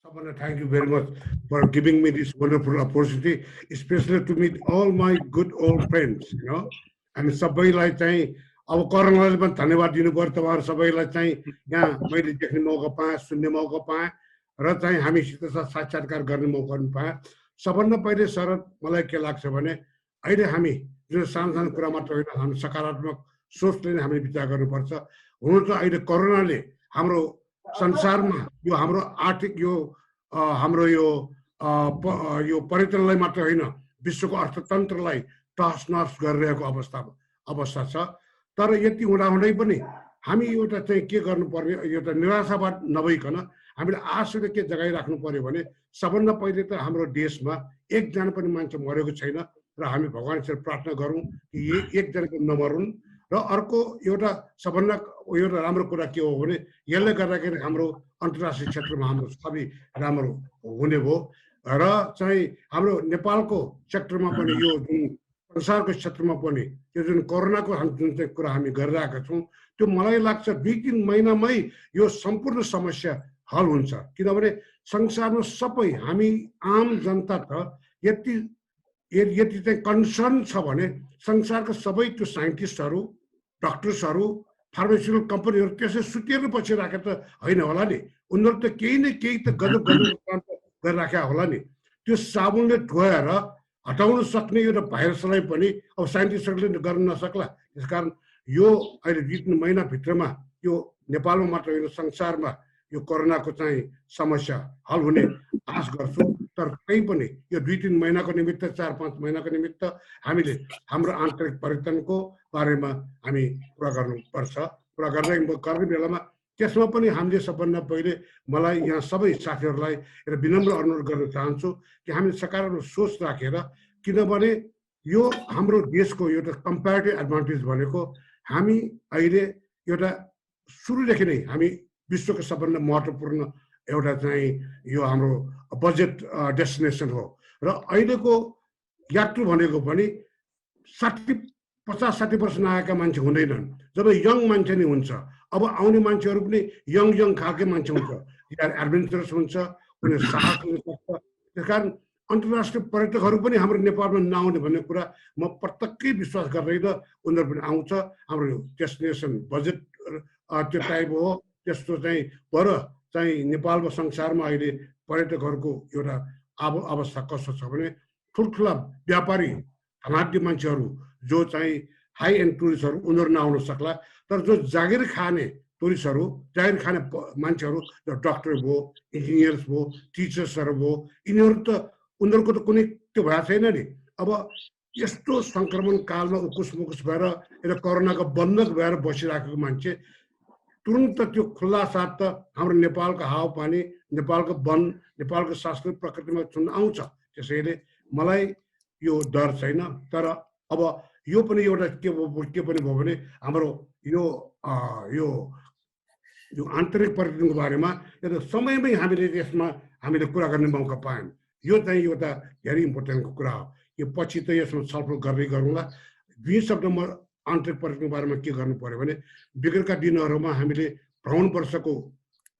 Aparna, thank you very much for giving me this wonderful opportunity, especially to meet all my good old friends, and सबैलाई चाहिँ अब कोरोनाले पनि धन्यवाद दिनु पर्यो तपाईँहरू सबैलाई चाहिँ यहाँ मैले देख्ने मौका पाएँ, सुन्ने मौका पाएँ र चाहिँ हामीसित साक्षात्कार गर्ने मौका पनि पाएँ। सबभन्दा पहिले शरद मलाई के लाग्छ भने अहिले हामी जुन सानो सानो कुरा मात्र होइन, हामी सकारात्मक सोचले नै हामीले विचार गर्नुपर्छ। हुनु त अहिले कोरोनाले हाम्रो संसारमा यो हाम्रो आर्थिक यो हाम्रो यो पर्यटनलाई मात्र होइन, विश्वको अर्थतन्त्रलाई तहस नहस गरिरहेको अवस्था छ। तर यति हुँदाहुँदै पनि हामी एउटा चाहिँ के गर्नुपर्ने, एउटा निराशावाद नभइकन हामीले आशाले के जगाइराख्नु पर्यो भने सबभन्दा पहिले त हाम्रो देशमा एकजना पनि मान्छे मरेको छैन र हामी भगवानसँग प्रार्थना गरौँ कि एकजना पनि नमरुन्। र अर्को एउटा सबभन्दा एउटा राम्रो कुरा के हो भने यसले गर्दाखेरि हाम्रो अन्तर्राष्ट्रिय क्षेत्रमा हाम्रो सबै राम्रो हुने भयो र चाहिँ हाम्रो नेपालको क्षेत्रमा पनि यो जुन संसारको क्षेत्रमा पनि यो जुन कोरोनाको जुन चाहिँ कुरा हामी गरिरहेका छौँ त्यो मलाई लाग्छ 2-3 महिनामै यो सम्पूर्ण समस्या हल हुन्छ। किनभने संसारमा सबै हामी आम जनता त यति चाहिँ कन्सर्न छ भने संसारका सबै त्यो साइन्टिस्टहरू, डक्टर्सहरू, फार्मास्युटिकल कम्पनीहरू त्यसै सुतेर पछि राखेर त होइन होला नि, उनीहरू त केही न केही त गजब काम गरिराखेका होला नि। त्यो साबुनले धोएर हटाउन सक्ने एउटा भाइरसलाई पनि अब साइन्टिस्टहरूले गर्न नसक्ला। त्यसकारण यो अहिले 2-3 महिनाभित्रमा यो नेपालमा मात्र होइन संसारमा यो कोरोनाको चाहिँ समस्या हल हुने आश गर्छु। तर कहीँ पनि यो 2-3 महिनाको निमित्त, 4-5 महिनाको निमित्त हामीले हाम्रो आन्तरिक पर्यटनको बारेमा हामी कुरा गर्नुपर्छ। कुरा गर्ने बेलामा त्यसमा पनि हामीले सबभन्दा पहिले मलाई यहाँ सबै साथीहरूलाई एउटा विनम्र अनुरोध गर्न चाहन्छु कि हामीले सकारात्मक सोच राखेर, किनभने यो हाम्रो देशको एउटा कम्पेरिटिभ एडभान्टेज भनेको हामी अहिले एउटा सुरुदेखि नै हामी विश्वको सबभन्दा महत्त्वपूर्ण एउटा चाहिँ यो हाम्रो बजेट डेस्टिनेसन हो र अहिलेको यात्रु भनेको पनि 50-60 वर्ष नआएका मान्छे हुँदैनन्। जब यङ मान्छे नै हुन्छ, अब आउने मान्छेहरू पनि यङ खालकै मान्छे हुन्छ, एडभेन्चरस हुन्छ, उनीहरू साहस हुन सक्छ। त्यसकारण अन्तर्राष्ट्रिय पर्यटकहरू पनि हाम्रो नेपालमा नआउने भन्ने कुरा म प्रत्यक्कै विश्वास गर्दैन। उनीहरू पनि आउँछ। हाम्रो डेस्टिनेसन बजेट त्यो टाइप हो। त्यस्तो चाहिँ पर चाहिँ नेपालमा संसारमा अहिले पर्यटकहरूको एउटा अवस्था कस्तो छ भने ठुल्ठुला व्यापारी धनाढ्य मान्छेहरू जो चाहिँ हाई एन्ड टुरिस्टहरू उनीहरू नआउन सक्ला। तर जो जागिर खाने टुरिस्टहरू, जागिर खाने मान्छेहरू, जो डक्टर भयो, इन्जिनियर्स भयो, टिचर्सहरू भयो, यिनीहरू त उनीहरूको त कुनै त्यो भएको छैन नि। अब यस्तो सङ्क्रमण कालमा उकुस मुकुस भएर एउटा कोरोनाको बन्धक भएर बसिराखेको मान्छे तुरुन्त त्यो खुल्ला साथ त हाम्रो नेपालको हावापानी, नेपालको वन, नेपालको सांस्कृतिक प्रकृतिमा छुन आउँछ। त्यसैले मलाई यो डर छैन। तर अब यो पनि एउटा के पनि भयो भने हाम्रो यो आन्तरिक पर्यटनको बारेमा एउटा समयमै हामीले यसमा हामीले कुरा गर्ने मौका पायौँ। यो चाहिँ एउटा धेरै इम्पोर्टेन्टको कुरा हो। यो पछि त यसमा छलफल गर्दै गरौँला। 2 शब्दमा आन्तरिक पर्यटनको बारेमा के गर्नु पर्यो भने विगतका दिनहरूमा हामीले भ्रमण वर्षको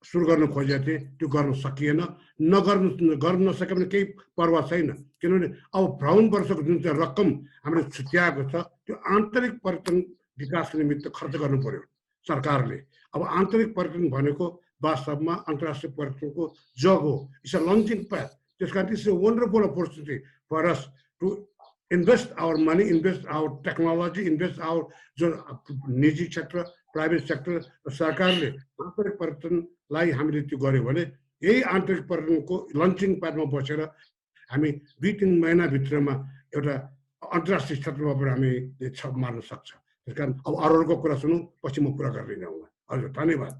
सुरु गर्न खोजेका थिए, त्यो गर्न सकिएन। गर्न नसके भने केही पर्वाह छैन, किनभने अब भ्रमण वर्षको जुन चाहिँ रकम हामीले छुट्याएको छ त्यो आन्तरिक पर्यटन विकासको निमित्त खर्च गर्नु पर्यो सरकारले। अब आन्तरिक पर्यटन भनेको वास्तवमा अन्तर्राष्ट्रिय पर्यटनको जग हो, इट्स अ लन्चिङ प्याड। त्यस कारण it's a wonderful opportunity for us to invest our money, invest our technology, invest our जो निजी क्षेत्र, प्राइभेट सेक्टर र सरकारले आन्तरिक पर्यटनलाई हामीले त्यो गर्यो भने यही आन्तरिक पर्यटनको लन्चिङ प्याडमा बसेर हामी 2-3 महिनाभित्रमा एउटा अन्तर्राष्ट्रिय क्षेत्रमा पनि हामीले छाप मार्न सक्छ। त्यस कारण अब अरूहरूको कुरा सुनौँ, पछि म कुरा गर्दै जाउँला। हजुर, धन्यवाद।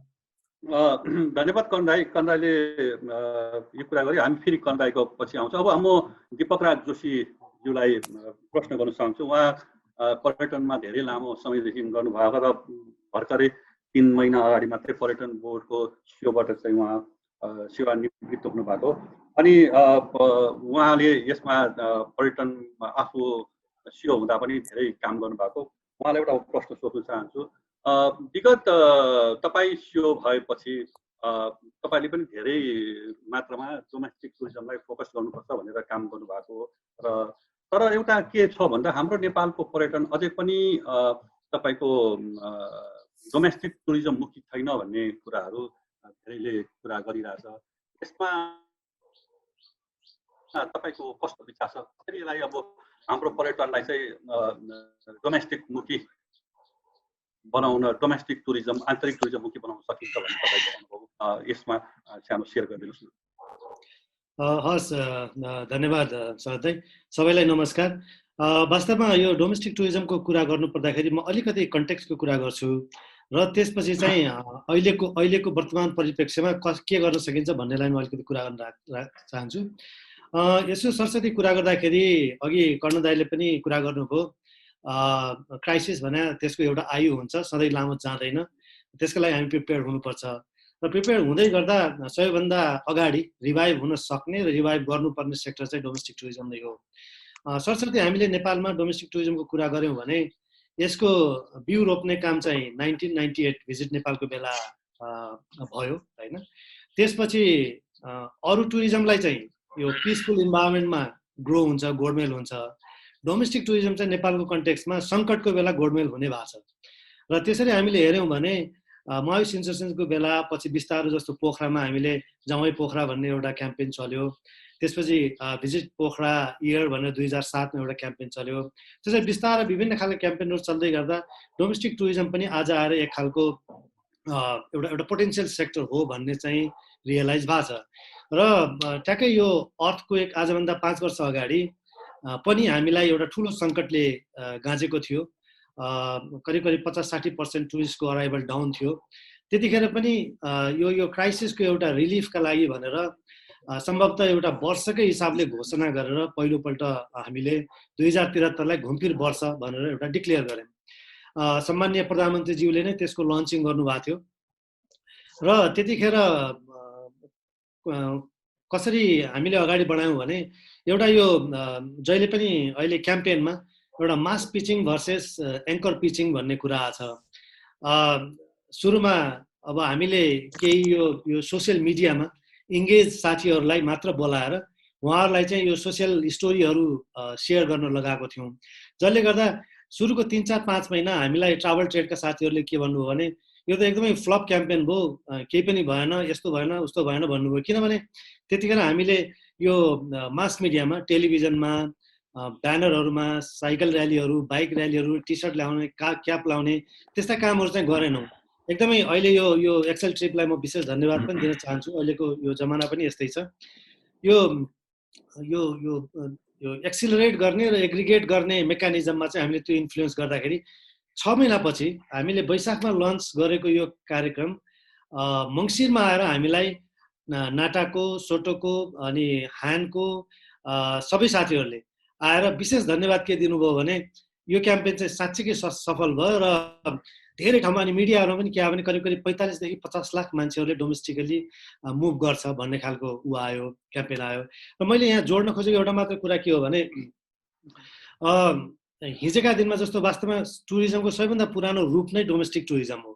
धन्यवाद कन्दाईले यो कुरा गरे। हामी फेरि कन्दाईको पछि आउँछ। अब म दीपक राज जोशीज्यूलाई प्रश्न गर्न चाहन्छु। उहाँ पर्यटनमा धेरै लामो समयदेखि गर्नुभएको र भर्खरै 3 महिना अगाडि मात्रै पर्यटन बोर्डको सिओबाट चाहिँ उहाँ सेवानिवृत्त हुनुभएको। अनि उहाँले यसमा पर्यटनमा आफू सिओ हुँदा पनि धेरै काम गर्नुभएको। उहाँलाई एउटा प्रश्न सोध्न चाहन्छु। विगत तपाईँ सिओ भएपछि तपाईँले पनि धेरै मात्रामा डोमेस्टिक टुरिज्मलाई फोकस गर्नुपर्छ भनेर काम गर्नुभएको हो र तर एउटा के छ भन्दा हाम्रो नेपालको पर्यटन अझै पनि तपाईँको डोमेस्टिक टुरिज्म मुखी छैन भन्ने कुराहरू धेरैले कुरा गरिरहेछ। यसमा तपाईँको कस्तो विचार छ? कसरी यसलाई अब हाम्रो पर्यटनलाई चाहिँ डोमेस्टिक मुखी बनाउन, डोमेस्टिक टुरिज्म आन्तरिक टुरिज्म मुखी बनाउन सकिन्छ भन्ने तपाईँको अनुभव यसमा सानो सेयर गरिदिनुहोस् न। हस्, धन्यवाद शरद। सबैलाई नमस्कार। वास्तवमा यो डोमेस्टिक टुरिज्मको कुरा गर्नुपर्दाखेरि म अलिकति कन्टेक्स्टको कुरा गर्छु र त्यसपछि चाहिँ अहिलेको वर्तमान परिप्रेक्ष्यमा के गर्न सकिन्छ भन्नेलाई म अलिकति कुरा गर्न चाहन्छु। यसो सरस्वती कुरा गर्दाखेरि अघि कर्ण दाइले पनि कुरा गर्नुभयो, क्राइसिस भने त्यसको एउटा आयु हुन्छ, सधैँ लामो जाँदैन, त्यसको लागि हामी प्रिपेयर हुनुपर्छ र प्रिपेयर हुँदै गर्दा सबैभन्दा अगाडि रिभाइभ हुन सक्ने र रिभाइभ गर्नुपर्ने सेक्टर चाहिँ डोमेस्टिक टुरिज्म नै हो। सरस्वती हामीले नेपालमा डोमेस्टिक टुरिज्मको कुरा गऱ्यौँ भने यसको बिउ रोप्ने काम चाहिँ 1998 भिजिट नेपालको बेला भयो हैन। त्यसपछि अरू टुरिज्मलाई चाहिँ यो पिसफुल इन्भाइरोमेन्टमा ग्रो हुन्छ, गोडमेल हुन्छ। डोमेस्टिक टुरिज्म चाहिँ नेपालको कन्टेक्स्टमा सङ्कटको बेला गोडमेल हुने भएको छ र त्यसरी हामीले हेऱ्यौँ भने माओइस्ट इन्सर्जेन्सीको बेला पछि बिस्तारो जस्तो पोखरामा हामीले जमाई पोखरा भन्ने एउटा क्याम्पेन चल्यो। त्यसपछि भिजिट पोखरा इयर भनेर 2007मा एउटा क्याम्पेन चल्यो। त्यसरी बिस्तारै विभिन्न खालको क्याम्पेनहरू चल्दै गर्दा डोमेस्टिक टुरिज्म पनि आज आएर एक खालको एउटा पोटेन्सियल सेक्टर हो भन्ने चाहिँ रियलाइज भएको छ र ट्याक्कै यो अर्थक्वेक आजभन्दा 5 वर्ष अगाडि पनि हामीलाई एउटा ठुलो सङ्कटले गाँजेको थियो। करिब 50-60% टुरिस्टको अराइभल डाउन थियो। त्यतिखेर पनि यो क्राइसिसको एउटा रिलिफका लागि भनेर सम्भवतः एउटा वर्षकै हिसाबले घोषणा गरेर पहिलोपल्ट हामीले 2073लाई घुमफिर वर्ष भनेर एउटा डिक्लेयर गर्यौँ। सम्माननीय प्रधानमन्त्रीज्यूले नै त्यसको लन्चिङ गर्नुभएको थियो र त्यतिखेर कसरी हामीले अगाडि बढायौँ भने एउटा यो जहिले पनि अहिले क्याम्पेनमा एउटा मास पिचिङ भर्सेस एङ्कर पिचिङ भन्ने कुरा छ। सुरुमा अब हामीले केही यो सोसियल मिडियामा इङ्गेज साथीहरूलाई मात्र बोलाएर उहाँहरूलाई चाहिँ यो सोसियल स्टोरीहरू सेयर गर्न लगाएको थियौँ, जसले गर्दा सुरुको 3-4-5 महिना हामीलाई ट्राभल ट्रेडका साथीहरूले के भन्नुभयो भने यो त एकदमै फ्लप क्याम्पेन भयो, केही पनि भएन, यस्तो भएन उस्तो भएन भन्नुभयो। किनभने त्यतिखेर हामीले यो मास मिडियामा, टेलिभिजनमा, ब्यानरहरूमा साइकल र्यालीहरू, बाइक र्यालीहरू, टी सर्ट ल्याउने, क्याप लाउने त्यस्ता कामहरू चाहिँ गरेनौँ। एकदमै अहिले यो एक्सेल ट्रिपलाई म विशेष धन्यवाद पनि दिन चाहन्छु। अहिलेको यो जमाना पनि यस्तै छ। यो यो यो यो एक्सिलरेट गर्ने र एग्रिगेट गर्ने मेकानिजममा चाहिँ हामीले त्यो इन्फ्लुएन्स गर्दाखेरि 6 महिनापछि हामीले वैशाखमा लन्च गरेको यो कार्यक्रम मङ्सिरमा आएर हामीलाई नाटाको, सोटोको अनि हानको सबै साथीहरूले आएर विशेष धन्यवाद के दिनुभयो भने यो क्याम्पेन चाहिँ साँच्चीकै सफल भयो र धेरै ठाउँमा अनि मिडियाहरूमा पनि के आयो भने करिब 45 देखि 50 लाख मान्छेहरूले डोमेस्टिकली मुभ गर्छ भन्ने खालको आयो, क्याम्पेन आयो। र मैले यहाँ जोड्न खोजेको एउटा मात्र कुरा के हो भने हिजोका दिनमा जस्तो वास्तवमा टुरिज्मको सबैभन्दा पुरानो रूप नै डोमेस्टिक टुरिज्म हो।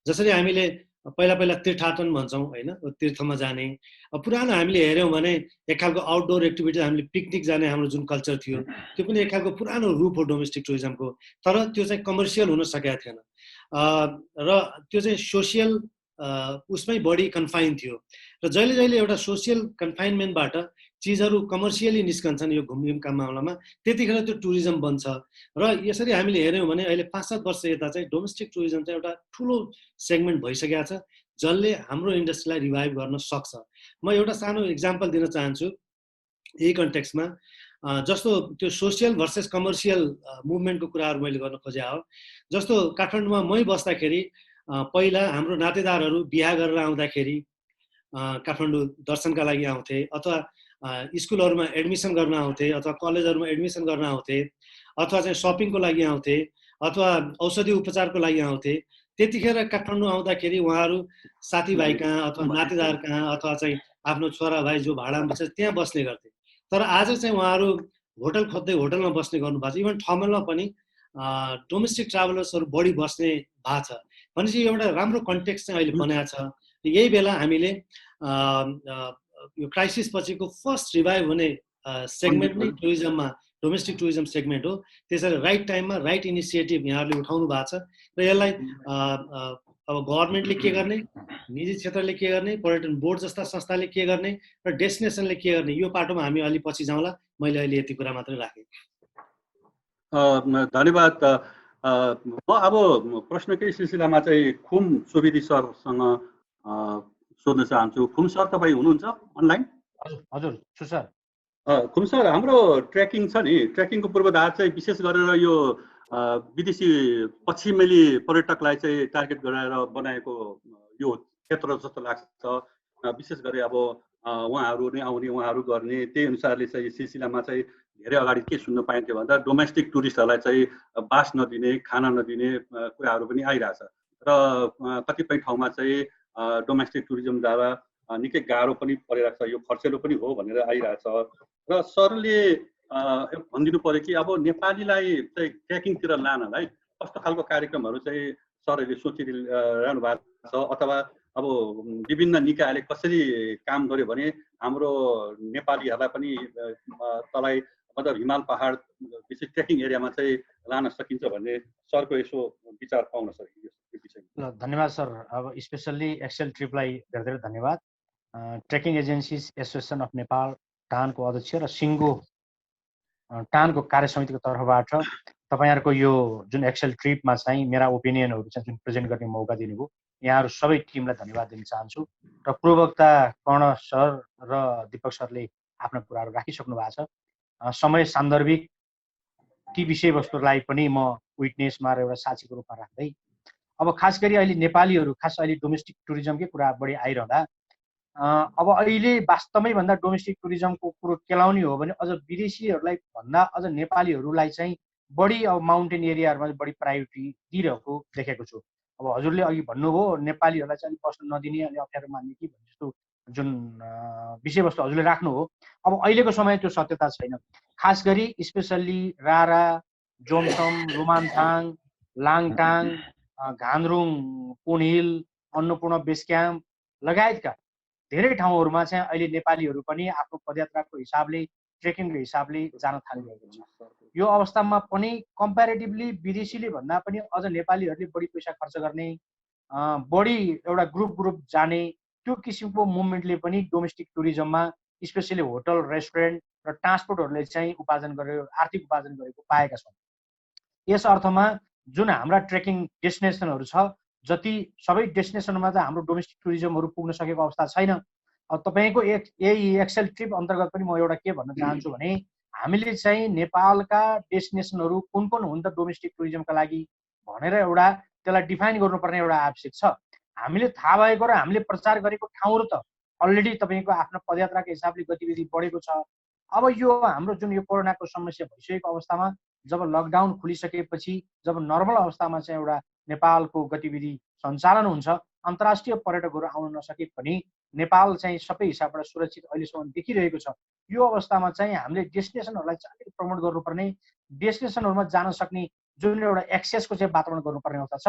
जसरी हामीले पहिला तीर्थाटन भन्छौँ होइन, तीर्थमा जाने। पुरानो हामीले हेऱ्यौँ भने एक खालको आउटडोर एक्टिभिटी, हामीले पिकनिक जाने हाम्रो जुन कल्चर थियो त्यो पनि एक खालको पुरानो रूप हो डोमेस्टिक टुरिज्मको। तर त्यो चाहिँ कमर्सियल हुन सकेको थिएन र त्यो चाहिँ सोसियल उसमै बढी कन्फाइन थियो। र जहिले जहिले एउटा सोसियल कन्फाइनमेन्टबाट चिजहरू कमर्सियली निस्कन्छन् यो घुमघामका मामलामा, त्यतिखेर त्यो टुरिज्म बन्छ। र यसरी हामीले हेऱ्यौँ भने अहिले 5-7 वर्ष यता चाहिँ डोमेस्टिक टुरिज्म चाहिँ एउटा ठुलो सेगमेन्ट भइसकेको छ जसले हाम्रो इन्डस्ट्रीलाई रिभाइभ गर्न सक्छ। म एउटा सानो इक्जाम्पल दिन चाहन्छु यही कन्टेक्स्टमा। जस्तो त्यो सोसियल भर्सेस कमर्सियल मुभमेन्टको कुराहरू मैले गर्न खोजे हो। जस्तो काठमाडौँमा मै बस्दाखेरि पहिला हाम्रो नातेदारहरू बिहा गरेर आउँदाखेरि काठमाडौँ दर्शनका लागि आउँथे, अथवा स्कुलहरूमा एडमिसन गर्न आउँथे, अथवा कलेजहरूमा एडमिसन गर्न आउँथे, अथवा चाहिँ सपिङको लागि आउँथे, अथवा औषधि उपचारको लागि आउँथे। त्यतिखेर काठमाडौँ आउँदाखेरि उहाँहरू साथीभाइ कहाँ अथवा नातेदार कहाँ अथवा चाहिँ आफ्नो छोरा भाइ जो भाडामा बस्छ त्यहाँ बस्ने गर्थे। तर आज चाहिँ उहाँहरू होटल खोज्दै होटलमा बस्ने गर्नुभएको छ। इभन ठमेलमा पनि डोमेस्टिक ट्राभलर्सहरू बढी बस्ने भएको छ। भनेपछि एउटा राम्रो कन्टेक्स्ट चाहिँ अहिले बनाएको छ। यही बेला हामीले यो क्राइसिस पछिको फर्स्ट रिभाइभ हुने सेगमेन्ट नै टुरिज्ममा डोमेस्टिक टुरिज्म सेगमेन्ट हो। त्यसैले राइट टाइममा राइट इनिसिएटिभ यहाँहरूले उठाउनु भएको छ र यसलाई अब गभर्मेन्टले के गर्ने, निजी क्षेत्रले के गर्ने, पर्यटन बोर्ड जस्ता संस्थाले के गर्ने र डेस्टिनेसनले के गर्ने, यो पाटोमा हामी अलि पछि जाउँला। मैले अहिले यति कुरा मात्रै राखेँ। धन्यवाद। म अब प्रश्नकै सिलसिलामा चाहिँ खुम सुवेदी सरसँग सोध्न चाहन्छु। खुम सर, तपाईँ हुनुहुन्छ अनलाइन? हजुर छु सर। खुम सर, हाम्रो ट्रेकिङ छ नि, ट्रेकिङको पूर्वाधार चाहिँ विशेष गरेर यो विदेशी पश्चिमेली पर्यटकलाई चाहिँ टार्गेट गरेर बनाएको यो क्षेत्र जस्तो लाग्छ। विशेष गरी अब उहाँहरू नै आउने, उहाँहरू गर्ने, त्यही अनुसारले चाहिँ सिलसिलामा चाहिँ धेरै अगाडि के सुन्न पाइन्थ्यो भन्दा डोमेस्टिक टुरिस्टहरूलाई चाहिँ बास नदिने, खाना नदिने कुराहरू पनि आइरहेछ र कतिपय ठाउँमा चाहिँ डोमेस्टिक टुरिज्मद्वारा निकै गाह्रो पनि परिरहेको छ, यो खर्चेलो पनि हो भनेर आइरहेछ। र सरले भनिदिनु पर्यो कि अब नेपालीलाई चाहिँ ट्रेकिङतिर लानलाई कस्तो खालको कार्यक्रमहरू चाहिँ सरहरूले सोचिरहनु भएको छ, अथवा अब विभिन्न निकायले कसरी काम गर्यो भने हाम्रो नेपालीहरूलाई पनि तलाई मतलब हिमाल पहाड विशेष ट्रेकिङ एरियामा चाहिँ लान सकिन्छ भन्ने सरको यसो विचार पाउन सकियो यो विषयमा। धन्यवाद सर। अब स्पेसल्ली एक्सेल ट्रिपलाई धेरै धेरै धन्यवाद। Trekking agencies association of Nepal टानको अध्यक्ष र सिङ्गो टानको कार्य समितिको तर्फबाट तपाईँहरूको यो जुन एक्सेल ट्रिपमा चाहिँ मेरा ओपिनियनहरू चाहिँ जुन प्रेजेन्ट गर्ने मौका दिनुभयो, यहाँहरू सबै टिमलाई धन्यवाद दिन चाहन्छु। र पूर्ववक्ता कर्ण सर र दीपक सरले आफ्ना कुराहरू राखिसक्नु भएको छ। समय सान्दर्भिक ती विषयवस्तुलाई पनि म विटनेसमा र एउटा साक्षीको रूपमा राख्दै, अब खास गरी अहिले नेपालीहरू, खास अहिले डोमेस्टिक टुरिज्मकै कुरा बढी आइरहँदा अब अहिले वास्तवमै भन्दा डोमेस्टिक टुरिज्मको कुरो केलाउने हो भने अझ विदेशीहरूलाई भन्दा अझ नेपालीहरूलाई चाहिँ बढी अब माउन्टेन एरियाहरूमा बढी प्रायोरिटी दिइरहेको देखेको छु। अब हजुरले अघि भन्नुभयो नेपालीहरूलाई चाहिँ अलिक बस्न नदिने, अलि अप्ठ्यारो मान्ने कि भन्ने जस्तो जुन विषयवस्तु हजुरले राख्नु हो, अब अहिलेको समय त्यो सत्यता छैन। खास गरी स्पेसल्ली रारा, जोमसम, लुमानथाङ, लाङटाङ, घान्द्रुङ, पुनहिल, अन्नपूर्ण बेस क्याम्प लगायतका धेरै ठाउँहरूमा चाहिँ अहिले नेपालीहरू पनि आफ्नो पदयात्राको हिसाबले, ट्रेकिङको हिसाबले जान थालिरहेको छ। यो अवस्थामा पनि कम्पेरिटिभली विदेशीले भन्दा पनि अझ नेपालीहरूले बढी पैसा खर्च गर्ने, बढी एउटा ग्रुप जाने, त्यो किसिमको मुभमेन्टले पनि डोमेस्टिक टुरिज्ममा स्पेसली होटल, रेस्टुरेन्ट र ट्रान्सपोर्टहरूले चाहिँ उपार्जन गरेको, आर्थिक उपार्जन गरेको पाएका छौँ। यस अर्थमा जुन हाम्रा ट्रेकिङ डेस्टिनेसनहरू छ, जति सबै डेस्टिनेसनमा त हाम्रो डोमेस्टिक टुरिज्महरू पुग्न सकेको अवस्था छैन। अब तपाईँको यही एक्सेल ट्रिप अन्तर्गत पनि म एउटा के भन्न चाहन्छु भने हामीले चाहिँ नेपालका डेस्टिनेसनहरू कुन कुन हुन् त डोमेस्टिक टुरिज्मका लागि भनेर एउटा त्यसलाई डिफाइन गर्नुपर्ने एउटा आवश्यक छ। हामीले थाहा भएको र हामीले प्रचार गरेको ठाउँहरू त अलरेडी तपाईँको आफ्नो पदयात्राको हिसाबले गतिविधि बढेको छ। अब यो हाम्रो जुन यो कोरोनाको समस्या भइसकेको अवस्थामा जब लकडाउन खुलिसकेपछि, जब नर्मल अवस्थामा चाहिँ एउटा नेपालको गतिविधि सञ्चालन हुन्छ, अन्तर्राष्ट्रिय पर्यटकहरू आउन नसके पनि नेपाल चाहिँ सबै हिसाबबाट सुरक्षित अहिलेसम्म देखिरहेको छ। यो अवस्थामा चाहिँ हामीले डेस्टिनेसनहरूलाई चाहिँ अलिक प्रमोट गर्नुपर्ने, डेस्टिनेसनहरूमा जान सक्ने जुन एउटा एक्सेसको चाहिँ वातावरण गर्नुपर्ने अवस्था छ।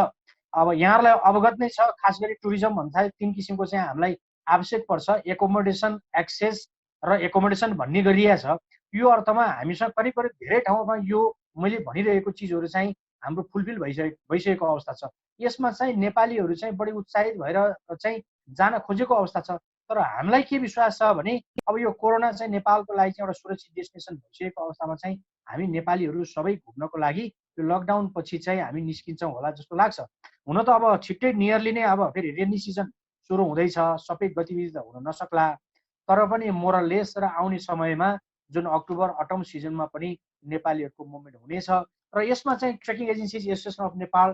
अब यहाँहरूलाई अवगत नै छ, खास गरी टुरिज्म भन्दा 3 किसिमको चाहिँ हामीलाई आवश्यक पर्छ, एकोमोडेसन, एक्सेस र एकोमोडेसन भन्ने गरिएको छ। यो अर्थमा हामीसँग करिब करिब धेरै ठाउँमा यो मैले भनिरहेको चिजहरू चाहिँ हाम्रो फुलफिल भइसकेको अवस्था छ। यसमा चाहिँ नेपालीहरू चाहिँ बढी उत्साहित भएर चाहिँ जान खोजेको अवस्था छ। तर हामीलाई के विश्वास छ भने अब यो कोरोना चाहिँ नेपालको लागि चाहिँ एउटा सुरक्षित डेस्टिनेसन भइसकेको अवस्थामा चाहिँ हामी नेपालीहरू सबै घुम्नको लागि यो लकडाउन पछि चाहिँ हामी निस्किन्छौँ होला जस्तो लाग्छ। हुन त अब छिट्टै नियरली नै अब फेरि रेनी सिजन सुरु हुँदैछ, सबै गतिविधि त हुन नसक्ला, तर पनि मोरलेस र आउने समयमा जुन अक्टोबर अटम सिजनमा पनि नेपालीहरूको मुभमेन्ट हुनेछ। र यसमा चाहिँ trekking agencies association of Nepal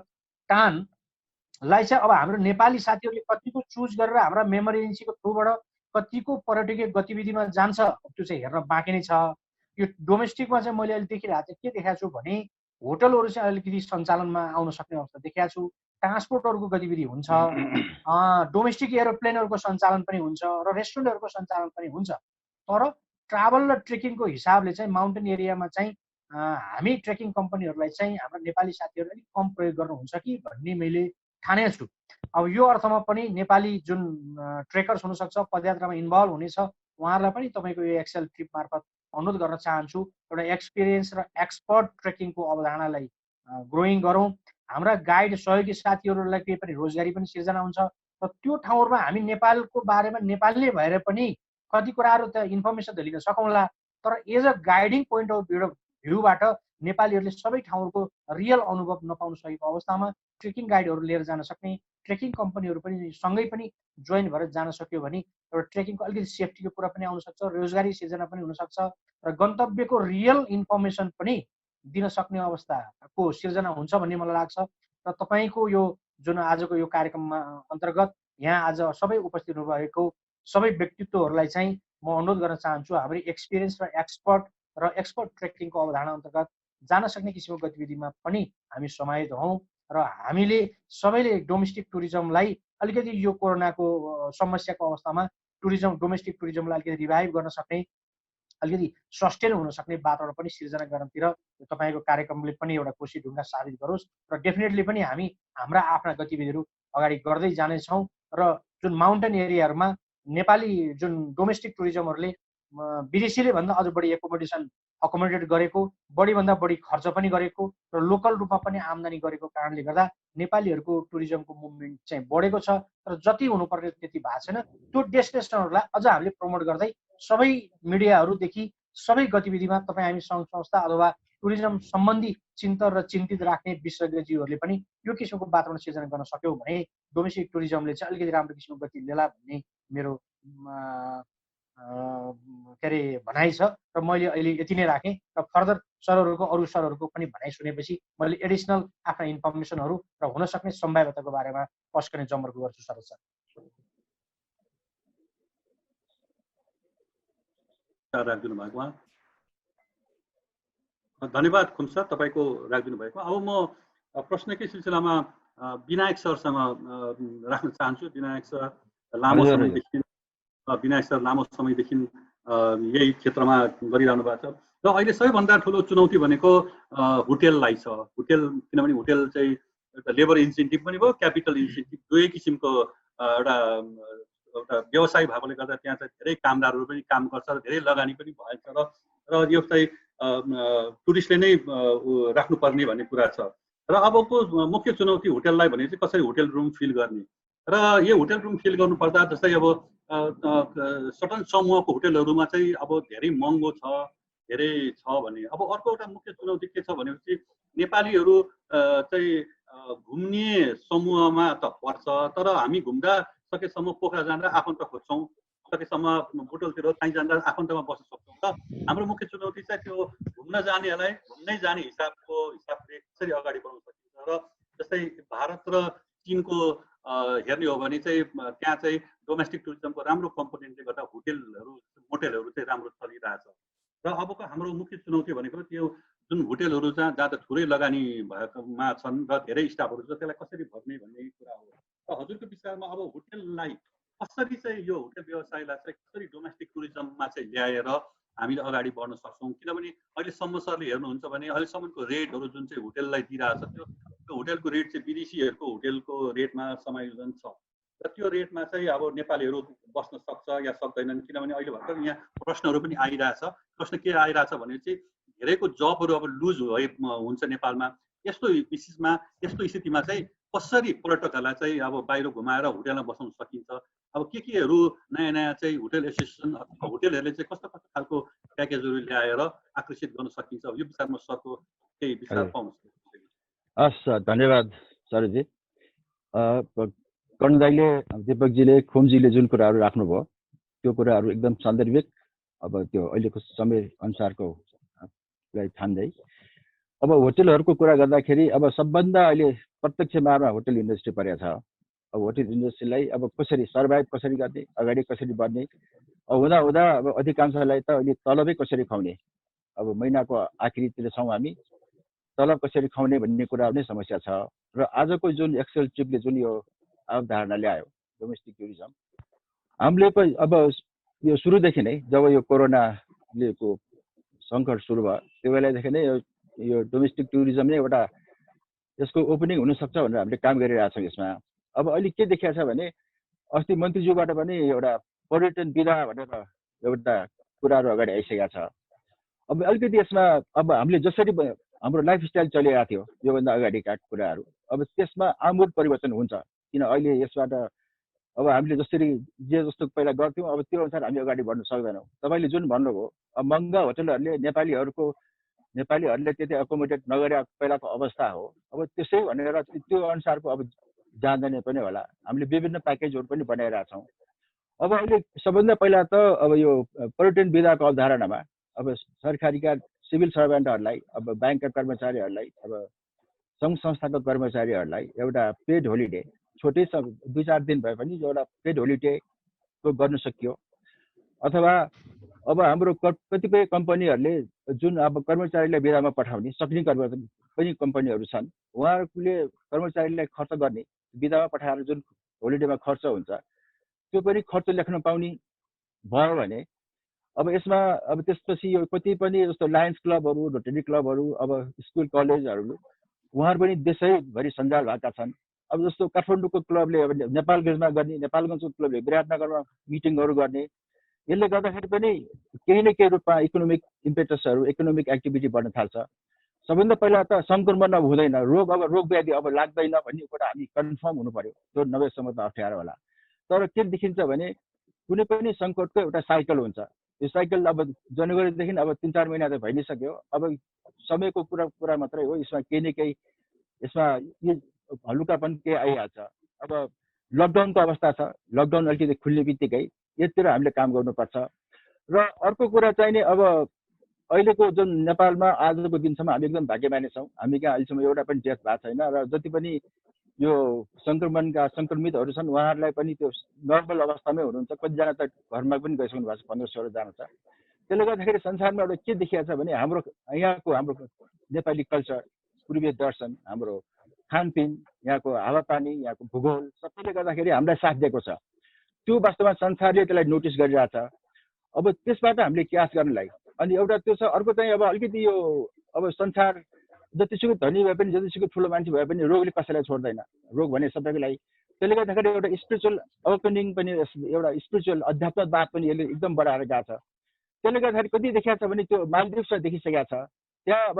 टानलाई चाहिँ अब हाम्रो नेपाली साथीहरूले कतिको चुज गरेर हाम्रा मेम्बर एजेन्सीको थ्रुबाट कतिको पर्यटकीय गतिविधिमा जान्छ त्यो चाहिँ हेर्न बाँकी नै छ। यो डोमेस्टिकमा चाहिँ मैले अहिले देखिरहेको चाहिँ के देखाएको छु भने होटलहरू चाहिँ अलिकति सञ्चालनमा आउन सक्ने अवस्था देखाएको छु, ट्रान्सपोर्टहरूको गतिविधि हुन्छ, डोमेस्टिक एरोप्लेनहरूको सञ्चालन पनि हुन्छ र रेस्टुरेन्टहरूको सञ्चालन पनि हुन्छ। तर ट्राभल र ट्रेकिङको हिसाबले चाहिँ माउन्टेन एरियामा चाहिँ हामी ट्रेकिङ कम्पनीहरूलाई चाहिँ हाम्रो नेपाली साथीहरूले अलिक कम प्रयोग गर्नुहुन्छ कि भन्ने मैले ठानेछु। अब यो अर्थमा पनि नेपाली जुन ट्रेकर्स हुनसक्छ, पदयात्रामा इन्भल्भ हुनेछ, उहाँहरूलाई पनि तपाईँको यो एक्सेल ट्रिप मार्फत अनुरोध गर्न चाहन्छु, एउटा एक्सपिरियन्स र एक्सपर्ट ट्रेकिङको अवधारणालाई ग्रोइङ गरौँ। हाम्रा गाइड सहयोगी साथीहरूलाई केही पनि रोजगारी पनि सिर्जना हुन्छ र त्यो ठाउँहरूमा हामी नेपालको बारेमा नेपाली भएर पनि कति कुराहरू त इन्फर्मेसन त लिन सकौँला, तर as a guiding point of भ्यूबाट नेपालीहरूले सबै ठाउँहरूको रियल अनुभव नपाउन सकेको अवस्थामा ट्रेकिङ गाइडहरू लिएर जान सक्ने, ट्रेकिङ कम्पनीहरू पनि सँगै पनि जोइन भएर जान सक्यो भने एउटा ट्रेकिङको अलिकति सेफ्टीको कुरा पनि आउन सक्छ, रोजगारी सिर्जना पनि हुनसक्छ र गन्तव्यको रियल इन्फर्मेसन पनि दिन सक्ने अवस्थाको सिर्जना हुन्छ भन्ने मलाई लाग्छ। र तपाईँको यो जुन आजको यो कार्यक्रममा अन्तर्गत यहाँ आज सबै उपस्थित हुनुभएको सबै व्यक्तित्वहरूलाई चाहिँ म अनुरोध गर्न चाहन्छु, हाम्रो एक्सपिरियन्स र एक्सपर्ट ट्रेकिङको अवधारणा अन्तर्गत जान सक्ने किसिमको गतिविधिमा पनि हामी समाहित हौँ र हामीले सबैले डोमेस्टिक टुरिज्मलाई अलिकति यो कोरोनाको समस्याको अवस्थामा डोमेस्टिक टुरिज्मलाई अलिकति रिभाइभ गर्न सक्ने, अलिकति सस्टेन हुन सक्ने वातावरण पनि सिर्जना गर्नतिर तपाईँको कार्यक्रमले पनि एउटा कोसी ढुङ्गा साबित गरोस् र डेफिनेटली पनि हामी हाम्रा आफ्ना गतिविधिहरू अगाडि गर्दै जानेछौँ र जुन माउन्टेन एरियाहरूमा नेपाली जुन डोमेस्टिक टुरिज्महरूले विदेशीले भन्दा अझ बढी अकोमोडेट गरेको, बढीभन्दा बढी खर्च पनि गरेको र लोकल रूपमा पनि आम्दानी गरेको कारणले गर्दा नेपालीहरूको टुरिज्मको मुभमेन्ट चाहिँ बढेको छ र जति हुनुपर्ने त्यति भएको छैन। त्यो डेस्टिनेसनहरूलाई अझ हामीले प्रमोट गर्दै सबै मिडियाहरूदेखि सबै गतिविधिमा तपाईँ हामी सङ्घ संस्था अथवा टुरिज्म सम्बन्धी चिन्तन र चिन्तित राख्ने विशेषज्ञज्यूहरूले पनि यो किसिमको वातावरण सिर्जना गर्न सक्यौँ भने डोमेस्टिक टुरिज्मले चाहिँ अलिकति राम्रो किसिमको गति लिएला भन्ने मेरो के अरे भनाइ छ र मैले अहिले यति नै राखेँ र फर्दर अरू सरहरूको पनि भनाइ सुनेपछि मैले एडिसनल आफ्ना इन्फर्मेसनहरू र हुन सक्ने सम्भाव्यताको बारेमा पस्कने जमर्को गर्छु। शरद सर राखिदिनु भएको उहाँ, धन्यवाद खुम सर तपाईँको राखिदिनु भएको। अब म प्रश्नकै सिलसिलामा विनायक सरसँग राख्न चाहन्छु। विनायक सर लामो समयदेखि यही क्षेत्रमा गरिरहनु भएको छ र अहिले सबैभन्दा ठुलो चुनौती भनेको होटेललाई छ। होटेल किनभने होटेल चाहिँ एउटा लेबर इन्सेन्टिभ पनि भयो, क्यापिटल इन्सेन्टिभ, दुवै किसिमको एउटा व्यवसाय भएकोले गर्दा त्यहाँ चाहिँ धेरै कामदारहरू पनि काम गर्छ र धेरै लगानी पनि भएछ र यो चाहिँ टुरिस्टले नै राख्नुपर्ने भन्ने कुरा छ। र अबको मुख्य चुनौती होटेललाई भने चाहिँ कसरी होटेल रुम फिल गर्ने र यो होटेल रुम फिल गर्नुपर्दा जस्तै अब सर्टन समूहको होटेलहरूमा चाहिँ अब धेरै महँगो छ, धेरै छ भने अब अर्को एउटा मुख्य चुनौती के छ भनेपछि नेपालीहरू चाहिँ घुम्ने समूहमा त पर्छ, तर हामी घुम्दा सकेसम्म पोखरा जाँदा आफन्त खोज्छौँ, सकेसम्म होटलतिर काहीँ जाँदा आफन्तमा बस्न सक्छौँ। र हाम्रो मुख्य चुनौती चाहिँ त्यो घुम्न जानेहरूलाई घुम्नै जाने हिसाबले कसरी अगाडि बढाउन सकिन्छ। र जस्तै भारत र चीनको हेर्ने हो भने चाहिँ त्यहाँ चाहिँ डोमेस्टिक टुरिज्मको राम्रो कम्पोनेन्टले गर्दा मोटेलहरू चाहिँ राम्रो चलिरहेछ। र अबको हाम्रो मुख्य चुनौती भनेको त्यो जुन होटेलहरू जहाँ त थोरै लगानी भएकोमा छन् र धेरै स्टाफहरू छ, त्यसलाई कसरी भर्ने भन्ने कुरा हो। र हजुरको विचारमा अब होटेललाई कसरी चाहिँ यो होटेल व्यवसायलाई चाहिँ कसरी डोमेस्टिक टुरिज्ममा चाहिँ ल्याएर हामीले अगाडि बढ्न सक्छौँ? किनभने अहिलेसम्म सरले हेर्नुहुन्छ भने अहिलेसम्मको रेटहरू जुन चाहिँ होटेललाई दिइरहेछ त्यो होटेलको रेट चाहिँ विदेशीहरूको होटेलको रेटमा समायोजन छ र त्यो रेटमा चाहिँ अब नेपालीहरू बस्न सक्छ या सक्दैनन्। किनभने अहिले भर्खर यहाँ प्रश्नहरू पनि आइरहेछ। प्रश्न के आइरहेछ भने चाहिँ धेरैको जबहरू अब लुज हुन्छ नेपालमा। यस्तो स्थितिमा चाहिँ कसरी पर्यटकहरूलाई चाहिँ अब बाहिर घुमाएर होटेलमा बसाउन सकिन्छ? अब केहरू नयाँ चाहिँ होटेल एसोसिएसन अथवा होटेलहरूले चाहिँ कस्तो खालको प्याकेजहरू ल्याएर आकर्षित गर्न सकिन्छ? यो विषयमा सरको केही विचार पाउनुहोस्। हस्, धन्यवाद सरजी। कर्ण दाइले, दीपकजीले, खुमजीले जुन कुराहरू राख्नुभयो त्यो कुराहरू एकदम सान्दर्भिक, अब त्यो अहिलेको समय अनुसारको ठान्दै अब होटेलहरूको कुरा गर्दाखेरि अब सबभन्दा अहिले प्रत्यक्ष मारमा होटेल इन्डस्ट्री परेको छ। अब होटेल इन्डस्ट्रीलाई अब कसरी सर्भाइभ कसरी गर्ने, अगाडि कसरी बढ्ने, हुँदा अब अधिकांशलाई त अहिले तलबै कसरी खुवाउने, अब महिनाको आखिरीतिर छौँ हामी, तलब कसरी खुवाउने भन्ने कुराहरू नै समस्या छ। र आजको जुन एक्सेल ट्रिपले जुन यो अवधारणा ल्यायो डोमेस्टिक टुरिज्म, हामीले अब यो सुरुदेखि नै जब यो कोरोनाको सङ्कट सुरु भयो त्यो बेलादेखि नै यो डोमेस्टिक टुरिज्म नै एउटा यसको ओपनिङ हुनसक्छ भनेर हामीले काम गरिरहेछौँ यसमा। अब अहिले के देखिएको छ भने अस्ति मन्त्रीज्यूबाट पनि एउटा पर्यटन विधा भनेर एउटा कुराहरू अगाडि आइसकेको छ। अब अलिकति यसमा अब हामीले जसरी हाम्रो लाइफस्टाइल चलिरहेको थियो योभन्दा अगाडिका कुराहरू अब त्यसमा आमूल परिवर्तन हुन्छ, किन अहिले यसबाट अब हामीले जसरी जे जस्तो पहिला गर्थ्यौँ अब त्यो अनुसार हामी अगाडि बढ्न सक्दैनौँ। तपाईँले जुन भन्नुभयो अब महँगा होटलहरूले नेपालीहरूले त्यति एकोमोडेट नगरे पहिलाको अवस्था हो। अब त्यसै भनेर त्यो अनुसारको अब जाँदैन पनि होला। हामीले विभिन्न प्याकेजहरू पनि बनाइरहेका छौँ। अब अहिले सबभन्दा पहिला त अब यो पर्यटन विधाको अवधारणामा अब सरकारीका सिभिल सर्भेन्टहरूलाई अब ब्याङ्कका कर्मचारीहरूलाई अब सङ्घ संस्थाको कर्मचारीहरूलाई एउटा पेड होलिडे छोटै 2-4 दिन भए पनि एउटा पेड होलिडेको गर्न सकियो। अथवा अब हाम्रो कतिपय कम्पनीहरूले जुन अब कर्मचारीलाई बिदामा पठाउने सक्ने कर्मचारी पनि कम्पनीहरू छन्, उहाँहरूले कर्मचारीलाई खर्च गर्ने बिदामा पठाएर जुन होलिडेमा खर्च हुन्छ त्यो पनि खर्च लेख्न पाउने भयो भने अब यसमा अब त्यसपछि यो कति पनि जस्तो लायन्स क्लबहरू, रोटरी क्लबहरू, अब स्कुल कलेजहरू उहाँहरू पनि देशैभरि सञ्जाल भएका छन्। अब जस्तो काठमाडौँको क्लबले अब नेपालगञ्जमा गर्ने, नेपालगञ्जको क्लबले विराटनगरमा मिटिङहरू गर्ने, यसले गर्दाखेरि पनि केही न केही रूपमा इकोनोमिक इम्पेटसहरू, इकोनोमिक एक्टिभिटी बढ्न थाल्छ। सबभन्दा पहिला त सङ्क्रमण अब हुँदैन, रोग व्याधि अब लाग्दैन भन्ने कुरा हामी कन्फर्म हुनु पर्यो। त्यो नभएसम्म त अप्ठ्यारो होला। तर के देखिन्छ भने कुनै पनि सङ्कटको एउटा साइकल हुन्छ। यो साइकल अब जनवरीदेखि अब 3-4 महिना त भइ नै सक्यो। अब समयको कुरा मात्रै हो, यसमा केही न केही यसमा हलुकापन केही आइहाल्छ। अब लकडाउनको अवस्था छ, लकडाउन अलिकति खुल्ने बित्तिकै यतिर हामीले काम गर्नुपर्छ। र अर्को कुरा चाहिँ नि अब अहिलेको जुन नेपालमा आजको दिनसम्म हामी एकदम भाग्यमानी छौँ। हामी कहाँ अहिलेसम्म एउटा पनि डेथ भएको छैन र जति पनि यो सङ्क्रमणका सङ्क्रमितहरू छन् उहाँहरूलाई पनि त्यो नर्मल अवस्थामै हुनुहुन्छ। कतिजना त घरमा पनि गइसक्नु भएको छ, 15-16 जना छ। त्यसले गर्दाखेरि संसारमा एउटा के देखिएको छ भने हाम्रो नेपाली कल्चर, पूर्वीय दर्शन, हाम्रो खानपिन, यहाँको हावापानी, यहाँको भूगोल सबैले गर्दाखेरि हामीलाई साथ दिएको छ। त्यो वास्तवमा संसारले त्यसलाई नोटिस गरिरहेछ। अब त्यसबाट हामीले क्यास गर्नलाई अनि एउटा त्यो छ। अर्को चाहिँ अब अलिकति यो अब संसार जतिसुकै धनी भए पनि जतिसुकै ठुलो मान्छे भए पनि रोगले कसैलाई छोड्दैन। रोग भने सबैको लागि। त्यसले गर्दाखेरि एउटा स्पिरिचुअल अवेकनिङ पनि, एउटा स्पिरिचुअल अध्यात्मवाद पनि यसले एकदम बढाएर गएको छ। त्यसले गर्दाखेरि कति देखिएको छ भने त्यो मालदिभ्समा देखिसकेको छ। त्यहाँ अब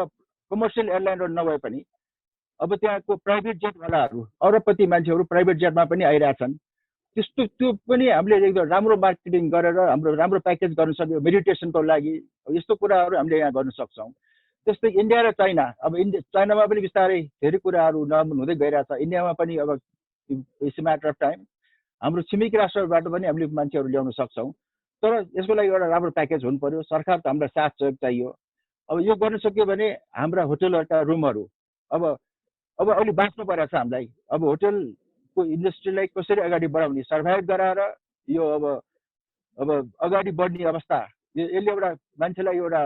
कमर्सियल एयरलाइनहरू नभए पनि अब त्यहाँको प्राइभेट जेटवालाहरू, अरबपति मान्छेहरू प्राइभेट जेटमा पनि आइरहेछन्। त्यस्तो त्यो पनि हामीले एकदम राम्रो मार्केटिङ गरेर हाम्रो राम्रो प्याकेज गर्न सक्यो मेडिटेसनको लागि। यस्तो कुराहरू हामीले यहाँ गर्न सक्छौँ। त्यस्तै इन्डिया र चाइना, अब चाइनामा पनि बिस्तारै धेरै कुराहरू नर्मल हुँदै गइरहेछ। इन्डियामा पनि अब it's a matter of time. हाम्रो छिमेकी राष्ट्रबाट पनि हामीले मान्छेहरू ल्याउन सक्छौँ। तर यसको लागि एउटा राम्रो प्याकेज हुनु पर्यो। सरकारको हामीलाई साथ सहयोग चाहियो। अब यो गर्न सक्यो भने हाम्रा होटलहरूका रुमहरू अब अहिले बाँच्नु परेको छ हामीलाई। अब होटलको इन्डस्ट्रीलाई कसरी अगाडि बढाउने, सर्भाइभ गराएर यो अब अगाडि बढ्ने अवस्था, यसले एउटा मान्छेलाई एउटा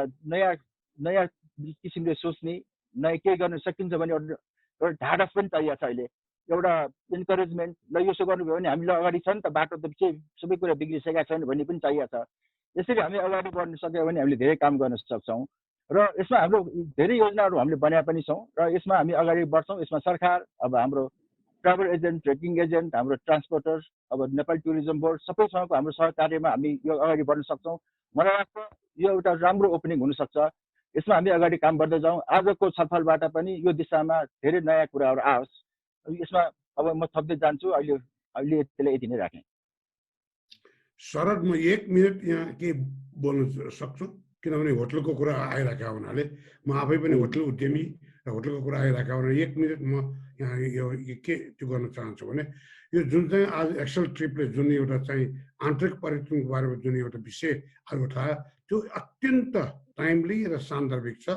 नयाँ किसिमले सोच्ने, नयाँ के गर्न सकिन्छ भने एउटा ढाडस पनि चाहिएको छ। अहिले एउटा इन्करेजमेन्ट, ल यसो गर्नुभयो भने हामीलाई अगाडि छ नि त, बाटो त सबै कुरा बिग्रिसकेका छैन भन्ने पनि चाहिएको छ। यसरी हामी अगाडि बढ्न सक्यो भने हामीले धेरै काम गर्न सक्छौँ। र यसमा हाम्रो धेरै योजनाहरू हामीले बनाए पनि छौँ र यसमा हामी अगाडि बढ्छौँ। यसमा सरकार, अब हाम्रो ट्राभल एजेन्ट, ट्रेकिङ एजेन्ट, हाम्रो ट्रान्सपोर्टर्स, अब नेपाल टुरिज्म बोर्ड सबैसँगको हाम्रो सहकार्यमा हामी यो अगाडि बढ्न सक्छौँ। मलाई लाग्छ यो एउटा राम्रो ओपनिङ हुनसक्छ। यसमा हामी अगाडि काम गर्दै जाउँ। आजको छलफलबाट पनि यो दिशामा धेरै नयाँ कुराहरू आओस्। यसमा अब म थप्दै जान्छु। अहिले त्यसलाई यति नै राखेँ। शरद, म 1 मिनट यहाँ के बोल्न सक्छु? किनभने होटलको कुरा आइरहेको हुनाले म आफै पनि होटल उद्यमी र होटलको कुरा आइरहेको हुनाले 1 मिनट म यहाँ यो के त्यो गर्न चाहन्छु भने यो जुन चाहिँ आज एक्सेल ट्रिपले जुन एउटा चाहिँ आन्तरिक पर्यटनको बारेमा जुन एउटा विषय आज उठायो त्यो अत्यन्त टाइमली र सान्दर्भिक छ।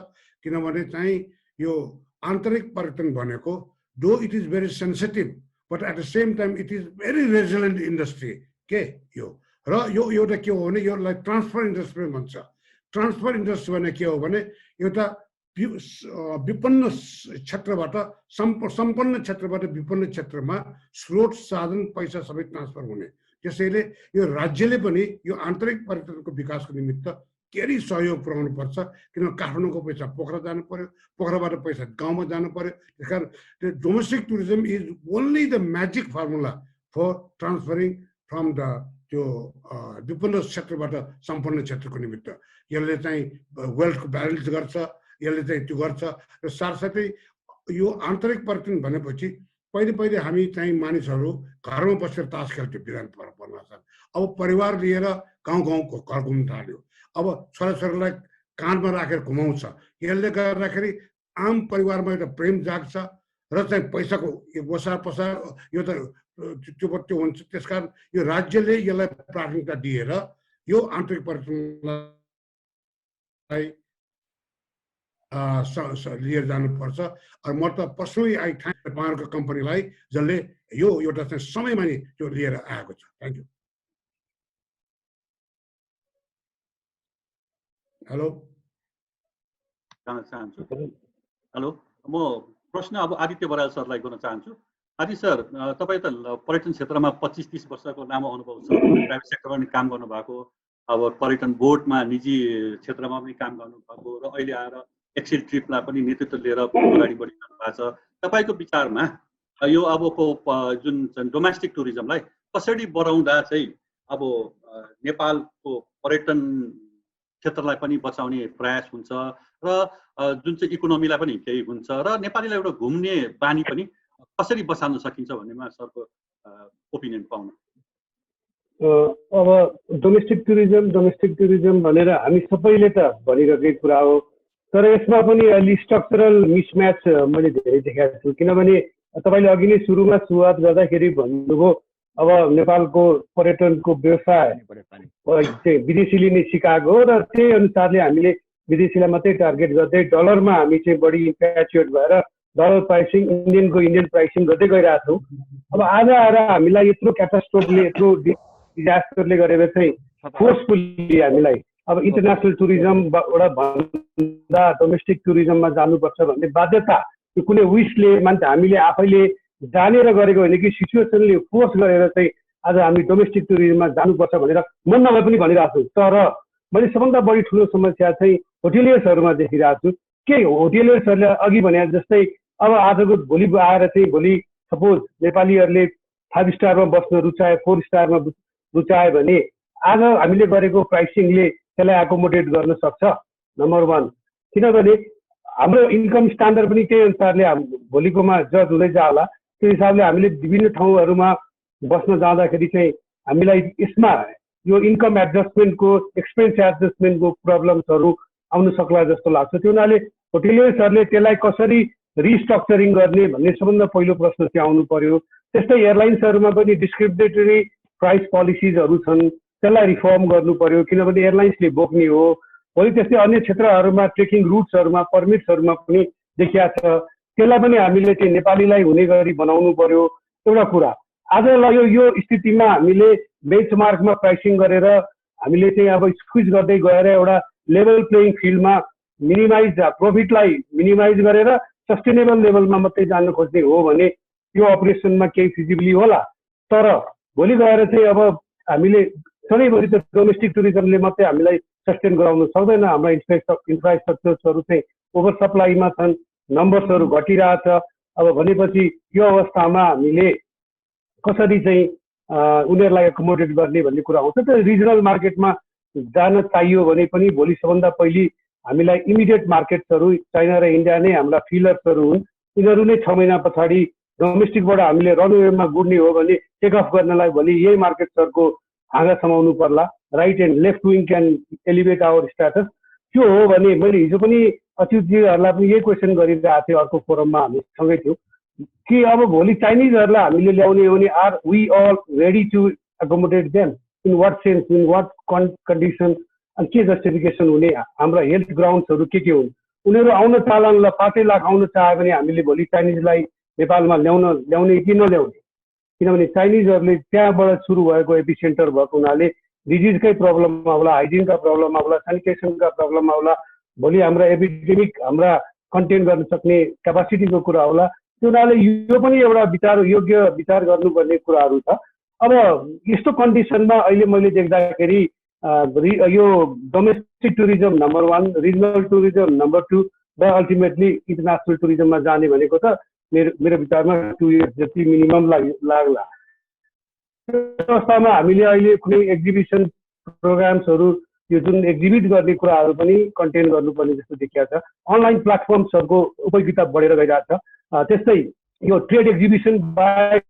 किनभने चाहिँ यो आन्तरिक पर्यटन भनेको though it is very sensitive but at the same time it is very resilient industry के यो। र यो एउटा के हो भने योलाई ट्रान्सफर इन्डस्ट्री भन्छ। ट्रान्सफर इन्डस्ट्री भने के हो भने एउटा विपन्न क्षेत्रबाट सम्पन्न क्षेत्रबाट विपन्न क्षेत्रमा स्रोत, साधन, पैसा सबै ट्रान्सफर हुने। त्यसैले यो राज्यले पनि यो आन्तरिक पर्यटनको विकासको निमित्त केही सहयोग पुर्याउनु पर्छ किनभने काठमाडौँको पैसा पोखरा जानु पर्यो पोखराबाट पैसा गाउँमा जानु पर्यो त्यस कारण त्यो domestic tourism is only the magic formula for transferring from the त्यो विपन्न क्षेत्रबाट सम्पन्न क्षेत्रको निमित्त यसले चाहिँ वेल्थको ब्यालेन्स गर्छ यसले चाहिँ त्यो गर्छ र साथसाथै यो आन्तरिक पर्यटन भनेपछि पहिले हामी चाहिँ मानिसहरू घरमा बसेर तास खेल्थ्यो बिरामी पर्न अब परिवार लिएर गाउँ गाउँको घर घुम्न थाल्यो अब छोराछोरीलाई काँधमा राखेर घुमाउँछ यसले गर्दाखेरि आम परिवारमा एउटा प्रेम जाग्छ र चाहिँ पैसाको ओसार पसार यो त त्यो हुन्छ त्यसकारण यो राज्यले यसलाई प्राथमिकता दिएर यो आन्तरिक पर्यटनलाई लिएर जानुपर्छ र म त पर्सनली आई थ्याङ्क तपाईँहरूको कम्पनीलाई जसले यो एउटा चाहिँ समयमा नि त्यो लिएर आएको छ थ्याङ्क यू हेलो जान चाहन्छु हेलो म प्रश्न अब आदित्य बराल सरलाई गर्न चाहन्छु आदि सर तपाईँ त पर्यटन क्षेत्रमा 25-30 वर्षको लामो अनुभव छ प्राइभेट सेक्टरमा पनि काम गर्नुभएको अब पर्यटन बोर्डमा निजी क्षेत्रमा पनि काम गर्नुभएको र अहिले आएर एक्सेल ट्रिपलाई पनि नेतृत्व लिएर अगाडि बढिरहनु भएको छ तपाईँको विचारमा यो अबको जुन डोमेस्टिक टुरिज्मलाई कसरी बढाउँदा चाहिँ अब नेपालको पर्यटन क्षेत्रलाई पनि बचाउने प्रयास हुन्छ र जुन चाहिँ इकोनोमीलाई पनि केही हुन्छ र नेपालीलाई एउटा घुम्ने बानी पनि कसरी बचाउन सकिन्छ भन्नेमा सरको ओपिनियन पाउन अब डोमेस्टिक टुरिज्म भनेर हामी सबैले त भनिरहेकै कुरा हो तर यसमा पनि अलि स्ट्रक्चरल मिसम्याच मैले धेरै देखेको छु किनभने तपाईँले अघि नै सुरुवात गर्दाखेरि भन्नुभयो अब नेपालको पर्यटनको व्यवसाय चाहिँ विदेशीले नै सिकाएको हो र त्यही अनुसारले हामीले विदेशीलाई मात्रै टार्गेट गर्दै डलरमा हामी चाहिँ बढी इन्फ्याचुएट भएर डलर प्राइसिङ इन्डियन प्राइसिङ गर्दै गइरहेको छौँ अब आज आएर हामीलाई यत्रो क्याटास्ट्रोफले यत्रो डिजास्टरले गरेर चाहिँ फोर्सफुल्ली हामीलाई अब इन्टरनेसनल टुरिज्म एउटा भन्दा डोमेस्टिक टुरिज्ममा जानुपर्छ भन्ने बाध्यता यो कुनै विसले मान्छे हामीले आफैले जानेर गरेको होइन कि सिचुएसनले फोर्स गरेर चाहिँ आज हामी डोमेस्टिक टुरिज्ममा जानुपर्छ भनेर मन नभए पनि भनिरहेको छु तर मैले सबभन्दा बढी ठुलो समस्या चाहिँ होटेलियर्सहरूमा देखिरहेको छु के होटेलियर्सहरूले अघि भने जस्तै अब आजको भोलि आएर चाहिँ भोलि सपोज नेपालीहरूले 5 स्टारमा बस्न रुचाए 4 स्टारमा रुचाए भने आज हामीले गरेको प्राइसिङले त्यसलाई एकोमोडेट गर्न सक्छ नम्बर 1 किनभने हाम्रो इन्कम स्ट्यान्डर्ड पनि त्यही अनुसारले भोलिकोमा जज हुँदै जाला त्यो हिसाबले हामीले विभिन्न ठाउँहरूमा बस्न जाँदाखेरि चाहिँ हामीलाई यसमा यो इन्कम एडजस्टमेन्टको एक्सपेन्स एडजस्टमेन्टको प्रब्लम्सहरू आउन सक्ला जस्तो लाग्छ त्यो हुनाले होटेलियर्सहरूले त्यसलाई कसरी रिस्ट्रक्चरिङ गर्ने भन्ने सबभन्दा पहिलो प्रश्न चाहिँ आउनु पर्यो त्यस्तै एयरलाइन्सहरूमा पनि डिस्क्रिमिनेटरी प्राइस पोलिसिजहरू छन् त्यसलाई रिफर्म गर्नु पर्यो किनभने एयरलाइन्सले बोक्ने हो भोलि त्यस्तै अन्य क्षेत्रहरूमा ट्रेकिङ रुट्सहरूमा पर्मिट्सहरूमा पनि देखिया छ त्यसलाई पनि हामीले चाहिँ नेपालीलाई हुने गरी बनाउनु पर्यो एउटा कुरा आजलाई यो स्थितिमा हामीले बेन्चमार्कमा प्राइसिङ गरेर हामीले चाहिँ अब स्क्विज गर्दै गएर एउटा लेभल प्लेइङ फिल्डमा मिनिमाइज प्रफिटलाई मिनिमाइज गरेर सस्टेनेबल लेभलमा मात्रै जान खोज्ने हो भने यो अपरेसनमा केही फिजिबली होला तर भोलि गएर चाहिँ अब हामीले सधैँभरि त डोमेस्टिक टुरिज्मले मात्रै हामीलाई सस्टेन गराउन सक्दैन हाम्रा इन्फ्रास्ट्रक्चर्सहरू चाहिँ ओभर सप्लाईमा छन् नम्बर्सहरू घटिरहेछ अब भनेपछि यो अवस्थामा हामीले कसरी चाहिँ उनीहरूलाई एकोमोडेट गर्ने भन्ने कुरा आउँछ त रिजनल मार्केटमा जान चाहियो भने पनि भोलि सबभन्दा पहिले हामीलाई इमिडिएट मार्केट्सहरू चाइना र इन्डिया नै हाम्रा फिलर्सहरू हुन् यिनीहरू नै 6 महिना पछाडि डोमेस्टिकबाट हामीले रनवेमा गुड्ने हो भने टेक अफ गर्नलाई भोलि यही मार्केट्सहरूको हाँगा समाउनु पर्ला right and left wing can elevate our status त्यो हो भने मैले हिजो पनि अच्युतजीहरूलाई पनि यही क्वेसन गरिरहेको थिएँ अर्को फोरममा हामी सँगै थियौँ कि अब भोलि चाइनिजहरूलाई हामीले ल्याउने हो भने are we all ready to accommodate them in what sense in what condition अनि के जस्टिफिकेसन हुने हाम्रा हेल्थ ग्राउन्ड्सहरू के हुन् उनीहरू आउन चाहलान् 5 लाख आउन चाह्यो भने हामीले भोलि चाइनिजलाई नेपालमा ल्याउने कि नल्याउने किनभने चाइनिजहरूले त्यहाँबाट सुरु भएको एपिसेन्टर भएको हुनाले डिजिजकै प्रब्लम आउला हाइजिनका प्रब्लम आउला सेनिटेसनका प्रब्लम आउला भोलि हाम्रा एपिडेमिक हाम्रा कन्टेन गर्न सक्ने क्यापासिटीको कुरा होला त्यो हुनाले यो पनि एउटा योग्य विचार गर्नुपर्ने कुराहरू छ अब यस्तो कन्डिसनमा अहिले मैले देख्दाखेरि यो domestic tourism number 1, regional tourism number 2 र अल्टिमेटली इन्टरनेसनल टुरिज्ममा जाने भनेको त मेरो विचारमा 2 इयर्स जति मिनिमम लाग्ला। त्यो अवस्थामा हामीले अहिले कुनै एक्जिबिसन प्रोग्राम्सहरू यो जुन एक्जिबिट गर्ने कुराहरू पनि कन्टेन गर्नुपर्ने जस्तो देखिया छ। अनलाइन प्लेटफर्म्सहरूको उपयोगिता बढेर गइरहेको छ। त्यस्तै यो ट्रेड एक्जिबिसन बाहेक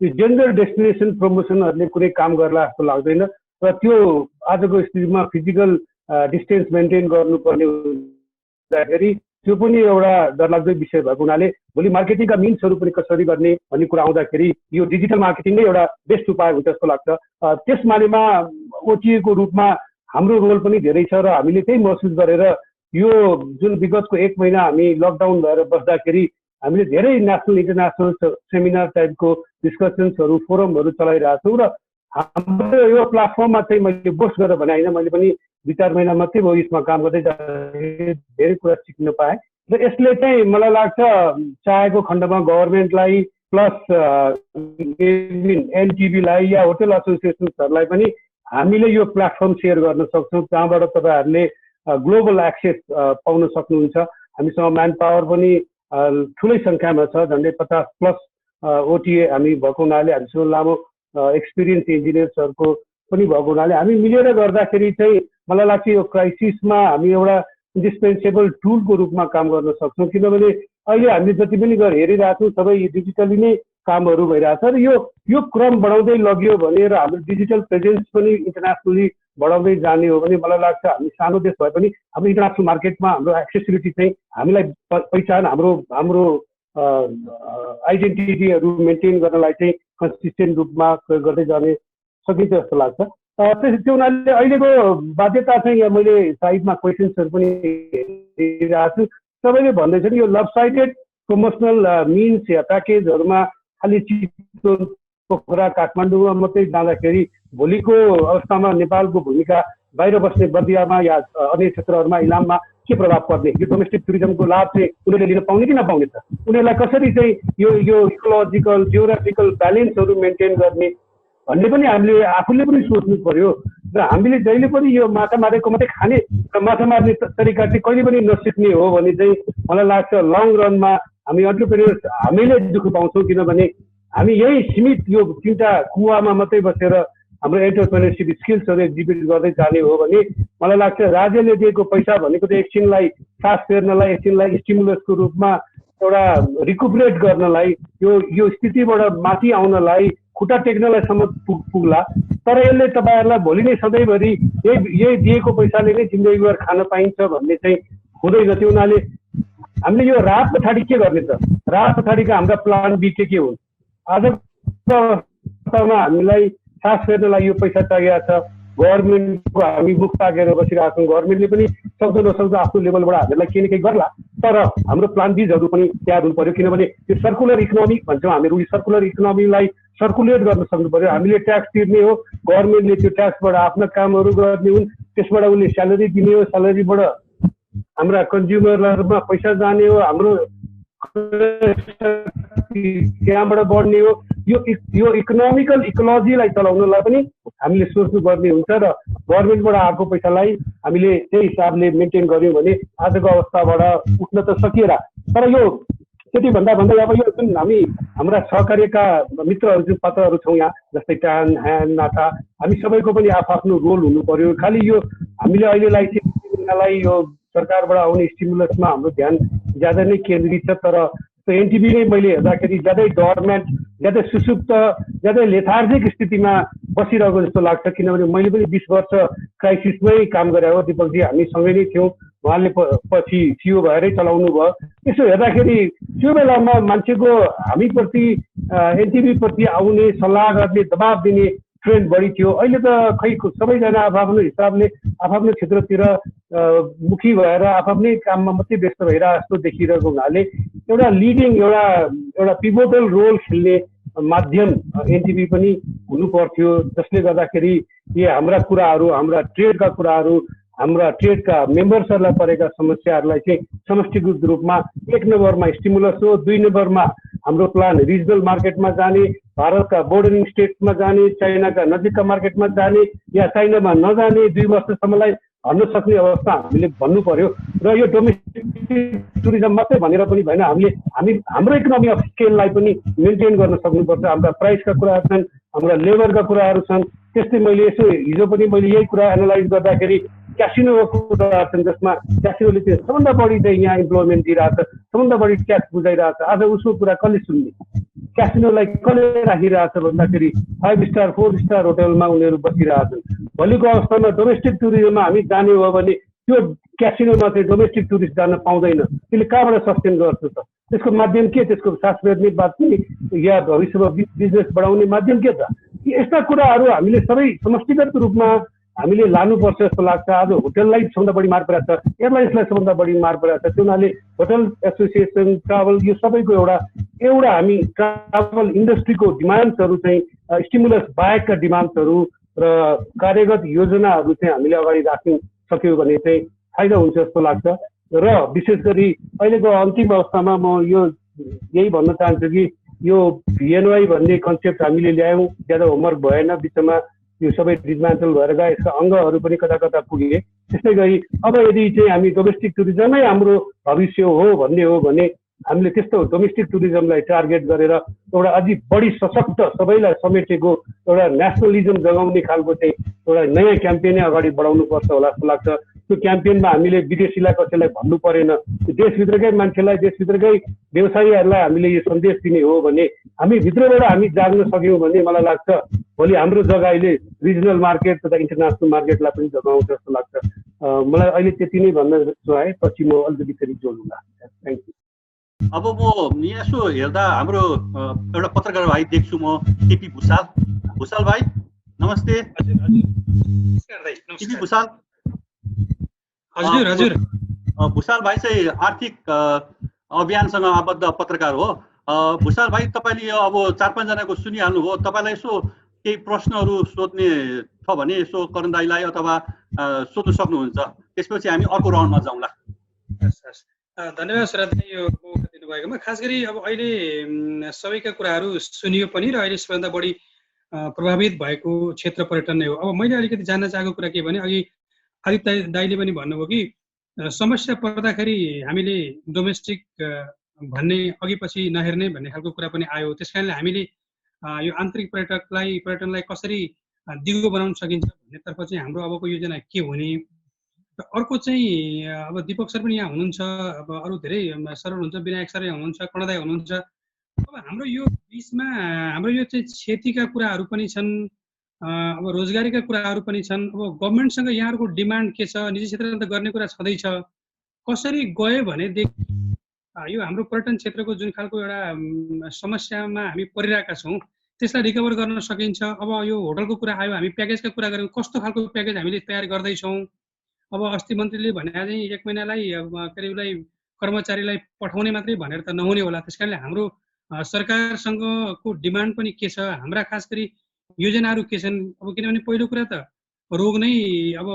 जेन्डर डेस्टिनेसन प्रमोसनहरूले कुनै काम गर्ला जस्तो लाग्दैन र त्यो आजको स्थितिमा फिजिकल डिस्टेन्स मेन्टेन गर्नुपर्ने हुँदाखेरि त्यो पनि एउटा डरलाग्दो विषय भएको हुनाले भोलि मार्केटिङका मिन्सहरू पनि कसरी गर्ने भन्ने कुरा आउँदाखेरि यो डिजिटल मार्केटिङ नै एउटा बेस्ट उपाय हुन्छ जस्तो लाग्छ। त्यस मानेमा ओटिएको रूपमा हाम्रो रोल पनि धेरै छ र हामीले त्यही महसुस गरेर यो जुन विगतको 1 महिना हामी लकडाउन भएर बस्दाखेरि हामीले धेरै नेसनल इन्टरनेसनल सेमिनार टाइपको डिस्कसन्सहरू फोरमहरू चलाइरहेको छौँ र हाम्रो यो प्लेटफर्ममा चाहिँ मैले बोस्ट गरेर भने होइन, मैले पनि 2-4 महिना मात्रै भयो यसमा काम गर्दै जाँदाखेरि धेरै कुरा सिक्न पाएँ र यसले चाहिँ मलाई लाग्छ चाहेको खण्डमा गभर्मेन्टलाई प्लस एनटिभीलाई या होटल एसोसिएसन्सहरूलाई पनि हामीले यो प्लेटफर्म सेयर गर्न सक्छौँ, जहाँबाट तपाईँहरूले ग्लोबल एक्सेस पाउन सक्नुहुन्छ। हामीसँग म्यान पावर पनि ठुलै सङ्ख्यामा छ, झन्डै 50+ ओटिए हामी भएको हुनाले हामीसँग लामो एक्सपिरियन्स इन्जिनियर्सहरूको पनि भएको हुनाले हामी मिलेर गर्दाखेरि चाहिँ मलाई लाग्छ यो क्राइसिसमा हामी एउटा इन्डिस्पेन्सेबल टुलको रूपमा काम गर्न सक्छौँ। किनभने अहिले हामीले जति पनि हेरिरहेको छौँ सबै डिजिटली नै कामहरू भइरहेछ र यो क्रम बढाउँदै लग्यो भने र हाम्रो डिजिटल प्रेजेन्स पनि इन्टरनेसनली बढाउँदै जाने हो भने मलाई लाग्छ हामी सानो देश भए पनि हाम्रो इन्टरनेसनल मार्केटमा हाम्रो एक्सेसिबिलिटी चाहिँ हामीलाई पहिचान हाम्रो आइडेन्टिटीहरू मेन्टेन गर्नलाई चाहिँ कन्सिस्टेन्ट रूपमा प्रयोग गर्दै जाने सकिन्छ जस्तो लाग्छ। त्यो हुनाले अहिलेको बाध्यता चाहिँ यहाँ मैले साइडमा क्वेसन्सहरू पनि हेरिरहेको छु। सबैले भन्दैछन् यो लभसाइडेड प्रमोसनल मिन्स या प्याकेजहरूमा खालि चितवन, पोखरा, काठमाडौँमा मात्रै जाँदाखेरि भोलिको अवस्थामा नेपालको भूमिका बाहिर बस्ने बर्दियामा या अन्य क्षेत्रहरूमा इलाममा के प्रभाव पर्ने, यो डोमेस्टिक टुरिज्मको लाभ चाहिँ उनीहरूले लिन पाउने कि नपाउने त, उनीहरूलाई कसरी चाहिँ यो इकोलोजिकल जियोग्राफिकल ब्यालेन्सहरू मेन्टेन गर्ने भन्ने पनि हामीले आफूले पनि सोच्नु पर्यो र हामीले जहिले पनि यो माछा मारेको मात्रै खाने र माछा मार्ने तरिका चाहिँ कहिले पनि नसिक्ने हो भने चाहिँ मलाई लाग्छ लङ रनमा हामी एन्टरप्रेन्योर्स हामीले दुःख पाउँछौँ। किनभने हामी यही सीमित यो 3टा कुवामा मात्रै बसेर हाम्रो एन्टरप्रेन्योरसिप स्किल्सहरू एक्जिबिट गर्दै जाने हो भने मलाई लाग्छ राज्यले दिएको पैसा भनेको त एकछिनलाई सास फेर्नलाई, एकछिनलाई स्टिमुलसको रूपमा एउटा रिकुपरेट गर्नलाई, यो स्थितिबाट माथि आउनलाई, खुट्टा टेक्नलाई पुग्ला। तर यसले तपाईँहरूलाई भोलि नै सधैँभरि यही दिएको पैसाले नै जिन्दगीभर खान पाइन्छ भन्ने चाहिँ हुँदैन। त्यो हुनाले हामीले यो रात पछाडि के गर्ने त, रात पछाडिका हाम्रा प्लान बी के हुन्। आजको अवस्थामा हामीलाई सास फेर्नलाई यो पैसा चाहिएको छ, गभर्मेन्टको हामी मुख ताकेर बसिरहेको छौँ। गभर्मेन्टले पनि सक्दो नसक्दो आफ्नो लेभलबाट हामीहरूलाई केही न केही गर्ला, तर हाम्रो प्लान बीजहरू पनि तयार हुनु पर्यो। किनभने यो सर्कुलर इकोनोमी भन्छौँ हामीहरू, यो सर्कुलर इकोनोमीलाई सर्कुलेट गर्न सक्नु पर्यो। हामीले ट्याक्स तिर्ने हो, गभर्मेन्टले त्यो ट्याक्सबाट आफ्ना कामहरू गर्ने हुन्, त्यसबाट उसले स्यालेरी दिने हो, स्यालेरीबाट हाम्रा कन्ज्युमरहरूमा पैसा जाने हो, हाम्रो त्यहाँबाट बढ्ने हो। यो इकोनोमिकल इकोलोजीलाई चलाउनलाई पनि हामीले सोच्नुपर्ने हुन्छ र गभर्मेन्टबाट आएको पैसालाई हामीले त्यही हिसाबले मेन्टेन गर्यौँ भने आजको अवस्थाबाट उठ्न त सकिएला। तर यो त्यति भन्दा अब यो जुन हाम्रा सहकार्यका मित्रहरू जुन पात्रहरू छौँ यहाँ, जस्तै ट्यान, ह्यान, नाटा, हामी सबैको पनि आफ्नो रोल हुनु पर्यो। खालि यो हामीले अहिलेलाई यो सरकारबाट आउने स्टिमुलसमा हाम्रो ध्यान ज्यादा नै केन्द्रित छ। तर एनटिभी नै मैले हेर्दाखेरि ज्यादै डोरमेन्ट, ज्यादै सुसुप्त, ज्यादै लेथार्जिक स्थितिमा बसिरहेको जस्तो लाग्छ। किनभने मैले पनि 20 वर्ष क्राइसिसमै काम गरेँ हो, दिपकजी हामी सँगै नै थियौँ, उहाँले पछि सिओ भएरै चलाउनु भयो। यसो हेर्दाखेरि त्यो बेलामा मान्छेको हामीप्रति एनटिभीप्रति आउने, सल्लाह गर्ने, दबाब दिने ट्रेन्ड बढी थियो। अहिले त खै सबैजना आफ्नो हिसाबले आफ्नो क्षेत्रतिर मुखी भएर आफ्नै काममा मात्रै व्यस्त भइरहेको जस्तो देखिरहेको हुनाले एउटा लिडिङ एउटा पिभोटल रोल खेल्ने माध्यम एनटिभी पनि हुनु पर्थ्यो, जसले गर्दाखेरि यी हाम्रा कुराहरू, हाम्रा ट्रेडका कुराहरू, हाम्रा ट्रेडका मेम्बर्सहरूलाई परेका समस्याहरूलाई चाहिँ समष्टिगत रूपमा 1 नम्बरमा स्टिमुलस हो, 2 नम्बरमा हाम्रो प्लान रिजनल मार्केटमा जाने, भारतका बोर्डरिङ स्टेट्समा जाने, चाइनाका नजिकका मार्केटमा जाने या चाइनामा नजाने 2 वर्षसम्मलाई भन्न सक्ने अवस्था हामीले भन्नु पर्यो। र यो डोमेस्टिक टुरिज्म मात्रै भनेर पनि भएन, हाम्रो इकोनोमी अफ स्केललाई पनि मेन्टेन गर्न सक्नुपर्छ। हाम्रा प्राइसका कुराहरू छन्, हाम्रा लेबरका कुराहरू छन्। त्यस्तै मैले यसो हिजो पनि मैले यही कुरा एनालाइज गर्दाखेरि क्यासिनोको कुराहरू छन्, जसमा क्यासिनोले चाहिँ सबभन्दा बढी चाहिँ यहाँ इम्प्लोइमेन्ट दिइरहेछ, सबभन्दा बढी ट्याक्स बुझाइरहेछ। आज उसको कुरा कसले सुन्ने? क्यासिनोलाई कसले राखिरहेछ भन्दाखेरि 5 स्टार 4 स्टार होटलमा उनीहरू बसिरहेछन्। भोलिको अवस्थामा डोमेस्टिक टुरिज्ममा हामी जाने हो भने त्यो क्यासिनोमा चाहिँ डोमेस्टिक टुरिस्ट जान पाउँदैन। त्यसले कहाँबाट सस्टेन गर्छ त? त्यसको माध्यम के? त्यसको शास्त्रीय बात पनि या भविष्यमा बिजनेस बढाउने माध्यम के छ? यस्ता कुराहरू हामीले सबै समष्टिगत रूपमा हामीले लानुपर्छ जस्तो लाग्छ। आज होटललाई सबभन्दा बढी मार परेको छ, एयरलाइन्सलाई सबभन्दा बढी मार परेको छ। त्यो हुनाले होटल एसोसिएसन, ट्राभल, यो सबैको एउटा हामी ट्राभल इन्डस्ट्रीको डिमान्ड्सहरू चाहिँ स्टिमुलस बाहेकका डिमान्ड्सहरू र कार्यगत योजनाहरू चाहिँ हामीले अगाडि राख्न सक्यौँ भने चाहिँ फाइदा हुन्छ जस्तो लाग्छ। र विशेष गरी अहिलेको अन्तिम अवस्थामा म यही भन्न चाहन्छु कि यो भिएनवाई भन्ने कन्सेप्ट हामीले ल्यायौँ, ज्यादा होमवर्क भएन, बिचमा यो सबै डिसमेन्टल भएर गए, यसका अङ्गहरू पनि कता कता पुगे। त्यस्तै गरी अब यदि चाहिँ हामी डोमेस्टिक टुरिज्ममै हाम्रो भविष्य हो भन्ने हो भने हामीले त्यस्तो डोमेस्टिक टुरिज्मलाई टार्गेट गरेर एउटा अझै बढी सशक्त, सबैलाई समेटेको एउटा नेसनलिजम जगाउने खालको चाहिँ एउटा नयाँ क्याम्पेनै अगाडि बढाउनुपर्छ होला जस्तो लाग्छ। त्यो क्याम्पेनमा हामीले विदेशीलाई कसैलाई भन्नु परेन, देशभित्रकै मान्छेलाई, देशभित्रकै व्यवसायीहरूलाई हामीले यो सन्देश दिने हो भने हामी भित्रबाट हामी जाग्न सक्यौँ भने मलाई लाग्छ भोलि हाम्रो जग्गाले रिजनल मार्केट तथा इन्टरनेसनल मार्केटलाई पनि जगाउँछ जस्तो लाग्छ। मलाई अहिले त्यति नै भन्न चाहे, पछि म अलिकति फेरि जोड्नुला। Thank you. अब म यहाँ यसो हेर्दा हाम्रो एउटा पत्रकार भाइ देख्छु म, केपी भुसाल। भुसाल भाइ नमस्ते। केपी भुसाल। हजुर। भुसाल भाइ चाहिँ आर्थिक अभियानसँग आबद्ध पत्रकार हो। भुसाल भाइ, तपाईँले यो अब 4-5 जनाको सुनिहाल्नुभयो। तपाईँलाई यसो केही प्रश्नहरू सोध्ने छ भने यसो करण दाइलाई अथवा सोध्न सक्नुहुन्छ। त्यसपछि हामी अर्को राउन्डमा जाउँला। धन्यवाद सुरत भाइ यो मौका दिनुभएकोमा। खास गरी अब अहिले सबैका कुराहरू सुनियो पनि र अहिले सबैभन्दा बढी प्रभावित भएको क्षेत्र पर्यटन नै हो। अब मैले अलिकति जान्न चाहेको कुरा के भने, अघि आदित्य दाइले पनि भन्नुभयो कि समस्या पर्दाखेरि हामीले डोमेस्टिक भन्ने अघि पछि नहेर्ने भन्ने खालको कुरा पनि आयो। त्यस कारणले हामीले यो आन्तरिक पर्यटनलाई कसरी दिगो बनाउन सकिन्छ भन्नेतर्फ चाहिँ हाम्रो अबको योजना के हुने। अर्को चाहिँ अब दीपक सर पनि यहाँ हुनुहुन्छ, अब अरू धेरै सरहरू हुनुहुन्छ, विनायक सर हुनुहुन्छ, कर्णदाय हुनुहुन्छ। अब हाम्रो यो बिचमा हाम्रो यो चाहिँ क्षतिका कुराहरू पनि छन्, अब रोजगारीका कुराहरू पनि छन्। अब गभर्मेन्टसँग यहाँहरूको डिमान्ड के छ? निजी क्षेत्रमा त गर्ने कुरा छँदैछ, कसरी गयो भनेदेखि यो हाम्रो पर्यटन क्षेत्रको जुन खालको एउटा समस्यामा हामी परिरहेका छौँ त्यसलाई रिकभर गर्न सकिन्छ। अब यो होटलको कुरा आयो, हामी प्याकेजका कुरा गऱ्यौँ, कस्तो खालको प्याकेज हामीले तयार गर्दैछौँ। अब अस्ति मन्त्रीले भने चाहिँ 1 महिनालाई के अरे उसलाई कर्मचारीलाई पठाउने मात्रै भनेर त नहुने होला। त्यस कारणले हाम्रो सरकारसँगको डिमान्ड पनि के छ, हाम्रा खास गरी योजनाहरू के छन्। अब किनभने पहिलो कुरा त रोग नै अब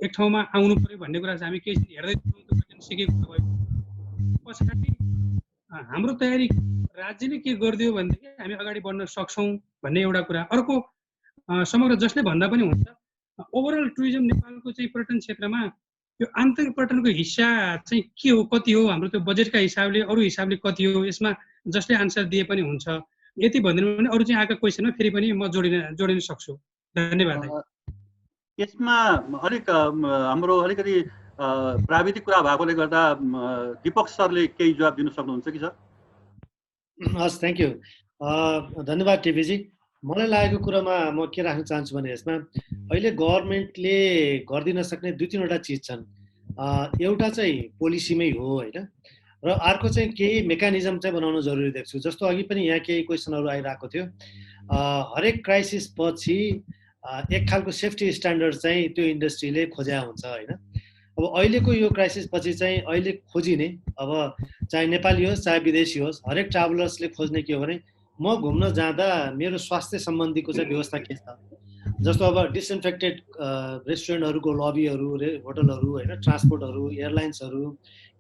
एक ठाउँमा आउनु पर्यो भन्ने कुरा चाहिँ हामी केही हेर्दै सिकेको भयो। पछाडि हाम्रो तयारी राज्यले के गरिदियो भनेदेखि हामी अगाडि बढ्न सक्छौँ भन्ने एउटा कुरा। अर्को समग्र जसले भन्दा पनि हुन्छ, ओभरअल टुरिज्म नेपालको चाहिँ पर्यटन क्षेत्रमा यो आन्तरिक पर्यटनको हिस्सा चाहिँ के हो, कति हो, हाम्रो त्यो बजेटका हिसाबले अरू हिसाबले कति हो, यसमा जसले आन्सर दिए पनि हुन्छ। यति भनिदिनु भने अरू चाहिँ आएको क्वेसनमा फेरि पनि म जोडिन सक्छु। धन्यवाद। यसमा हाम्रो अलिकति प्राविधिक कुरा भएकोले गर्दा दीपक सरले केही जवाब दिन सक्नुहुन्छ कि सर? हस्, थ्याङ्क यू। धन्यवाद टिपीजी। मलाई लागेको कुरामा म के राख्न चाहन्छु भने यसमा अहिले गभर्मेन्टले गरिदिन सक्ने 2-3वटा चिज छन्। एउटा चाहिँ पोलिसीमै हो होइन, र अर्को चाहिँ केही मेकानिजम चाहिँ बनाउनु जरुरी देख्छु। जस्तो अघि पनि यहाँ केही क्वेसनहरू आइरहेको थियो, हरेक क्राइसिस पछि एक खालको सेफ्टी स्ट्यान्डर्ड चाहिँ त्यो इन्डस्ट्रीले खोज्या हुन्छ होइन। अब अहिलेको यो क्राइसिस पछि चाहिँ अहिले खोजिने, अब चाहे नेपाली होस् चाहे विदेशी होस्, हरेक ट्राभलर्सले खोज्ने के हो भने म घुम्न जाँदा मेरो स्वास्थ्य सम्बन्धीको चाहिँ व्यवस्था के छ, जस्तो अब डिसइन्फेक्टेड रेस्टुरेन्टहरूको लबीहरू होटलहरू होइन ट्रान्सपोर्टहरू एयरलाइन्सहरू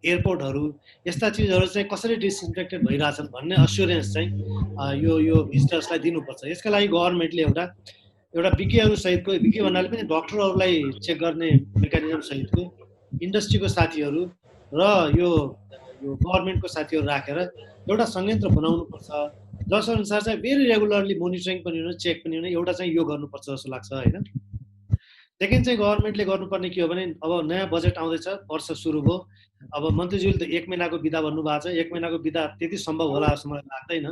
एयरपोर्टहरू यस्ता चिजहरू चाहिँ कसरी डिसइन्फेक्टेड भइरहेछन् भन्ने अस्योरेन्स चाहिँ यो भिजिटर्सलाई दिनुपर्छ। यसका लागि गभर्मेन्टले एउटा विज्ञहरू सहितको विज्ञ भन्नाले पनि डक्टरहरूलाई चेक गर्ने मेकानिजम सहितको इन्डस्ट्रीको साथीहरू र यो गभर्मेन्टको साथीहरू राखेर एउटा संयन्त्र बनाउनुपर्छ जस अनुसार चाहिँ भेरी रेगुलरली मोनिटरिङ पनि हुने चेक पनि हुने एउटा चाहिँ यो गर्नुपर्छ जस्तो लाग्छ होइन। सेकेन्ड चाहिँ गभर्मेन्टले गर्नुपर्ने के हो भने अब नयाँ बजेट आउँदैछ, वर्ष सुरु भयो, अब मन्त्रीज्यूले त 1 महिनाको बिदा भन्नुभएको छ। 1 महिनाको बिदा त्यति सम्भव होला जस्तो मलाई लाग्दैन,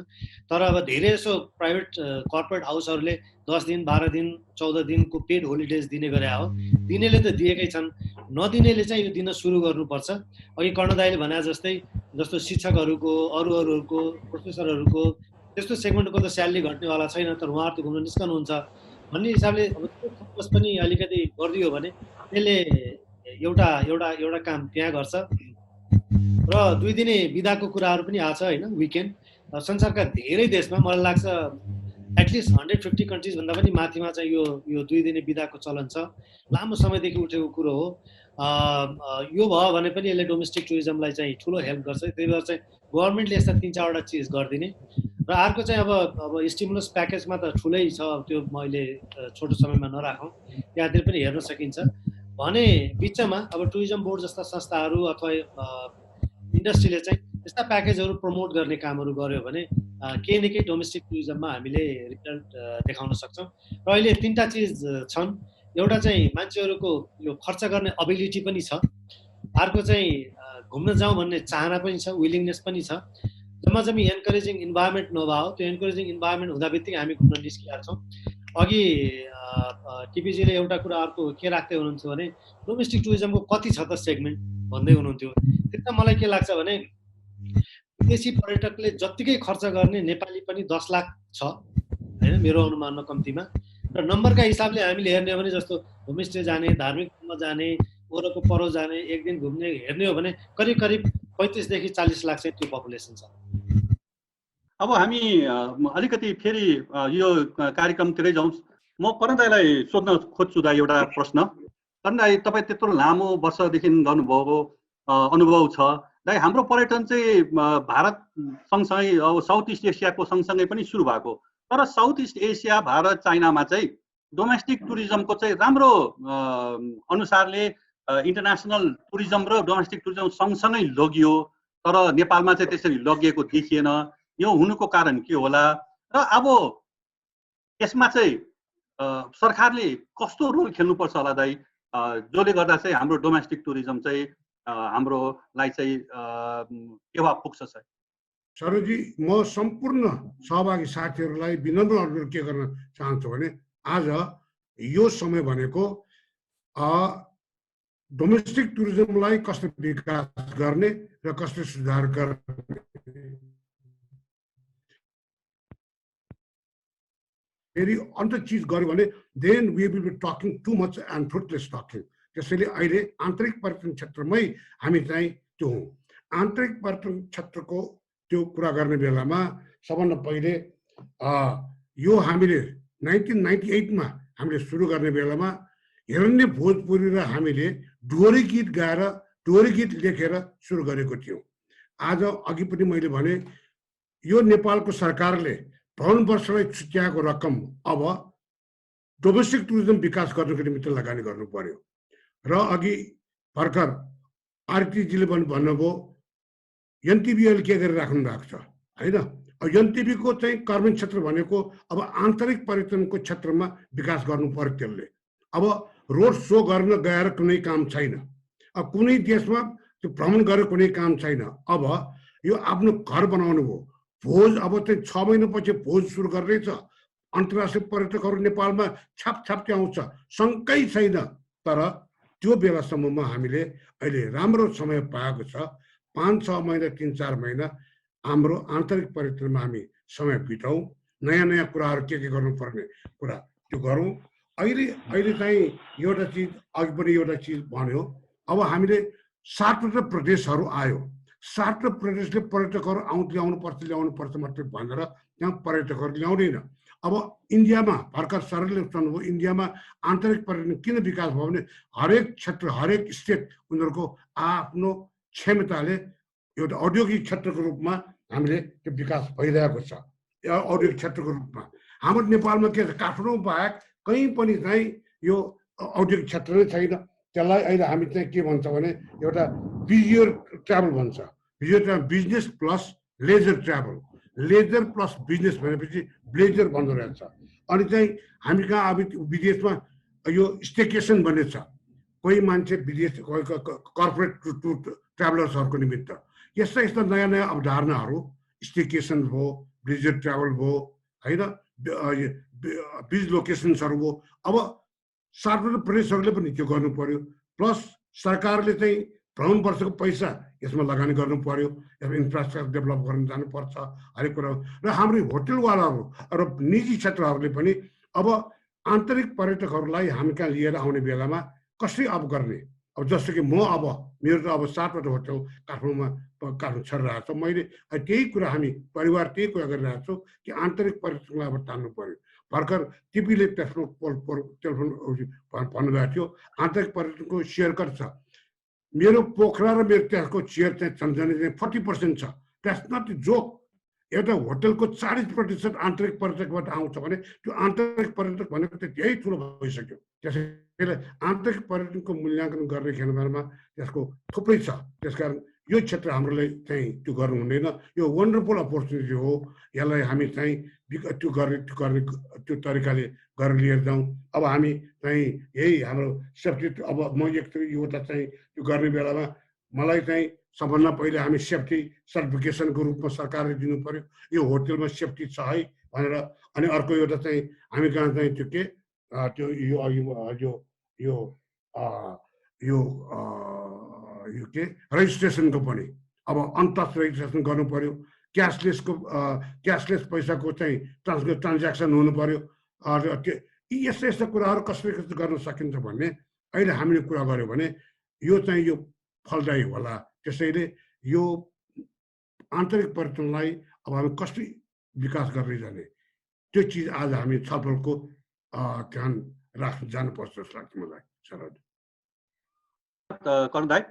तर अब धेरै जसो प्राइभेट कर्पोरेट हाउसहरूले 10 दिन 12 दिन 14 दिनको पेड होलिडेज दिने गरे हो। दिनेले त दिएकै छन्, नदिनेले चाहिँ यो दिन सुरु गर्नुपर्छ। अघि कर्णदायले भने जस्तो शिक्षकहरूको अरूहरूको प्रोफेसरहरूको त्यस्तो सेगमेन्टको त स्यालेरी घट्नेवाला छैन, तर उहाँहरू त घुम्न निस्कनुहुन्छ भन्ने हिसाबले अब त्यो फोकस पनि अलिकति गरिदियो भने त्यसले एउटा काम त्यहाँ गर्छ। र 2 दिने बिदाको कुराहरू पनि आछ होइन, विकेन्ड संसारका धेरै देशमा मलाई लाग्छ एटलिस्ट 150 कन्ट्रिज भन्दा पनि माथिमा चाहिँ यो 2 दिने बिदाको चलन छ, लामो समयदेखि उठेको कुरो हो। यो भयो भने पनि यसले डोमेस्टिक टुरिज्मलाई चाहिँ ठुलो हेल्प गर्छ। त्यही भएर चाहिँ गभर्मेन्टले यस्ता 3-4वटा चिज गरिदिने। र अर्को चाहिँ अब स्टिमुलस प्याकेजमा त ठुलै छ, त्यो मैले छोटो समयमा नराखौँ, त्यहाँतिर पनि हेर्न सकिन्छ भने बिचमा अब टुरिज्म बोर्ड जस्ता संस्थाहरू अथवा इन्डस्ट्रीले चाहिँ यस्ता प्याकेजहरू प्रमोट गर्ने कामहरू गर्यो भने केही न केही डोमेस्टिक टुरिज्ममा हामीले रिजल्ट देखाउन सक्छौँ। र अहिले 3टा चिज छन्। एउटा चाहिँ मान्छेहरूको यो खर्च गर्ने एबिलिटी पनि छ, अर्को चाहिँ घुम्न जाउँ भन्ने चाहना पनि छ, विलिङनेस पनि छ। जम्माजम्मी एन्करेजिङ इन्भाइरोमेन्ट नभए त्यो एन्करेजिङ इन्भाइरोमेन्ट हुँदा बित्तिकै हामी घुम्न निस्किरहेका छौँ। अघि टिपीजीले एउटा कुरा अर्को के राख्दै हुनुहुन्थ्यो भने डोमेस्टिक टुरिज्मको कति छ त सेगमेन्ट भन्दै हुनुहुन्थ्यो। त्यसमा मलाई के लाग्छ भने विदेशी पर्यटकले जत्तिकै खर्च गर्ने नेपाली पनि 10 लाख छ होइन, मेरो अनुमानमा कम्तीमा। र नम्बरका हिसाबले हामीले हेर्ने हो भने जस्तो होमस्टे जाने, धार्मिक ठाउँमा जाने, वरको परो जाने, एक दिन घुम्ने हेर्ने हो भने करिब 35 देखि 40 लाख चाहिँ त्यो पपुलेसन छ। अब हामी अलिकति फेरि यो कार्यक्रमतिरै जाउँ। म कर्णदायलाई सोध्न खोज्छु दा एउटा प्रश्न। कर्णदाय, तपाईँ त्यत्रो लामो वर्षदेखि गर्नुभएको अनुभव छ दाइ। हाम्रो पर्यटन चाहिँ भारत सँगसँगै अब साउथ इस्ट एसियाको सँगसँगै पनि सुरु भएको, तर साउथ इस्ट एसिया भारत चाइनामा चाहिँ डोमेस्टिक टुरिज्मको चाहिँ राम्रो अनुसारले इन्टरनेसनल टुरिज्म र डोमेस्टिक टुरिज्म सँगसँगै लगियो, तर नेपालमा चाहिँ त्यसरी लगिएको देखिएन। यो हुनुको कारण के होला र अब यसमा चाहिँ सरकारले कस्तो रोल खेल्नुपर्छ होला दाइ, जसले गर्दा चाहिँ हाम्रो डोमेस्टिक टुरिज्म चाहिँ हाम्रोलाई चाहिँ टेवा पुग्छ? सरोजी, म सम्पूर्ण सहभागी साथीहरूलाई विनम्र अनुरोध के गर्न चाहन्छु भने आज यो समय भनेको डोमेस्टिक टुरिज्मलाई कसरी विकास गर्ने र कसरी सुधार गर्ने, फेरि अन्त चिज गर्यो भने then we will be talking too much and fruitless talking. त्यसैले अहिले आन्तरिक पर्यटन क्षेत्रमै हामी चाहिँ त्यो हौँ। आन्तरिक पर्यटन क्षेत्रको त्यो कुरा गर्ने बेलामा सबभन्दा पहिले यो हामीले 1998मा हामीले सुरु गर्ने बेलामा हिरण्य भोजपुरी र हामीले डोरी गीत गाएर डोरी गीत लेखेर सुरु गरेको थियौँ। आज अघि पनि मैले भने यो नेपालको सरकारले 52 वर्षलाई छुट्याएको रकम अब डोमेस्टिक टुरिज्म विकास गर्नको निमित्त लगानी गर्नु पर्यो। र अघि भर्खर आरटीजीले पनि भन्नुभयो एनटिबीले के गरिराख्नु भएको छ होइन। अब एनटिबीको चाहिँ कर्म क्षेत्र भनेको अब आन्तरिक पर्यटनको क्षेत्रमा विकास गर्नु पर्यो। त्यसले अब रोड सो गर्न गएर कुनै काम छैन, अब कुनै देशमा त्यो भ्रमण गरेर कुनै काम छैन। अब यो आफ्नो घर बनाउनु भयो। भोज अब चाहिँ 6 महिनापछि भोज सुरु गर्दैछ। अन्तर्राष्ट्रिय पर्यटकहरू नेपालमा छाप आउँछ, शङ्कै छैन। तर त्यो बेलासम्ममा हामीले अहिले राम्रो समय पाएको छ। 5-6 महिना 3-4 महिना हाम्रो आन्तरिक पर्यटनमा हामी समय बिताउँ, नयाँ कुराहरू के गर्नुपर्ने कुरा त्यो गरौँ। अहिले चाहिँ एउटा चिज अघि पनि एउटा चिज भन्यो, अब हामीले 7वटा प्रदेशहरू आयो। 7वटा प्रदेशले पर्यटकहरू ल्याउनुपर्छ मात्रै भनेर त्यहाँ पर्यटकहरू ल्याउँदैन। अब इन्डियामा भर्खर सरले भन्नुभयो इन्डियामा आन्तरिक पर्यटन किन विकास भयो भने हरेक क्षेत्र हरेक स्टेट उनीहरूको आफ्नो क्षमताले एउटा औद्योगिक क्षेत्रको रूपमा हामीले त्यो विकास भइरहेको छ औद्योगिक क्षेत्रको रूपमा। हाम्रो नेपालमा के छ काठमाडौँ बाहेक कहीँ पनि चाहिँ यो औद्योगिक क्षेत्र नै छैन। त्यसलाई अहिले हामी चाहिँ के भन्छ भने एउटा बिजियर ट्राभल भन्छ। बिजियर travel business plus leisure travel, leisure plus business भनेपछि ब्लेजर भन्दो रहेछ। अनि चाहिँ हामी कहाँ अब विदेशमा यो स्टेकेसन भन्ने छ, कोही मान्छे विदेश कर्पोरेट टुर ट्राभलर्सहरूको निमित्त यस्ता यस्ता नयाँ नयाँ अवधारणाहरू स्टेकेसन भयो, ब्लेजर ट्राभल भयो होइन, बिज लोकेसन्सहरू भयो। अब सार्वजनिक प्रदेशहरूले पनि त्यो गर्नु पर्यो, प्लस सरकारले चाहिँ भ्रमण वर्षको पैसा यसमा लगानी गर्नु पर्यो, यसमा इन्फ्रास्ट्रक्चर डेभलप गर्न जानुपर्छ हरेक कुरा। र हाम्रो होटलवालाहरू र निजी क्षेत्रहरूले पनि अब आन्तरिक पर्यटकहरूलाई हामी कहाँ लिएर आउने बेलामा कसरी अब गर्ने। अब जस्तो कि म अब मेरो त अब 7वटा होटल काठमाडौँमा छरिरहेको छ। मैले त्यही कुरा हामी परिवार त्यही कुरा गरिरहेको छु कि आन्तरिक पर्यटकलाई अब तान्नु पर्यो। भर्खर टिपीले टेलिफोन भन्नुभएको थियो आन्तरिक पर्यटनको सेयर कति छ। मेरो पोखरा र मेरो त्यसको सेयर चाहिँ सम्झने चाहिँ 40% छ। That's not joke. एउटा होटलको 40% आन्तरिक पर्यटकबाट आउँछ भने त्यो आन्तरिक पर्यटक भनेको त त्यही ठुलो भइसक्यो। त्यसैले आन्तरिक पर्यटनको मूल्याङ्कन गर्ने खेलमा त्यसको थुप्रै छ। त्यसकारण यो क्षेत्र हाम्रोलाई चाहिँ त्यो गर्नु हुँदैन। यो वन्डरफुल अपर्च्युनिटी हो। यसलाई हामी चाहिँ त्यो गर्ने त्यो तरिकाले गरेर लिएर जाउँ। अब हामी चाहिँ यही हाम्रो सेफ्टी अब म एउटा चाहिँ त्यो गर्ने बेलामा मलाई चाहिँ सबभन्दा पहिले हामी सेफ्टी सर्टिफिकेसनको रूपमा सरकारले दिनु पर्यो, यो होटलमा सेफ्टी छ है भनेर। अनि अर्को एउटा चाहिँ हामी कहाँ चाहिँ त्यो के त्यो यो के रेजिस्ट्रेसनको पनि अब अनटच रेजिस्ट्रेसन गर्नु पर्यो। क्यासलेस पैसाको चाहिँ ट्रान्ज्याक्सन हुनु पर्यो। यस्ता यस्ता कुराहरू कसरी गर्न सकिन्छ भन्ने अहिले हामीले कुरा गऱ्यो भने यो चाहिँ यो फलदायी होला। त्यसैले यो आन्तरिक पर्यटनलाई अब हामी कसरी विकास गर्दै जाने त्यो चिज आज हामी छलफलको ध्यान राख्न जानुपर्छ जस्तो लाग्छ मलाई। कर्ण दाइ,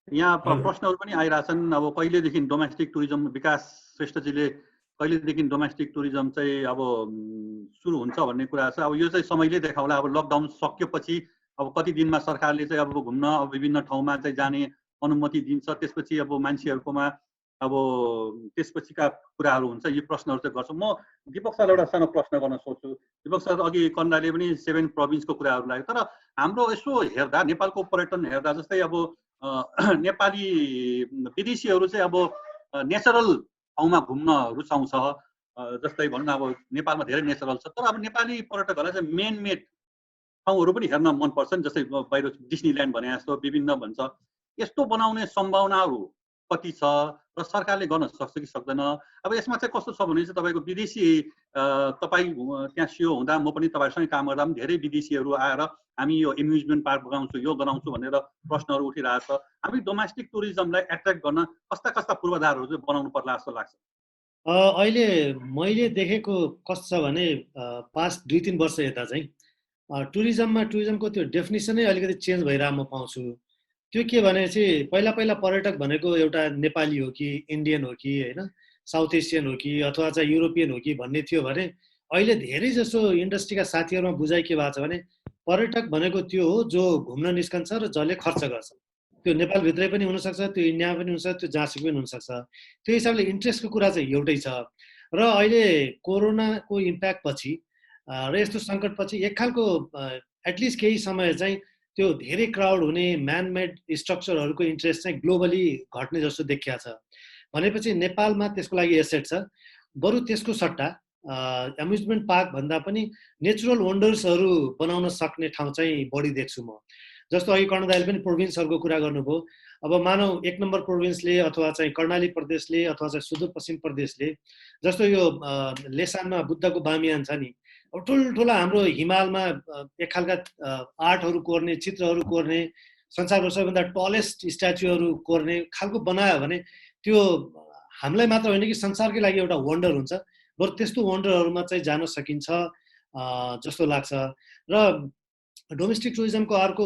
यहाँ प्रश्नहरू पनि आइरहेछन्। अब कहिलेदेखि डोमेस्टिक टुरिज्म विकास श्रेष्ठजीले कहिलेदेखि डोमेस्टिक टुरिज्म चाहिँ अब सुरु हुन्छ भन्ने कुरा छ। अब यो चाहिँ समयले देखाउला। अब लकडाउन सकिएपछि अब कति दिनमा सरकारले चाहिँ अब घुम्न अब विभिन्न ठाउँमा चाहिँ जाने अनुमति दिन्छ, त्यसपछि अब मान्छेहरूकोमा अब त्यसपछिका कुराहरू हुन्छ। यी प्रश्नहरू चाहिँ गर्छु। म दीपक सरलाई एउटा सानो प्रश्न गर्न सोच्छु। दीपक सर, अघि कन्दाले पनि 7 प्रोभिन्सको कुराहरू लाग्यो, तर हाम्रो यसो हेर्दा नेपालको पर्यटन हेर्दा जस्तै अब नेपाली विदेशीहरू चाहिँ अब नेचरल ठाउँमा घुम्न रुचाउँछ। जस्तै भनौँ न अब नेपालमा धेरै नेचरल छ, तर अब नेपाली पर्यटकहरूलाई चाहिँ मेन मेड ठाउँहरू पनि हेर्न मनपर्छ नि। जस्तै बाहिर डिस्नील्यान्ड भने जस्तो विभिन्न भन्छ। यस्तो बनाउने सम्भावनाहरू कति छ र सरकारले गर्न सक्छ कि सक्दैन? अब यसमा चाहिँ कस्तो छ भने चाहिँ तपाईँको विदेशी तपाईँ त्यहाँ सिओ हुँदा म पनि तपाईँसँग काम गर्दा पनि धेरै विदेशीहरू आएर हामी यो एम्युजमेन्ट पार्क बनाउँछु, यो गराउँछु भनेर प्रश्नहरू उठिरहेको छ। हामी डोमेस्टिक टुरिज्मलाई एट्र्याक्ट गर्न कस्ता कस्ता पूर्वाधारहरू चाहिँ बनाउनु पर्ला जस्तो लाग्छ? अहिले मैले देखेको कस्तो छ भने पास्ट 2-3 वर्ष यता चाहिँ टुरिज्मको त्यो डेफिनेसनै अलिकति चेन्ज भइरहेको म पाउँछु। त्यो के भने चाहिँ पहिला पर्यटक भनेको एउटा नेपाली हो कि इन्डियन हो कि होइन, साउथ एसियन हो कि अथवा चाहिँ युरोपियन हो कि भन्ने थियो भने अहिले धेरै जसो इन्डस्ट्रीका साथीहरूमा बुझाइ के भएको छ भने पर्यटक भनेको त्यो हो जो घुम्न निस्कन्छ र जसले खर्च गर्छ। त्यो नेपालभित्रै पनि हुनसक्छ, त्यो इन्डियामा पनि हुनसक्छ, त्यो जहाँसुकै पनि हुनसक्छ। त्यो हिसाबले इन्ट्रेस्टको कुरा चाहिँ एउटै छ। र अहिले कोरोनाको इम्प्याक्ट पछि र यस्तो सङ्कटपछि एक खालको एटलिस्ट केही समय चाहिँ त्यो धेरै क्राउड हुने म्यानमेड स्ट्रक्चरहरूको इन्ट्रेस्ट चाहिँ ग्लोबली घट्ने जस्तो देखिया छ। भनेपछि नेपालमा त्यसको लागि एसेट छ। बरु त्यसको सट्टा एम्युजमेन्ट पार्क भन्दा पनि नेचुरल वन्डर्सहरू बनाउन सक्ने ठाउँ चाहिँ बढी देख्छु म। जस्तो अघि कर्ण दाइले पनि प्रोभिन्सहरूको कुरा गर्नुभयो। अब मानौ 1 नम्बर प्रोभिन्सले अथवा चाहिँ कर्णाली प्रदेशले अथवा चाहिँ सुदूरपश्चिम प्रदेशले जस्तो यो लेसानमा बुद्धको बामियान छ नि, अब ठुल्ठुला हाम्रो हिमालमा एक खालका आर्टहरू कोर्ने, चित्रहरू कोर्ने, संसारको सबैभन्दा टलेस्ट स्ट्याचुहरू कोर्ने खालको बनायो भने त्यो हामीलाई मात्र होइन कि संसारकै लागि एउटा वन्डर हुन्छ। बरु त्यस्तो वन्डरहरूमा चाहिँ जान सकिन्छ जस्तो लाग्छ। र डोमेस्टिक टुरिज्मको अर्को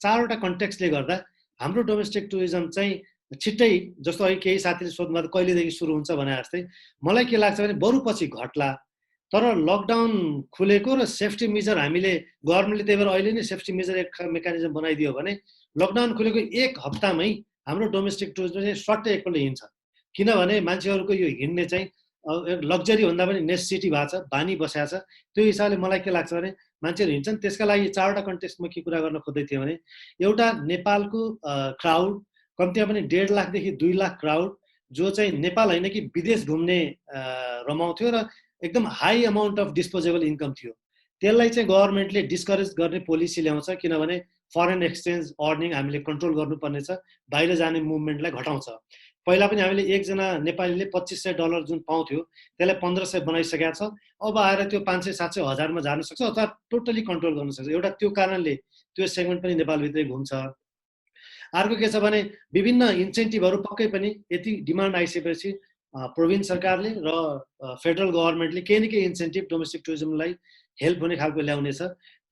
4वटा कन्टेक्स्टले गर्दा हाम्रो डोमेस्टिक टुरिज्म चाहिँ छिट्टै, जस्तो अहिले केही साथीले सोध्नुभयो कहिलेदेखि सुरु हुन्छ भने जस्तै, मलाई के लाग्छ भने बरु पछि घट्ला। तर लकडाउन खुलेको र सेफ्टी मेजर हामीले गभर्मेन्टले त्यही भएर अहिले नै सेफ्टी मेजर एक मेकानिजम बनाइदियो भने लकडाउन खुलेको 1 हप्तामै हाम्रो डोमेस्टिक टुरिज्म चाहिँ स्वाट्टै एकपल्ट हिँड्छ। किनभने मान्छेहरूको यो हिँड्ने चाहिँ लग्जरी भन्दा पनि नेसेसिटी भएको छ, बानी बसेको छ। त्यो हिसाबले मलाई के लाग्छ भने मान्छेहरू हिँड्छन्। त्यसका लागि 4वटा कन्टेक्स्टमा के कुरा गर्न खोज्दै थिएँ भने एउटा नेपालको क्राउड कम्तीमा पनि 1.5 लाखदेखि 2 लाख क्राउड जो चाहिँ नेपाल होइन कि विदेश घुम्ने रमाउँथ्यो र एकदम high amount of disposable income थियो। त्यसलाई चाहिँ गभर्मेन्टले डिस्करेज गर्ने पोलिसी ल्याउँछ, किनभने फरेन एक्सचेन्ज अर्निङ हामीले कन्ट्रोल गर्नुपर्ने छ, बाहिर जाने मुभमेन्टलाई घटाउँछ। पहिला पनि हामीले एकजना नेपालीले $2500 जुन पाउँथ्यो त्यसलाई 1500 बनाइसकेका छ। अब आएर त्यो 500-700 हजारमा जान सक्छ अथवा टोटली कन्ट्रोल गर्न सक्छ। एउटा त्यो कारणले त्यो सेगमेन्ट पनि नेपालभित्रै घुम्छ। अर्को के छ भने विभिन्न इन्सेन्टिभहरू पक्कै पनि यति डिमान्ड आइसकेपछि प्रोभिन्स सरकारले र फेडरल गभर्मेन्टले केही न केही इन्सेन्टिभ डोमेस्टिक टुरिज्मलाई हेल्प हुने खालको ल्याउनेछ।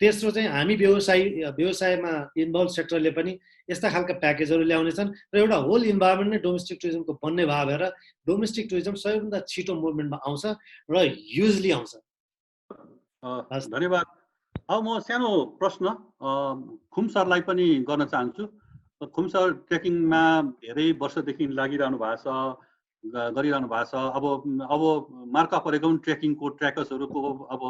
तेस्रो चाहिँ हामी व्यवसायमा इन्भल्भ सेक्टरले पनि यस्ता खालका प्याकेजहरू ल्याउनेछन् र एउटा होल इन्भाइरोमेन्ट नै डोमेस्टिक टुरिज्मको बन्ने भाव भएर डोमेस्टिक टुरिज्म सबैभन्दा छिटो मुभमेन्टमा आउँछ र युजली आउँछ। धन्यवाद। अब म सानो प्रश्न खुम सरलाई पनि गर्न चाहन्छु। खुम सर ट्रेकिङमा धेरै वर्षदेखि लागिरहनु भएको छ, गरिरहनु भएको छ। अब मार्का परेको पनि ट्रेकिङको ट्र्याकर्सहरूको अब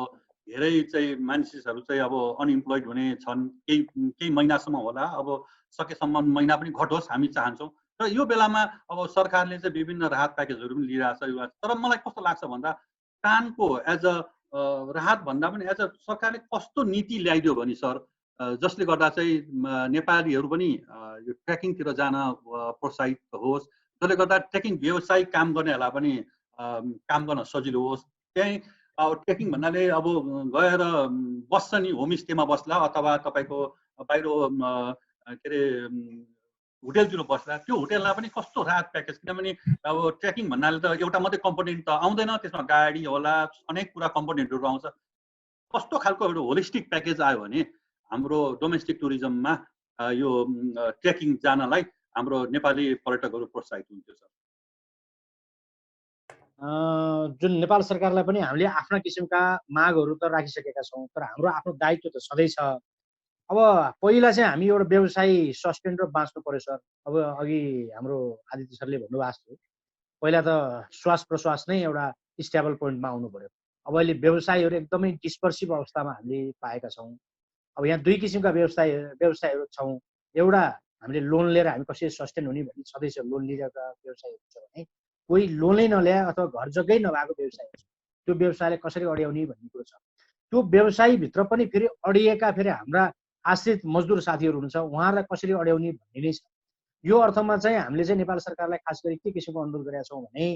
धेरै चाहिँ मान्छेहरू चाहिँ अब अनइम्प्लोइड हुने छन्, केही महिनासम्म होला, अब सकेसम्म महिना पनि घटोस् हामी चाहन्छौँ। र यो बेलामा अब सरकारले चाहिँ विभिन्न राहत प्याकेजहरू पनि लिइरहेछ। तर मलाई कस्तो लाग्छ भन्दा टानको एज अ राहत भन्दा पनि एज अ सरकारले कस्तो नीति ल्याइदियो भने सर, जसले गर्दा चाहिँ नेपालीहरू पनि यो ट्रेकिङतिर जान प्रोत्साहित होस्, जसले गर्दा ट्रेकिङ व्यवसायिक काम गर्नेहरूलाई पनि काम गर्न सजिलो होस्। त्यही अब ट्रेकिङ भन्नाले अब गएर बस्छ नि, होमस्टेमा बस्ला अथवा तपाईँको बाहिर के अरे होटेलतिर बस्ला, त्यो होटेललाई पनि कस्तो राहत प्याकेज। किनभने अब ट्रेकिङ भन्नाले त एउटा मात्रै कम्पोनेन्ट त आउँदैन, त्यसमा गाडी होला, अनेक कुरा कम्पोनेन्टहरू आउँछ। कस्तो खालको एउटा होलिस्टिक प्याकेज आयो भने हाम्रो डोमेस्टिक टुरिज्ममा यो ट्रेकिङ जानलाई हाम्रो नेपाली पर्यटकहरू प्रोत्साहित हुन्थ्यो सर? जुन नेपाल सरकारलाई पनि हामीले आफ्ना किसिमका मागहरू त राखिसकेका छौँ, तर हाम्रो आफ्नो दायित्व त सधैँ छ। अब पहिला चाहिँ हामी एउटा व्यवसाय सस्टेन र बाँच्नु पर्यो सर। अब अघि हाम्रो आदित्य सरले भन्नुभएको थियो, पहिला त श्वास प्रश्वास नै एउटा स्टेबल पोइन्टमा आउनु पर्यो। अब अहिले व्यवसायहरू एकदमै डिस्पर्सिभ अवस्थामा हामीले पाएका छौँ। अब यहाँ 2 किसिमका व्यवसायहरू छौँ। एउटा हामीले लोन लिएर हामी कसरी सस्टेन हुने भन्ने छँदैछ, लोन लिएका व्यवसायहरू छ भने कोही लोनै नल्याए अथवा घर जग्गै नभएको व्यवसाय छ, त्यो व्यवसायले कसरी अड्याउने भन्ने कुरो छ। त्यो व्यवसायभित्र पनि फेरि अडिएका फेरि हाम्रा आश्रित मजदुर साथीहरू हुनुहुन्छ, उहाँहरूलाई कसरी अड्याउने भन्ने नै छ। यो अर्थमा चाहिँ हामीले चाहिँ नेपाल सरकारलाई खास गरी के किसिमको अनुरोध गरेका छौँ भने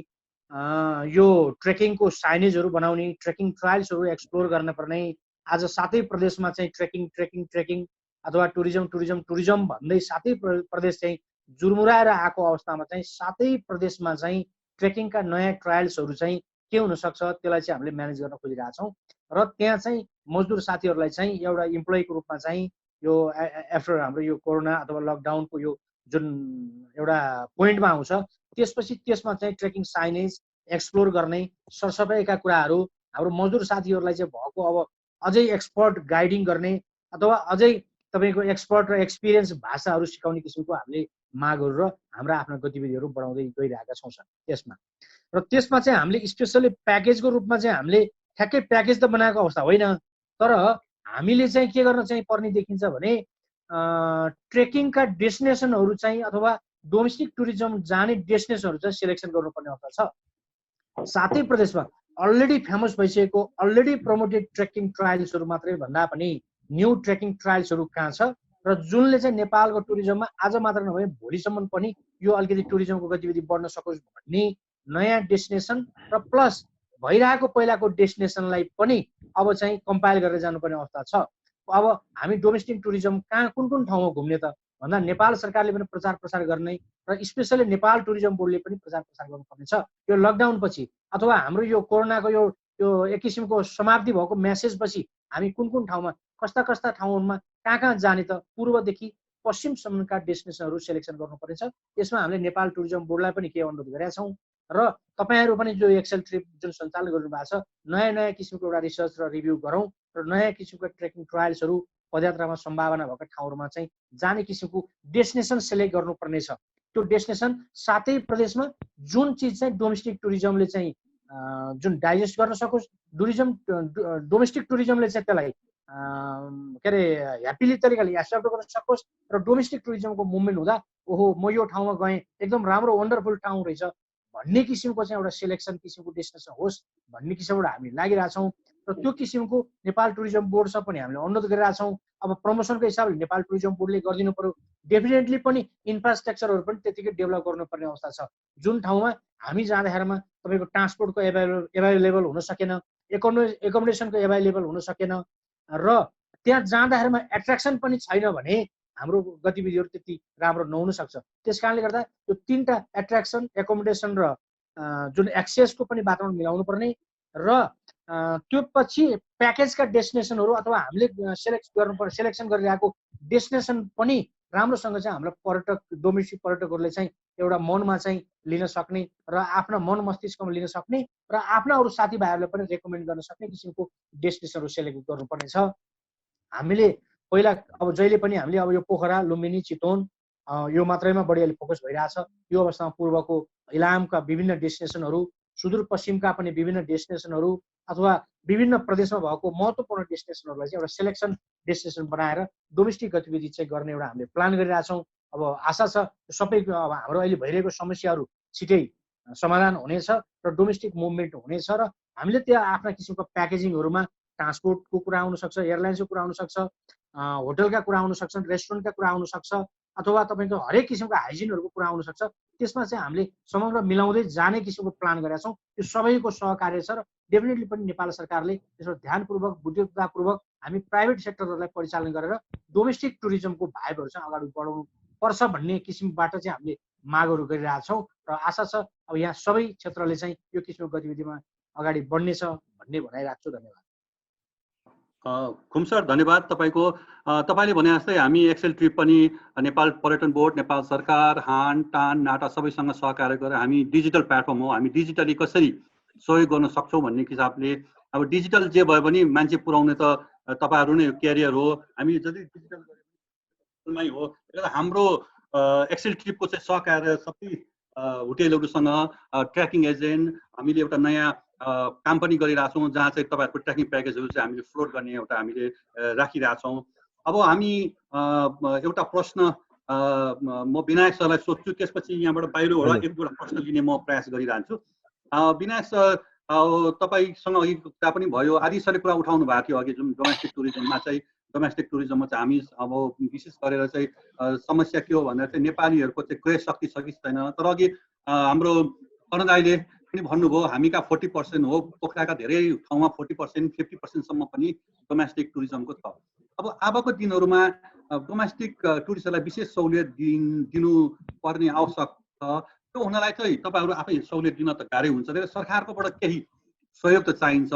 यो ट्रेकिङको साइनेजहरू बनाउने, ट्रेकिङ ट्रायल्सहरू एक्सप्लोर गर्न पर्ने। आज 7 प्रदेशमा चाहिँ ट्रेकिङ अथवा टुरिज्म भन्दै 7 प्रदेश चाहिँ जुर्मुराएर आएको अवस्थामा चाहिँ 7 प्रदेशमा चाहिँ ट्रेकिङका नयाँ ट्रायल्सहरू चाहिँ के हुनसक्छ त्यसलाई चाहिँ हामीले म्यानेज गर्न खोजिरहेका छौँ। र त्यहाँ चाहिँ मजदुर साथीहरूलाई चाहिँ एउटा इम्प्लोइको रूपमा चाहिँ यो आफ्टर हाम्रो यो कोरोना अथवा लकडाउनको यो जुन एउटा पोइन्टमा आउँछ, त्यसपछि त्यसमा चाहिँ ट्रेकिङ साइनेज एक्सप्लोर गर्ने, सरसफाइका कुराहरू हाम्रो मजदुर साथीहरूलाई चाहिँ भएको अब अझै एक्सपर्ट गाइडिङ गर्ने अथवा अझै तपाईँको एक्सपर्ट र एक्सपिरियन्स भाषाहरू सिकाउने किसिमको हामीले मागहरू र हाम्रा आफ्ना गतिविधिहरू बढाउँदै गइरहेका छौँ सर त्यसमा। र त्यसमा चाहिँ हामीले स्पेसल्ली प्याकेजको रूपमा चाहिँ हामीले ठ्याक्कै प्याकेज त बनाएको अवस्था होइन, तर हामीले चाहिँ के गर्न चाहिँ पर्ने देखिन्छ भने ट्रेकिङका डेस्टिनेसनहरू चाहिँ अथवा डोमेस्टिक टुरिज्म जाने डेस्टिनेसनहरू चाहिँ सिलेक्सन गर्नुपर्ने अवस्था छ। 7 प्रदेशमा अलरेडी फेमस भइसकेको अलरेडी प्रमोटेड ट्रेकिङ ट्रायल्सहरू मात्रै भन्दा पनि न्यू ट्रेकिङ ट्रायल्सहरू कहाँ छ र जुनले चाहिँ नेपालको टुरिज्ममा आज मात्र नभए भोलिसम्म पनि यो अलिकति टुरिज्मको गतिविधि बढ्न सकोस् भन्ने नयाँ डेस्टिनेसन र प्लस भइरहेको पहिलाको डेस्टिनेसनलाई पनि अब चाहिँ कम्पाइल गरेर जानुपर्ने अवस्था छ। अब हामी डोमेस्टिक टुरिज्म कहाँ कुन ठाउँमा घुम्ने त भन्दा नेपाल सरकारले पनि प्रचार प्रसार गर्ने र स्पेसली नेपाल टुरिज्म बोर्डले पनि प्रचार प्रसार गर्नुपर्नेछ। यो लकडाउन पछि अथवा हाम्रो यो कोरोनाको यो एक किसिमको समाप्ति भएको मेसेज पछि हामी कुन कुन ठाउँमा कस्ता कस्ता ठाउँहरूमा कहाँ जाने त पूर्वदेखि पश्चिमसम्मका डेस्टिनेसनहरू सेलेक्सन गर्नुपर्नेछ। यसमा हामीले नेपाल टुरिज्म बोर्डलाई पनि के अनुरोध गरेका छौँ र तपाईँहरू पनि जो एक्सेल ट्रिप जुन सञ्चालन गर्नु भएको छ नयाँ नयाँ किसिमको एउटा रिसर्च र रिभ्यू गरौँ र नयाँ किसिमको ट्रेकिङ ट्रायल्सहरू पदयात्रामा सम्भावना भएका ठाउँहरूमा चाहिँ जाने किसिमको डेस्टिनेसन सेलेक्ट गर्नुपर्नेछ। त्यो डेस्टिनेसन सातै प्रदेशमा जुन चिज चाहिँ डोमेस्टिक टुरिज्मले चाहिँ जुन डाइजेस्ट गर्न सकोस्, डोमेस्टिक टुरिज्मले चाहिँ त्यसलाई के अरे ह्याप्पिली तरिकाले एक्सेप्ट गर्न सकोस् र डोमेस्टिक टुरिज्मको मुभमेन्ट हुँदा ओहो म यो ठाउँमा गएँ एकदम राम्रो वन्डरफुल ठाउँ रहेछ भन्ने किसिमको चाहिँ एउटा सिलेक्सन किसिमको डेस्टिनेसन होस् भन्ने किसिमबाट हामी लागिरहेछौँ र त्यो किसिमको नेपाल टुरिज्म बोर्डसँग पनि हामीले अनुरोध गरिरहेछौँ। अब प्रमोसनको हिसाबले नेपाल टुरिज्म बोर्डले गरिदिनु पर्यो। डेफिनेटली पनि इन्फ्रास्ट्रक्चरहरू पनि त्यतिकै डेभलप गर्नुपर्ने अवस्था छ। जुन ठाउँमा हामी जाँदाखेरिमा तपाईँको ट्रान्सपोर्टको एभाइलेबल हुन सकेन, एकोमोडेसनको एभाइलेबल हुन सकेन र त्यहाँ जाँदाखेरिमा एट्र्याक्सन पनि छैन भने हाम्रो गतिविधिहरू त्यति राम्रो नहुन सक्छ। त्यस कारणले गर्दा त्यो तीनटा एट्र्याक्सन, एकोमोडेसन र जुन एक्सेसको पनि वातावरण मिलाउनु पर्ने र त्यो पछि प्याकेजका डेस्टिनेसनहरू अथवा हामीले सेलेक्सन गरिरहेको डेस्टिनेसन पनि राम्रोसँग चाहिँ हाम्रो पर्यटक डोमेस्टिक पर्यटकहरूले चाहिँ एउटा मनमा चाहिँ लिन सक्ने र आफ्ना मन मस्तिष्कमा लिन सक्ने र आफ्ना अरू साथीभाइहरूलाई पनि रेकमेन्ड गर्न सक्ने किसिमको डेस्टिनेसनहरू सेलेक्ट गर्नुपर्नेछ। हामीले पहिला अब जहिले पनि हामीले अब यो पोखरा, लुम्बिनी, चितवन यो मात्रैमा बढी अहिले फोकस भइरहेछ। यो अवस्थामा पूर्वको इलामका विभिन्न डेस्टिनेसनहरू, सुदूरपश्चिमका पनि विभिन्न डेस्टिनेसनहरू अथवा विभिन्न प्रदेशमा भएको महत्त्वपूर्ण डेस्टिनेसनहरूलाई चाहिँ एउटा सेलेक्सन डेस्टिनेसन बनाएर डोमेस्टिक गतिविधि चाहिँ गर्ने एउटा हामीले प्लान गरिरहेछौँ। अब आशा छ सबै अब हाम्रो अहिले भइरहेको समस्याहरू छिटै समाधान हुनेछ र डोमेस्टिक मुभमेन्ट हुनेछ र हामीले त्यहाँ आफ्ना किसिमको प्याकेजिङहरूमा ट्रान्सपोर्टको कुरा आउन सक्छ, एयरलाइन्सको कुरा आउन सक्छ, होटलका कुरा आउन सक्छन्, रेस्टुरेन्टका कुरा आउन सक्छ अथवा तपाईँको हरेक किसिमको हाइजिनहरूको कुरा आउन सक्छ। त्यसमा चाहिँ हामीले समग्र मिलाउँदै जाने किसिमको प्लान गरेका छौँ। त्यो सबैको सहकार्य छ र डेफिनेटली पनि नेपाल सरकारले त्यसमा ध्यानपूर्वक बुद्धिमत्तापूर्वक हामी प्राइभेट सेक्टरहरूलाई परिचालन गरेर डोमेस्टिक टुरिज्मको भाइबहरू चाहिँ अगाडि बढाउनु पर्छ भन्ने किसिमबाट चाहिँ हामीले मागहरू गरिरहेछौँ र आशा छ अब यहाँ सबै क्षेत्रले चाहिँ यो किसिमको गतिविधिमा अगाडि बढ्नेछ भन्ने भनाइराख्छु। धन्यवाद। खुम्सर धन्यवाद तपाईँको। तपाईँले भने जस्तै हामी एक्सेल ट्रिप पनि नेपाल पर्यटन बोर्ड, नेपाल सरकार, हान टान नाटा सबैसँग सहकार्य गरेर हामी डिजिटल प्लेटफर्म हो, हामी डिजिटली कसरी सहयोग गर्न सक्छौँ भन्ने हिसाबले अब डिजिटल जे भयो भने मान्छे पुर्याउने त तपाईँहरू नै क्यारियर हो। हामी जति डिजिटल हो हाम्रो एक्सेल ट्रिपको चाहिँ सहकार्य सबै होटेलहरूसँग ट्र्याकिङ एजेन्ट हामीले एउटा नयाँ काम पनि गरिरहेछौँ जहाँ चाहिँ तपाईँहरूको ट्र्याकिङ प्याकेजहरू चाहिँ हामीले फ्लोट गर्ने एउटा हामीले राखिरहेछौँ। अब हामी एउटा प्रश्न म विनायक सरलाई सोध्छु, त्यसपछि यहाँबाट बाहिरबाट एक दुईवटा प्रश्न लिने म प्रयास गरिरहन्छु। विनायक सर, तपाईँसँग अघि कुरा पनि भयो, आदि सरले कुरा उठाउनु भएको थियो अघि जुन डोमेस्टिक टुरिज्ममा चाहिँ हामी अब विशेष गरेर चाहिँ समस्या के हो भनेर चाहिँ नेपालीहरूको चाहिँ क्रय शक्ति छ कि छैन। तर अघि हाम्रो कर्ण दाइले पनि भन्नुभयो हामी कहाँ 40% हो, पोखराका धेरै ठाउँमा 40%, 50%सम्म पनि डोमेस्टिक टुरिज्मको छ। अब अबको दिनहरूमा डोमेस्टिक टुरिस्टहरूलाई विशेष सहुलियत दिनु पर्ने आवश्यक छ। त्यो हुनलाई चाहिँ तपाईँहरू आफै सहुलियत दिन त गाह्रै हुन्छ, र सरकारकोबाट केही सहयोग त चाहिन्छ,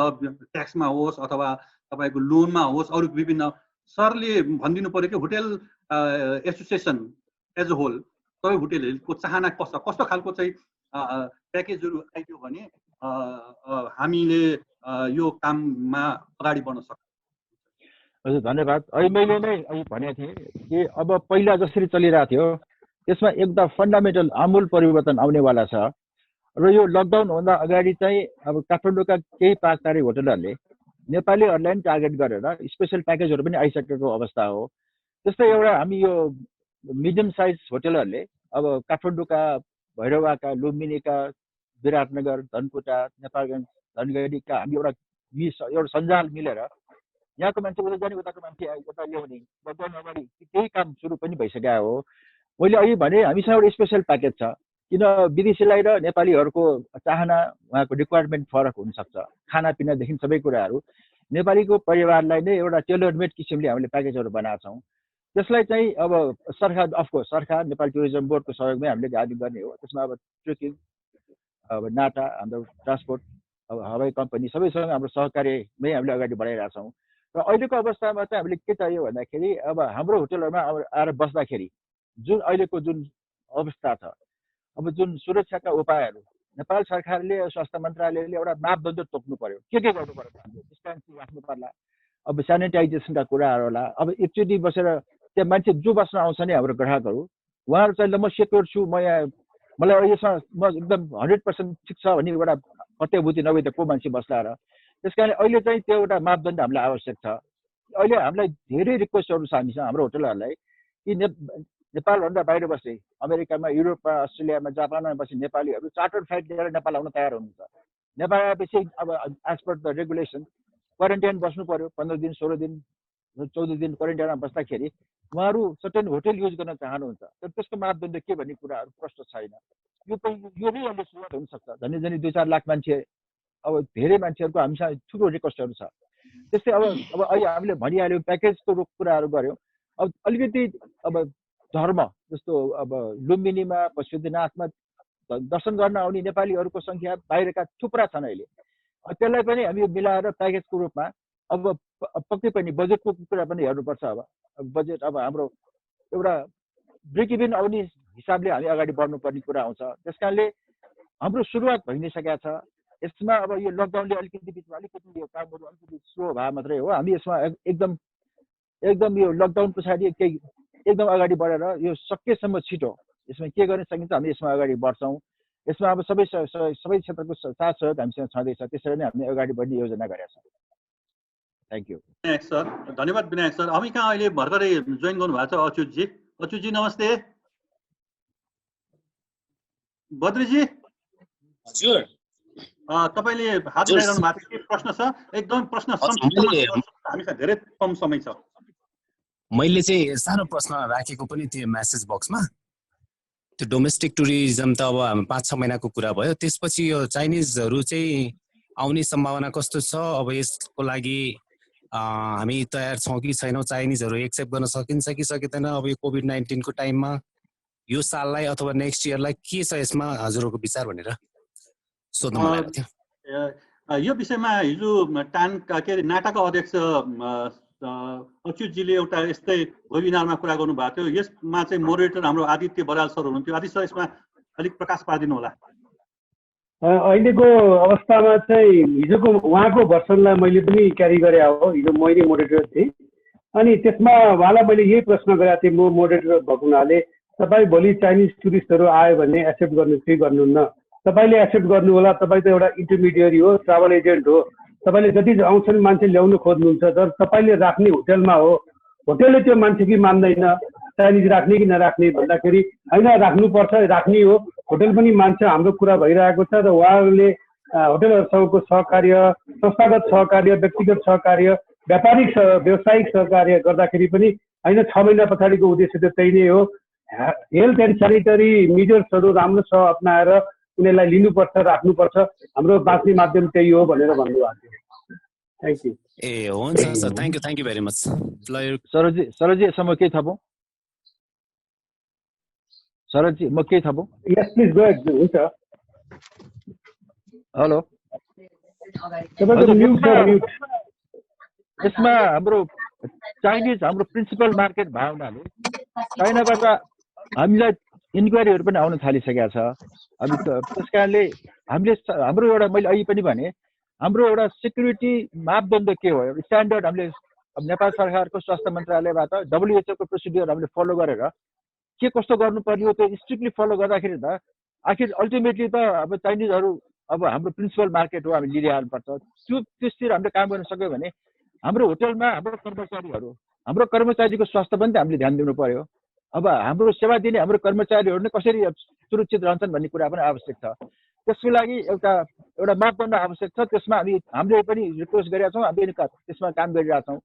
ट्याक्समा होस् अथवा तपाईँको लोनमा होस्, अरू विभिन्न। सरले भनिदिनु पऱ्यो कि hotel association as a whole सबै होटेलहरूको चाहना कस्तो खालको चाहिँ प्याकेजहरू आइदियो भने हामीले यो काममा अगाडि बढ्न सक्छौँ। हजुर धन्यवाद। अहिले मैले नै अघि भनेको थिएँ कि अब पहिला जसरी चलिरहेको थियो त्यसमा एकदम फन्डामेन्टल आमूल परिवर्तन आउनेवाला छ र यो लकडाउन हुँदा अगाडि चाहिँ अब काठमाडौँका केही पाँचतारे होटलहरूले नेपालीहरूलाई पनि टार्गेट गरेर स्पेसल प्याकेजहरू पनि आइसकेको अवस्था हो। त्यस्तै एउटा हामी यो मिडियम साइज होटलहरूले अब काठमाडौँका, भैरवाका, लुम्बिनीका, विराटनगर, धनकुटा, नेपालगञ्ज, धनगढीका हामी एउटा सञ्जाल मिलेर यहाँको मान्छे उता जाने, उताको मान्छे यता ल्याउने लकडाउन अगाडि त्यही काम सुरु पनि भइसकेको हो। मैले अघि भने हामीसँग एउटा स्पेसल प्याकेज छ, किन विदेशीलाई र नेपालीहरूको चाहना उहाँको रिक्वायरमेन्ट फरक हुनसक्छ, खानापिनादेखि सबै कुराहरू नेपालीको परिवारलाई नै एउटा टेलर मेड किसिमले हामीले प्याकेजहरू बनाएको छौँ। त्यसलाई चाहिँ अब सरकार अफकोर्स सरकार नेपाल टुरिज्म बोर्डको सहयोगमै हामीले गाडी गर्ने हो। त्यसमा अब ट्रेकिङ अब नाटा हाम्रो ट्रान्सपोर्ट अब हवाई कम्पनी सबैसँग हाम्रो सहकार्यमै हामीले अगाडि बढाइरहेका छौँ। र अहिलेको अवस्थामा चाहिँ हामीले के चाहियो भन्दाखेरि अब हाम्रो होटलहरूमा आएर बस्दाखेरि जुन अहिलेको जुन अवस्था छ, अब जुन सुरक्षाका उपायहरू नेपाल सरकारले स्वास्थ्य मन्त्रालयले एउटा मापदण्ड तोक्नु पर्यो, के गर्नु पर्यो, हामीले डिस्टेन्स राख्नु पर्ला, अब सेनिटाइजेसनका कुराहरू होला। अब एकचोटि बसेर त्यहाँ मान्छे जो बस्न आउँछ नि हाम्रो ग्राहकहरू, उहाँहरू चाहिँ ल म सेक्योर छु, म यहाँ मलाई यसमा म एकदम 100% ठिक छ भन्ने एउटा अत्याभूति नभए त को मान्छे बस्ला र। त्यस कारण अहिले चाहिँ त्यो एउटा मापदण्ड हामीलाई आवश्यक छ। अहिले हामीलाई धेरै रिक्वेस्टहरू छ हामीसँग हाम्रो होटलहरूलाई कि नेपालभन्दा बाहिर बस्ने अमेरिकामा, युरोपमा, अस्ट्रेलियामा, जापानमा बस्ने नेपालीहरू चार्टर फ्लाइट लिएर नेपाल आउन तयार हुनुहुन्छ। नेपाल आएपछि अब as per the regulation quarantine बस्नु पर्यो, 15 दिन 16 दिन 14 दिन क्वारेन्टाइनमा बस्दाखेरि उहाँहरू सर्टेन होटल युज गर्न चाहनुहुन्छ। तर त्यसको मापदण्ड के भन्ने कुराहरू प्रश्न छैन। यो नै अहिले सुरुवात हुनसक्छ। झन् 2-4 लाख मान्छे, अब धेरै मान्छेहरूको हामीसँग ठुलो रिक्वेस्टहरू छ। त्यस्तै अब अहिले हामीले भनिहाल्यौँ प्याकेजको कुराहरू गऱ्यौँ। अब अलिकति अब धर्म जस्तो अब लुम्बिनीमा पशुपतिनाथमा दर्शन गर्न आउने नेपालीहरूको सङ्ख्या बाहिरका थुप्रा छन् अहिले। त्यसलाई पनि हामी मिलाएर प्याकेजको रूपमा अब पक्कै पनि बजेटको कुरा पनि हेर्नुपर्छ। अब बजेट अब हाम्रो एउटा ब्रेक इभन आउने हिसाबले हामी अगाडि बढ्नुपर्ने कुरा आउँछ। त्यस कारणले हाम्रो सुरुवात भइ नै सकेको छ। यसमा अब यो लकडाउनले बिचमा अलिकति यो कामहरू अलिकति स्लो भए मात्रै हो। हामी यसमा एकदम यो लकडाउन पछाडि एकदम अगाडि बढेर यो सकेसम्म छिटो यसमा के गर्न सकिन्छ हामी यसमा अगाडि बढ्छौँ। यसमा अब सबै क्षेत्रको साथ सहयोग हामीसँग छँदैछ। त्यसरी नै हामी अगाडि बढ्ने योजना गरेका छौँ। थ्याङ्क यू विनायक सर, धन्यवाद विनायक सर। हामी कहाँ अहिले भर्खरै जोइन गर्नुभएको छ अच्युतजी। अच्युतजी नमस्ते। बद्रीजी हजुर, तपाईँले हात उठाइरहनु भएको छ, के प्रश्न छ? एकदम प्रश्न हामीसँग धेरै कम समय छ। मैले चाहिँ सानो प्रश्न राखेको पनि थिएँ मेसेज बक्समा। त्यो डोमेस्टिक टुरिज्म त अब 5-6 महिनाको कुरा भयो। त्यसपछि यो चाइनिजहरू चाहिँ आउने सम्भावना कस्तो छ? अब यसको लागि हामी तयार छौँ कि छैनौँ? चाइनिजहरू एक्सेप्ट गर्न सकिन्छ कि सकिँदैन? अब यो कोभिड-19 को टाइममा यो साललाई अथवा नेक्स्ट इयरलाई के छ यसमा हजुरहरूको विचार भनेर सोध्नु मन लागेको थियो। यो विषयमा हिजो नाटाका अध्यक्ष अच्युतजीले एउटा यस्तै वेबिनारमा कुरा गर्नुभएको थियो। यसमा चाहिँ मोडरेटर हाम्रो आदित्य बराल सर हुनुहुन्थ्यो। आदित्य सर, यसमा अलिक प्रकाश पारिदिनु होला। अहिलेको अवस्थामा चाहिँ हिजोको उहाँको भर्सनलाई मैले पनि क्यारी गरे हो। हिजो मैले मोडरेटर थिएँ अनि त्यसमा उहाँलाई मैले यही प्रश्न गरेको थिएँ। म मोडरेटर भएको हुनाले तपाईँ भोलि चाइनिज टुरिस्टहरू आयो भने एक्सेप्ट गर्नु कि गर्नुहुन्न? तपाईँले एक्सेप्ट गर्नु होला। तपाईँ त एउटा इन्टरमिडिएरी हो, ट्राभल एजेन्ट हो। तपाईँले जति आउँछन् मान्छे ल्याउनु खोज्नुहुन्छ, तर तपाईँले राख्ने होटेलमा हो। होटेलले त्यो मान्छे कि मान्दैन चाइनिज राख्ने कि नराख्ने भन्दाखेरि होइन राख्नुपर्छ, राख्ने हो। होटेल पनि मान्छ, हाम्रो कुरा भइरहेको छ। र उहाँहरूले होटेलहरूसँगको सहकार्य, संस्थागत सहकार्य, व्यक्तिगत सहकार्य, व्यावसायिक सहकार्य गर्दाखेरि पनि होइन 6 महिना पछाडिको उद्देश्य त त्यही नै हो। हेल्थ एन्ड सेनिटरी मेजर्सहरू राम्रोसँग अप्नाएर उनीहरूलाई लिनुपर्छ, राख्नुपर्छ। हाम्रो बाँच्ने माध्यम त्यही हो भनेर भन्नुभएको थियो। Thank you. ए हुन्छ sir, thank you very much. सरजी यसमा केही थपौँ? सरजी म केही थपौँ? यस प्लिज गो अहेड। हुन्छ। हेलो, यसमा हाम्रो चाइनिज हाम्रो प्रिन्सिपल मार्केट भयो हुनाले चाइनाबाट हामीलाई इन्क्वायरीहरू पनि आउन थालिसकेका छ। अब त्यस कारणले हामीले हाम्रो एउटा मैले अहिले पनि भने हाम्रो एउटा सेक्युरिटी मापदण्ड के हो, स्ट्यान्डर्ड हामीले अब नेपाल सरकारको स्वास्थ्य मन्त्रालयबाट WHO को प्रोसिड्युर हामीले फलो गरेर के कस्तो गर्नुपर्ने हो त्यो स्ट्रिक्टली फलो गर्दाखेरि त आखिर अल्टिमेटली त अब चाइनिजहरू अब हाम्रो प्रिन्सिपल मार्केट हो, हामी लिइहाल्नुपर्छ। त्यसतिर हामीले काम गर्न सक्यो भने हाम्रो होटलमा हाम्रो कर्मचारीको स्वास्थ्य पनि त हामीले ध्यान दिनु पर्यो। अब हाम्रो सेवा दिने हाम्रो कर्मचारीहरू नै कसरी सुरक्षित रहन्छन् भन्ने कुरा पनि आवश्यक छ। त्यसको लागि एउटा मापदण्ड आवश्यक छ। त्यसमा हामीले पनि रिक्वेस्ट गरेका छौँ, हामी त्यसमा काम गरिरहेका छौँ।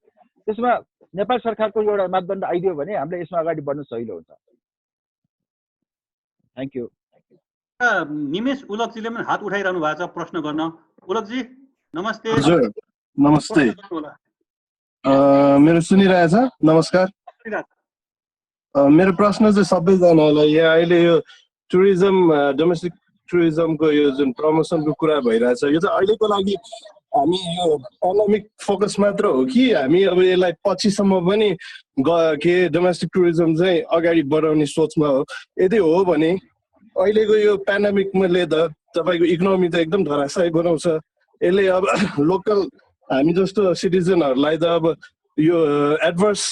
त्यसमा नेपाल सरकारको एउटा मापदण्ड आइदियो भने हामीले यसमा अगाडि बढ्न सजिलो हुन्छ। Thank you. निमेश उलकजीले पनि हात उठाइरहनु भएको छ प्रश्न गर्न। उलकजी नमस्ते। हजुर नमस्ते, मेरो सुनिरहेछ? नमस्कार। मेरो प्रश्न चाहिँ सबैजनालाई यहाँ अहिले यो टुरिज्म डोमेस्टिक टुरिज्मको यो जुन प्रमोसनको कुरा भइरहेछ यो चाहिँ अहिलेको लागि हामी यो पेन्डेमिक फोकस मात्र हो कि हामी अब यसलाई पछिसम्म पनि के डोमेस्टिक टुरिज्म चाहिँ अगाडि बढाउने सोचमा हो? यदि हो भने अहिलेको यो पेन्डेमिकले त तपाईँको इकोनोमी त एकदम धराशायी बनाउँछ। यसले अब लोकल हामी जस्तो सिटिजनहरूलाई त अब यो एडभर्स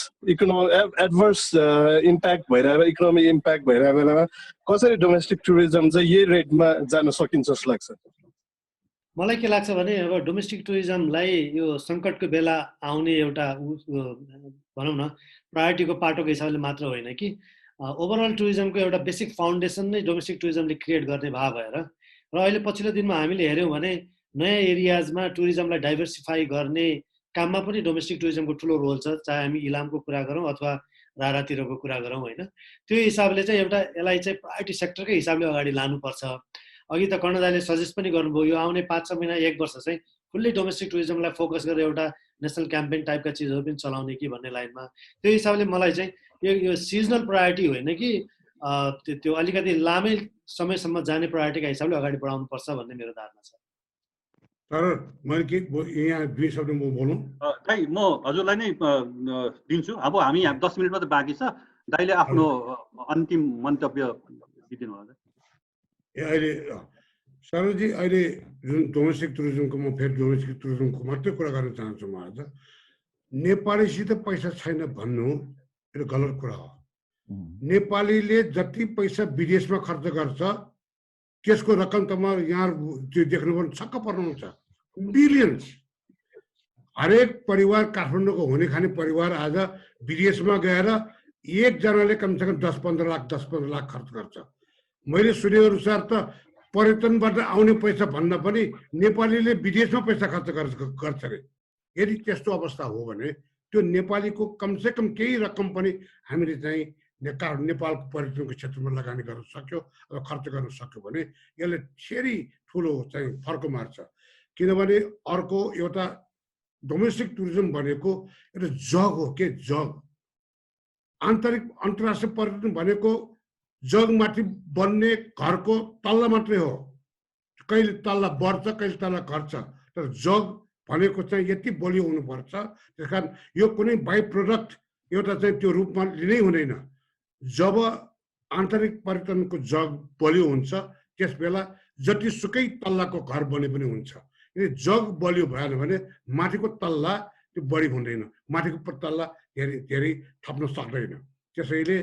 इम्प्याक्ट भइरहेको इकोनोमिक इम्प्याक्ट भइरहेको बेलामा कसरी डोमेस्टिक टुरिज्म चाहिँ यही रेटमा जान सकिन्छ जस्तो लाग्छ? मलाई के लाग्छ भने अब डोमेस्टिक टुरिज्मलाई यो सङ्कटको बेला आउने एउटा भनौँ न प्रायोरिटीको पाटोको हिसाबले मात्र होइन कि ओभरअल टुरिज्मको एउटा बेसिक फाउन्डेसन नै डोमेस्टिक टुरिज्मले क्रिएट गर्ने भाव भएर र अहिले पछिल्लो दिनमा हामीले हेऱ्यौँ भने नयाँ एरियाजमा टुरिज्मलाई डाइभर्सिफाई गर्ने काममा पनि डोमेस्टिक टुरिज्मको ठुलो रोल छ, चाहे हामी इलामको कुरा गरौँ अथवा रारातिरको कुरा गरौँ होइन। त्यो हिसाबले चाहिँ एउटा यसलाई चाहिँ प्रायोरिटी सेक्टरकै हिसाबले अगाडि लानुपर्छ। अघि त कर्ण दाइले सजेस्ट पनि गर्नुभयो यो आउने 5-6 महिना 1 वर्ष चाहिँ फुल्ली डोमेस्टिक टुरिज्मलाई फोकस गरेर एउटा नेसनल क्याम्पेन टाइपका चिजहरू पनि चलाउने कि भन्ने लाइनमा। त्यो हिसाबले मलाई चाहिँ यो सिजनल प्रायोरिटी होइन कि त्यो अलिकति लामै समयसम्म जाने प्रायोरिटीका हिसाबले अगाडि बढाउनुपर्छ भन्ने मेरो धारणा छ। तर मैले के यहाँ 2 शब्द म बोलौँ दाइ, म हजुरलाई नै दिन्छु। अब हामी 10 मिनट मात्र बाँकी छ, दाइले आफ्नो अन्तिम मन्तव्य दिदिनु होला। अहिले सरजी अहिले जुन डोमेस्टिक टुरिज्मको म फेरि डोमेस्टिक टुरिज्मको मात्रै कुरा गर्न चाहन्छु। म आज नेपालीसित पैसा छैन भन्नु यो गलत कुरा हो। नेपालीले जति पैसा विदेशमा खर्च गर्छ त्यसको रकम त म यहाँ त्यो देख्नु पनि छक्क पर्नुहुन्छ। बिलियन्स। हरेक परिवार काठमाडौँको हुने खाने परिवार आज विदेशमा गएर एकजनाले कमसेकम 10-15 लाख खर्च गर्छ। मैले सुने अनुसार त पर्यटनबाट आउने पैसा भन्दा पनि नेपालीले विदेशमा पैसा खर्च गर्छ अरे। यदि त्यस्तो अवस्था हो भने त्यो नेपालीको कमसेकम केही रकम पनि हामीले चाहिँ नेपालको पर्यटनको क्षेत्रमा लगानी गर्न सक्यो र खर्च गर्न सक्यो भने यसले फेरि ठुलो चाहिँ फर्क मार्छ। किनभने अर्को एउटा डोमेस्टिक टुरिज्म भनेको एउटा जग हो के जग। अन्तर्राष्ट्रिय पर्यटन भनेको जगमाथि बन्ने घरको तल्ला मात्रै हो। कहिले तल्ला बढ्छ कहिले तल्ला घट्छ, तर जग भनेको चाहिँ यति बलियो हुनुपर्छ। त्यस कारण यो कुनै बाई प्रोडक्ट एउटा चाहिँ त्यो रूपमा लिनै हुँदैन। जब आन्तरिक पर्यटनको जग बलियो हुन्छ त्यस बेला जतिसुकै तल्लाको घर बने पनि हुन्छ। यदि जग बलियो भएन भने माथिको तल्ला त्यो बढी हुँदैन, माथिको तल्ला धेरै थप्न सक्दैन। त्यसैले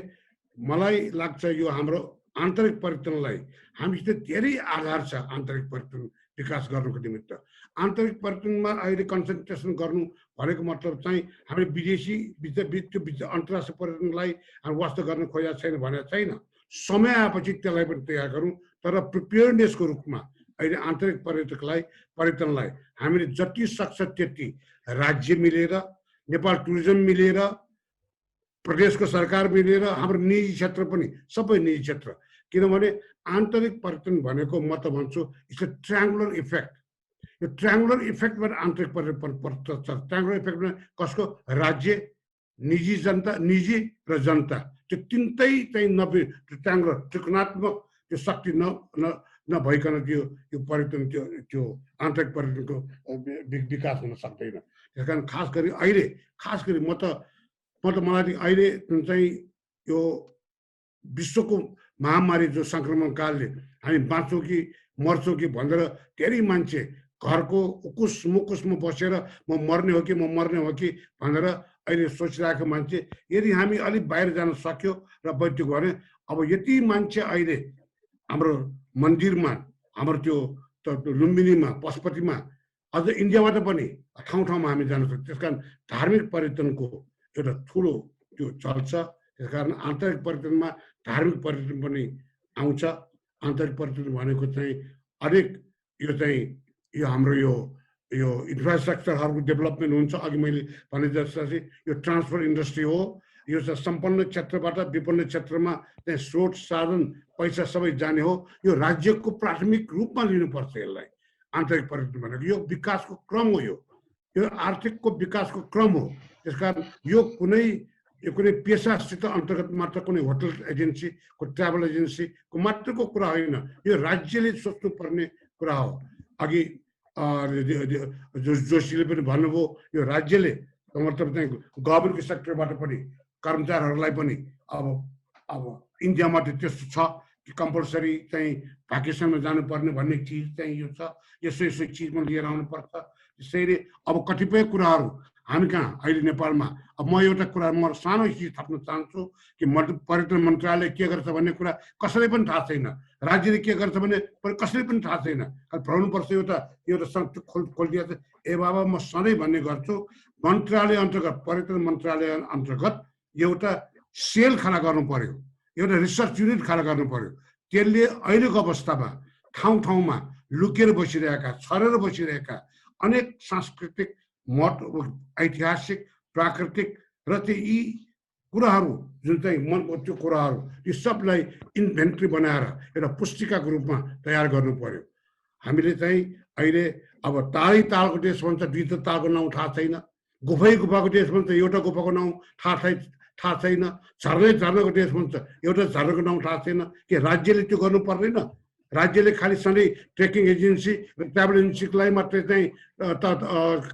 मलाई लाग्छ यो हाम्रो आन्तरिक पर्यटनलाई हामीसित धेरै आधार छ। आन्तरिक पर्यटन विकास गर्नुको निमित्त आन्तरिक पर्यटनमा अहिले कन्सन्ट्रेसन गर्नु भनेको मतलब चाहिँ हामीले विदेशी अन्तर्राष्ट्रिय पर्यटनलाई वास्ता गर्न खोजेको छैन भनेको छैन। समय आएपछि त्यसलाई पनि तयार गरौँ, तर प्रिपेयरनेसको रूपमा अहिले आन्तरिक पर्यटनलाई हामीले जति सक्छ त्यति राज्य मिलेर, नेपाल टुरिज्म मिलेर, प्रदेशको सरकार मिलेर, हाम्रो निजी क्षेत्र पनि सबै निजी क्षेत्र। किनभने आन्तरिक पर्यटन भनेको म त भन्छु इट्स अ ट्रायङ्गुलर इफेक्ट। यो ट्रायङ्गुलर इफेक्टबाट आन्तरिक पर्यटन पर्छ। ट्रायङ्गुलर इफेक्टमा कसको? राज्य, निजी जनता, निजी र जनता, त्यो तिनटै चाहिँ ट्रायङ्गुलर त्रिकोणात्मक त्यो शक्ति नभइकन त्यो पर्यटन त्यो आन्तरिक पर्यटनको विकास हुन सक्दैन। त्यस कारण खास गरी मलाई अहिले चाहिँ यो विश्वको महामारी जो सङ्क्रमण कालले हामी बाँच्छौँ कि मर्छौँ कि भनेर धेरै मान्छे घरको उकुस मुकुसमा बसेर म मर्ने हो कि भनेर अहिले सोचिरहेको मान्छे यदि हामी अलिक बाहिर जान सक्यो र बैठक भने अब यति मान्छे अहिले हाम्रो मन्दिरमा, हाम्रो त्यो लुम्बिनीमा, पशुपतिमा, अझ इन्डियाबाट पनि ठाउँ हामी जान सक्छौँ। त्यस कारण धार्मिक पर्यटनको एउटा ठुलो त्यो चल्छ। त्यस कारण आन्तरिक पर्यटनमा धार्मिक पर्यटन पनि आउँछ। आन्तरिक पर्यटन भनेको चाहिँ अनेक यो हाम्रो यो इन्फ्रास्ट्रक्चरहरूको डेभलपमेन्ट हुन्छ। अघि मैले भने जस्तै यो ट्रान्सपोर्ट इन्डस्ट्री हो। यो चाहिँ सम्पन्न क्षेत्रबाट विपन्न क्षेत्रमा चाहिँ स्रोत साधन पैसा सबै जाने हो। यो राज्यको प्राथमिक रूपमा लिनुपर्छ यसलाई। आन्तरिक पर्यटन भनेको यो विकासको क्रम हो, यो आर्थिकको विकासको क्रम हो। त्यसकारण यो कुनै यो कुनै पेसासित अन्तर्गत मात्र कुनै होटल एजेन्सीको ट्राभल एजेन्सीको मात्रको कुरा होइन, यो राज्यले सोच्नुपर्ने कुरा हो। अघि जोशीले पनि भन्नुभयो यो राज्यले मतलब चाहिँ गभर्मेन्टको सेक्टरबाट पनि कर्मचारीहरूलाई पनि अब इन्डियामा त त्यस्तो छ कि कम्पलसरी चाहिँ भ्याकेसनमा जानुपर्ने भन्ने चिज चाहिँ यो छ, यसो चिजमा लिएर आउनुपर्छ। त्यसैले अब कतिपय कुराहरू हामी कहाँ अहिले नेपालमा अब म एउटा कुरा म सानो चिज थप्न चाहन्छु कि पर्यटन मन्त्रालय के गर्छ भन्ने कुरा कसैलाई पनि थाहा छैन, राज्यले के गर्छ भन्ने कसैलाई पनि थाहा छैन। भ्रमणपर्छ एउटा खोलिदिएको छ। ए बाबा म सधैँ भन्ने गर्छु मन्त्रालय अन्तर्गत पर्यटन मन्त्रालय अन्तर्गत एउटा सेल खडा गर्नु पर्यो, एउटा रिसर्च युनिट खडा गर्नु पर्यो। त्यसले अहिलेको अवस्थामा ठाउँ ठाउँमा लुकेर बसिरहेका छरेर बसिरहेका अनेक सांस्कृतिक ऐतिहासिक प्राकृतिक र यी कुराहरू जुन चाहिँ मनको त्यो कुराहरू यी सबलाई इन्भेन्ट्री बनाएर एउटा पुस्तिकाको रूपमा तयार गर्नु पर्यो। हामीले चाहिँ अहिले अब तालै तालको देश भन्छ, दुई तालको नाउँ थाहा छैन, गुफै गुफाको देश भन्छ एउटा गुफाको नाउँ थाहा छैन, झर्नाको देश भन्छ एउटा झर्नाको नाउँ थाहा छैन। के राज्यले त्यो गर्नु पर्दैन? राज्यले खालि सधैँ ट्रेकिङ एजेन्सी ट्राभल एजेन्सीलाई मात्रै चाहिँ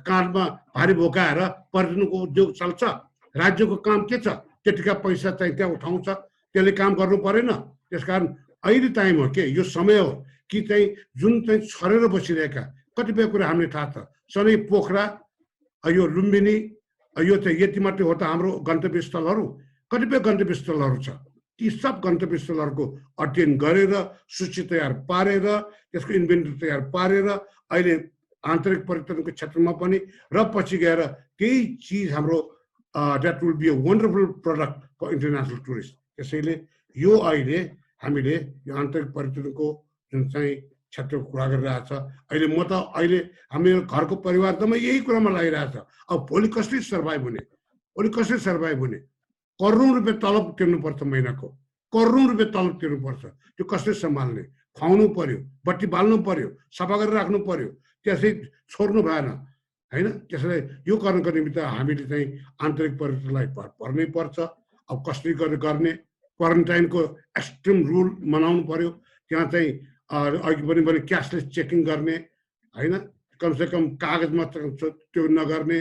काँधमा भारी बोकाएर पर्यटनको उद्योग चल्छ? राज्यको काम के छ? त्यतिका पैसा चाहिँ त्यहाँ उठाउँछ, त्यसले काम गर्नु परेन? त्यसकारण अहिले टाइम हो के यो समय हो कि चाहिँ जुन चाहिँ छरेर बसिरहेका कतिपय कुरा हामीले थाहा छ। सधैँ पोखरा यो लुम्बिनी यो चाहिँ यति मात्रै हो त हाम्रो गन्तव्य स्थलहरू, कतिपय गन्तव्य स्थलहरू छ। ती सब गन्तव्य स्थलहरूको अध्ययन गरेर सूची तयार पारेर त्यसको इन्भेन्ट्री तयार पारेर अहिले आन्तरिक पर्यटनको क्षेत्रमा पनि र पछि गएर त्यही चिज हाम्रो that will be a wonderful product for international tourist. त्यसैले यो अहिले हामीले यो आन्तरिक पर्यटनको जुन चाहिँ क्षेत्रको कुरा गरिरहेछ अहिले म त अहिले हाम्रो घरको परिवार त यही कुरामा लागिरहेछ। अब भोलि कसरी सर्भाइभ हुने, भोलि कसरी सर्भाइभ हुने? करोडौँ रुपियाँ तलब तिर्नुपर्छ, महिनाको करोडौँ रुपियाँ तलब तिर्नुपर्छ। त्यो कसरी सम्हाल्ने? खुवाउनु पर्यो, बत्ती बाल्नु पर्यो, सफा गरेर राख्नु पर्यो, त्यसै छोड्नु भएन होइन। त्यसलाई यो गर्नको निमित्त हामीले चाहिँ आन्तरिक पर्यटनलाई पर्नै पर्छ। अब कसरी गर्ने क्वारेन्टाइनको एक्सट्रिम रुल मनाउनु पर्यो। त्यहाँ चाहिँ अघि पनि भने क्यासलेस चेकिङ गर्ने होइन, कमसेकम कागजमा त्यो नगर्ने,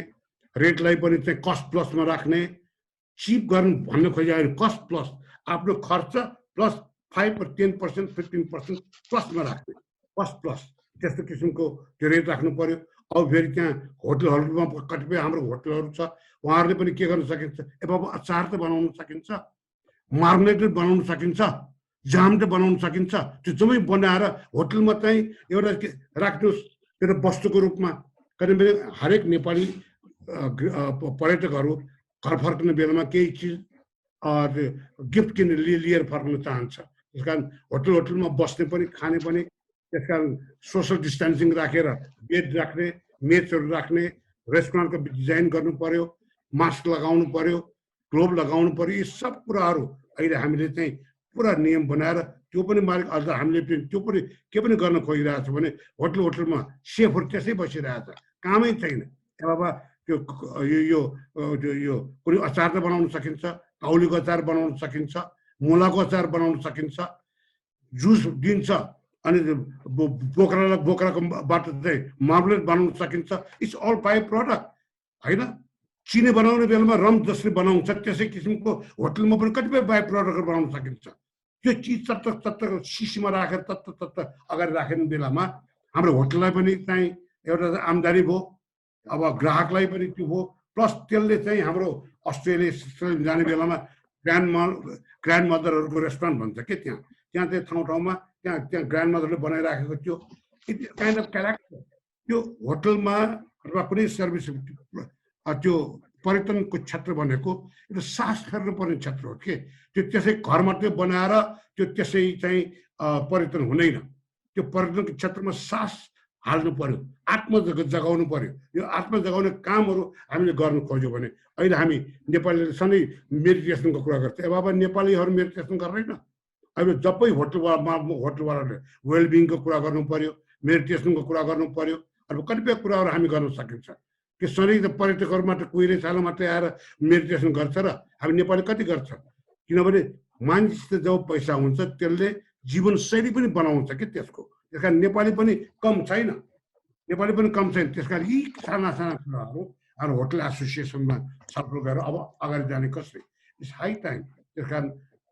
रेटलाई पनि चाहिँ कस्ट प्लसमा राख्ने, चिप गर्नु भन्न खोजेको कस्ट प्लस आफ्नो खर्च प्लस 5 or 10% 15% प्लसमा राख्ने, कस्ट प्लस त्यस्तो किसिमको त्यो रेट राख्नु पर्यो। अब फेरि त्यहाँ होटलहरूमा कतिपय हाम्रो होटलहरू छ, उहाँहरूले पनि के गर्न सकिन्छ? अब अचार त बनाउन सकिन्छ, मार्मिनेटेड बनाउन सकिन्छ, जाम त बनाउन सकिन्छ। त्यो जम्मै बनाएर होटलमा चाहिँ एउटा राख्नुहोस् एउटा वस्तुको रूपमा। किनभने हरेक नेपाली पर्यटकहरू घर फर्कने बेलामा केही चिज गिफ्ट किनेर लिएर फर्कन चाहन्छ। त्यस कारण होटलमा बस्ने पनि खाने पनि त्यस कारण सोसल डिस्टेन्सिङ राखेर बेड राख्ने, मेचहरू राख्ने, रेस्टुरेन्टको डिजाइन गर्नु पर्यो, मास्क लगाउनु पर्यो, ग्लोभ लगाउनु पर्यो। यी सब कुराहरू अहिले हामीले चाहिँ पुरा नियम बनाएर त्यो पनि मालिक अझ हामीले त्यो पनि के पनि गर्न खोजिरहेको छ भने होटलमा सेफहरू त्यसै बसिरहेछ, कामै छैन। बाबा त्यो यो कुनै अचार त बनाउन सकिन्छ, काउलीको अचार बनाउन सकिन्छ, मुलाको अचार बनाउन सकिन्छ, जुस दिन्छ, अनि बोक्राको बाट चाहिँ मार्मलेट बनाउन सकिन्छ। इट्स अल बाई प्रडक्ट होइन। चिनी बनाउने बेलामा रम जसले बनाउँछ त्यसै किसिमको होटलमा पनि कतिपय बाई प्रडक्टहरू बनाउन सकिन्छ। त्यो चिज तत्त सिसीमा राखेर तत्त अगाडि राख्ने बेलामा हाम्रो होटललाई पनि चाहिँ एउटा आम्दानी भयो, अब ग्राहकलाई पनि त्यो भयो, प्लस त्यसले चाहिँ हाम्रो अस्ट्रेलिया जाने बेलामा ग्रान्ड मदरहरूको रेस्टुरेन्ट भन्छ के त्यहाँ चाहिँ ठाउँमा त्यहाँ ग्रान्ड मदरले बनाइराखेको थियो। इट काइन्ड अफ क्यारेक्टर त्यो होटलमा अथवा कुनै सर्भिस त्यो पर्यटनको क्षेत्र भनेको एउटा सास फेर्नु पर्ने क्षेत्र हो के। त्यो त्यसै घर मात्रै बनाएर त्यो त्यसै चाहिँ पर्यटन हुँदैन। त्यो पर्यटनको क्षेत्रमा सास हाल्नु पर्यो, आत्मा जगाउनु पर्यो। यो आत्मा जगाउने कामहरू हामीले गर्नु खोज्यो भने अहिले हामी नेपालीले सधैँ मेडिटेसनको कुरा गर्छ। अब नेपालीहरू मेडिटेसन गर्दैन। अहिले जबै होटलवालाले वेलबिङको कुरा गर्नु पर्यो, मेडिटेसनको कुरा गर्नु पर्यो, अब कतिपय कुराहरू हामी गर्न सकिन्छ। कि सधैँ त पर्यटकहरू मात्र कुहिरे साल मात्रै आएर मेडिटेसन गर्छ र हामी नेपाली कति गर्छ किनभने मान्छेसित जब पैसा हुन्छ त्यसले जीवनशैली पनि बनाउँछ कि त्यसको त्यस कारण नेपाली पनि कम छैन त्यस कारण यी साना साना कुराहरू हाम्रो होटल एसोसिएसनमा छलफल गरेर अब अगाडि जाने कसरी इट्स हाई टाइम त्यस कारण